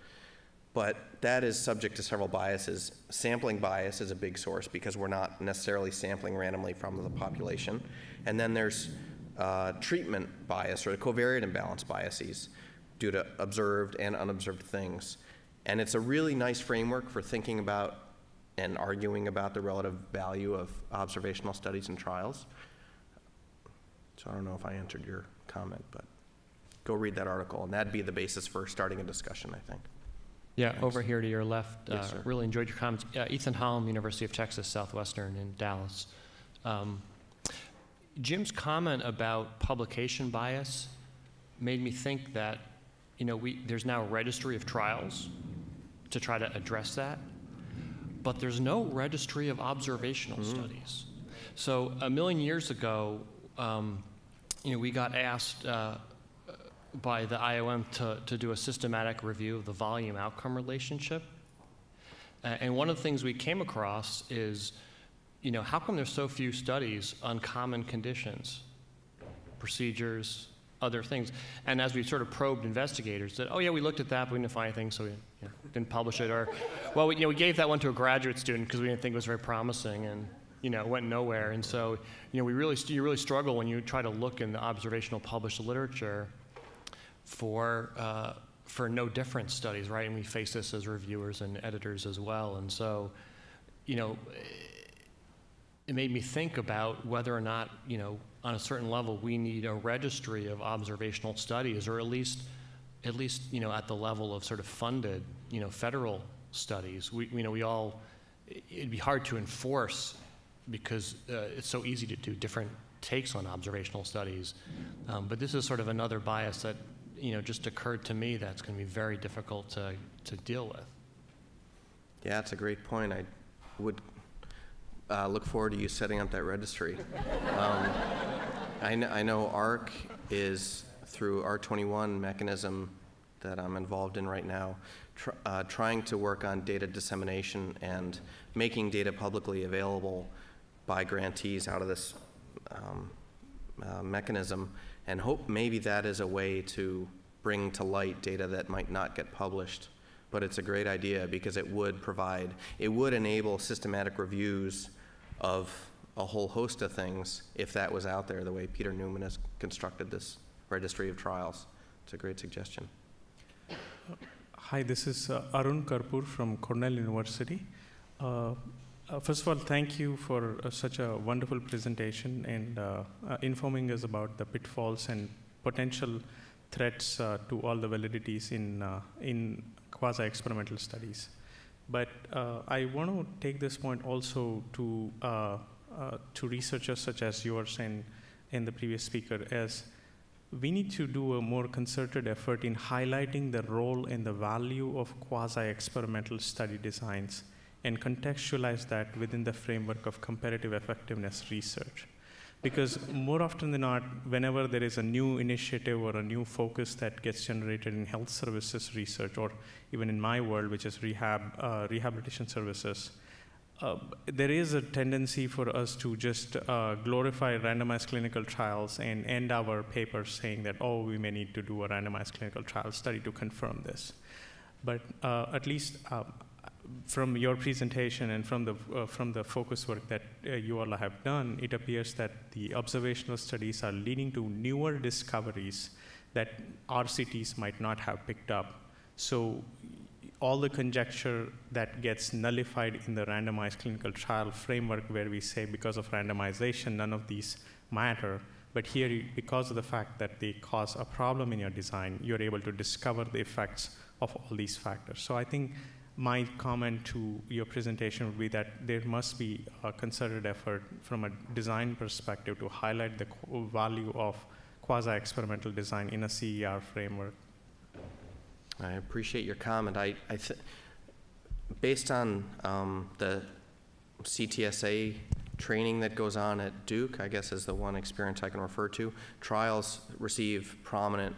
But that is subject to several biases. Sampling bias is a big source because we're not necessarily sampling randomly from the population. And then there's treatment bias, or the covariate imbalance biases, due to observed and unobserved things. And it's a really nice framework for thinking about and arguing about the relative value of observational studies and trials. So I don't know if I answered your comment, but go read that article, and that'd be the basis for starting a discussion, I think. Yeah, thanks. Over here to your left. Yes, sir. Really enjoyed your comments. Ethan Holm, University of Texas Southwestern in Dallas. Jim's comment about publication bias made me think that, you know, there's now a registry of trials to try to address that, but there's no registry of observational studies. So a million years ago, you know, we got asked by the IOM to do a systematic review of the volume outcome relationship. And one of the things we came across is, you know, how come there's so few studies on common conditions, procedures, other things? And as we sort of probed investigators, that, oh yeah, we looked at that, but we didn't find anything, so we didn't publish it. Or, well, we gave that one to a graduate student because we didn't think it was very promising, and you know, it went nowhere. And so, you know, you really struggle when you try to look in the observational published literature for no difference studies, right? And we face this as reviewers and editors as well. And so, you know, it made me think about whether or not, you know, on a certain level, we need a registry of observational studies, or at least, you know, at the level of sort of funded, you know, federal studies. It'd be hard to enforce because it's so easy to do different takes on observational studies. But this is sort of another bias that, you know, just occurred to me that's going to be very difficult to deal with. Yeah, it's a great point. I would look forward to you setting up that registry. I know ARC is, through R21 mechanism that I'm involved in right now, trying to work on data dissemination and making data publicly available by grantees out of this mechanism, and hope maybe that is a way to bring to light data that might not get published. But it's a great idea because it would enable systematic reviews of a whole host of things if that was out there, the way Peter Newman has constructed this registry of trials. It's a great suggestion. Hi, this is Arun Karpur from Cornell University. First of all, thank you for such a wonderful presentation and informing us about the pitfalls and potential threats to all the validities in quasi-experimental studies. But I want to take this point also to researchers such as yours and the previous speaker, as we need to do a more concerted effort in highlighting the role and the value of quasi-experimental study designs and contextualize that within the framework of comparative effectiveness research. Because more often than not, whenever there is a new initiative or a new focus that gets generated in health services research, or even in my world, which is rehabilitation services, there is a tendency for us to just glorify randomized clinical trials and end our papers saying that, oh, we may need to do a randomized clinical trial study to confirm this. But at least from your presentation and from the focus work that you all have done, it appears that the observational studies are leading to newer discoveries that RCTs might not have picked up. So all the conjecture that gets nullified in the randomized clinical trial framework, where we say because of randomization, none of these matter. But here, because of the fact that they cause a problem in your design, you're able to discover the effects of all these factors. So I think my comment to your presentation would be that there must be a concerted effort from a design perspective to highlight the value of quasi-experimental design in a CER framework. I appreciate your comment. Based on the CTSA training that goes on at Duke, I guess is the one experience I can refer to, trials receive prominent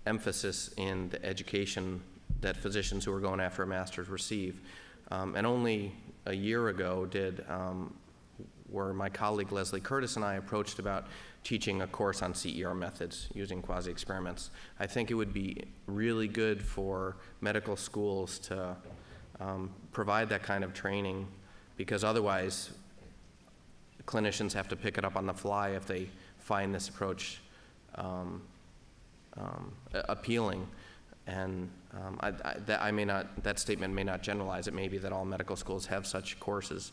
emphasis in the education that physicians who are going after a master's receive. And only a year ago were my colleague Leslie Curtis and I approached about teaching a course on CER methods using quasi-experiments. I think it would be really good for medical schools to provide that kind of training, because otherwise clinicians have to pick it up on the fly if they find this approach appealing. And that statement may not generalize. It may be that all medical schools have such courses.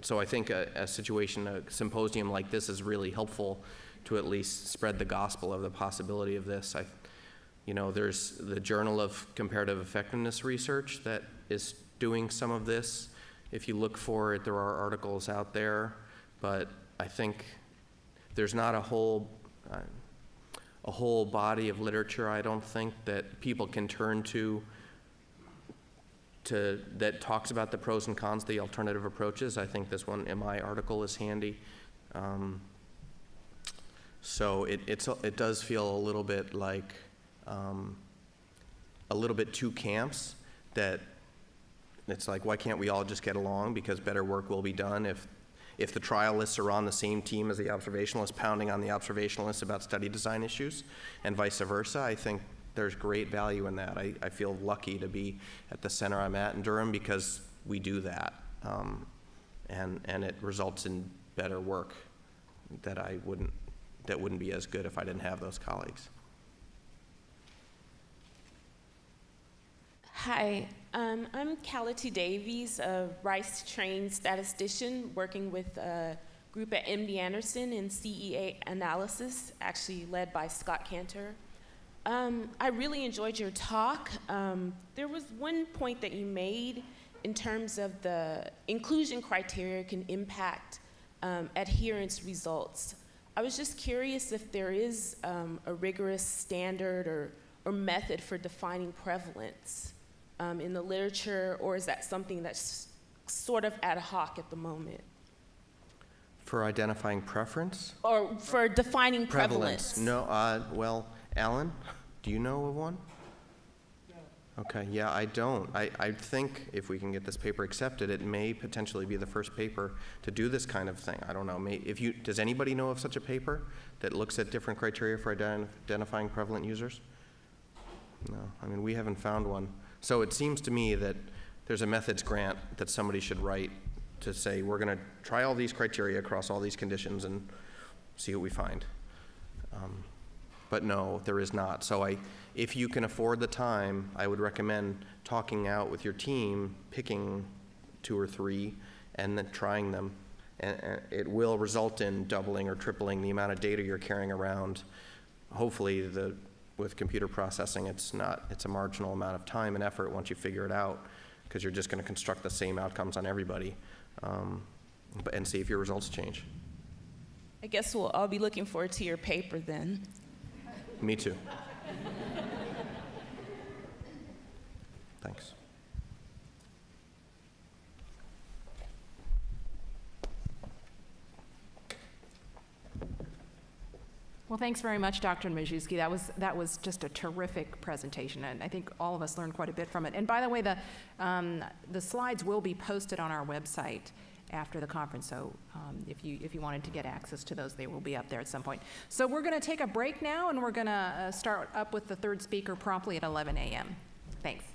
So I think a symposium like this is really helpful to at least spread the gospel of the possibility of this. There's the Journal of Comparative Effectiveness Research that is doing some of this. If you look for it, there are articles out there, but I think there's not a whole body of literature, I don't think, that people can turn to that talks about the pros and cons, the alternative approaches. I think this one MI article is handy. So it does feel a little bit like a little bit two camps, that it's like, why can't we all just get along, because better work will be done if the trialists are on the same team as the observationalists, pounding on the observationalists about study design issues, and vice versa. I think there's great value in that. I feel lucky to be at the center I'm at in Durham, because we do that, and it results in better work that wouldn't be as good if I didn't have those colleagues. Hi, I'm Cality Davies, a Rice-trained statistician working with a group at MD Anderson in CEA analysis, actually led by Scott Cantor. I really enjoyed your talk. There was one point that you made in terms of the inclusion criteria can impact adherence results. I was just curious if there is a rigorous standard or method for defining prevalence in the literature, or is that something that's sort of ad hoc at the moment? For identifying preference? Or for defining prevalence? No, well, Alan, do you know of one? No. Okay, yeah, I don't. I think if we can get this paper accepted, it may potentially be the first paper to do this kind of thing. I don't know. Does anybody know of such a paper that looks at different criteria for identifying prevalent users? No, I mean, we haven't found one. So it seems to me that there's a methods grant that somebody should write to say, we're going to try all these criteria across all these conditions and see what we find. But no, there is not. So if you can afford the time, I would recommend talking out with your team, picking 2 or 3, and then trying them. And it will result in doubling or tripling the amount of data you're carrying around. Hopefully, with computer processing, it's a marginal amount of time and effort once you figure it out, because you're just going to construct the same outcomes on everybody, and see if your results change. I guess I'll be looking forward to your paper then. Me too. Thanks. Well, thanks very much, Dr. Majewski. That was just a terrific presentation, and I think all of us learned quite a bit from it. And by the way, the slides will be posted on our website after the conference, so if you wanted to get access to those, they will be up there at some point. So we're going to take a break now, and we're going to start up with the third speaker promptly at 11 a.m. Thanks.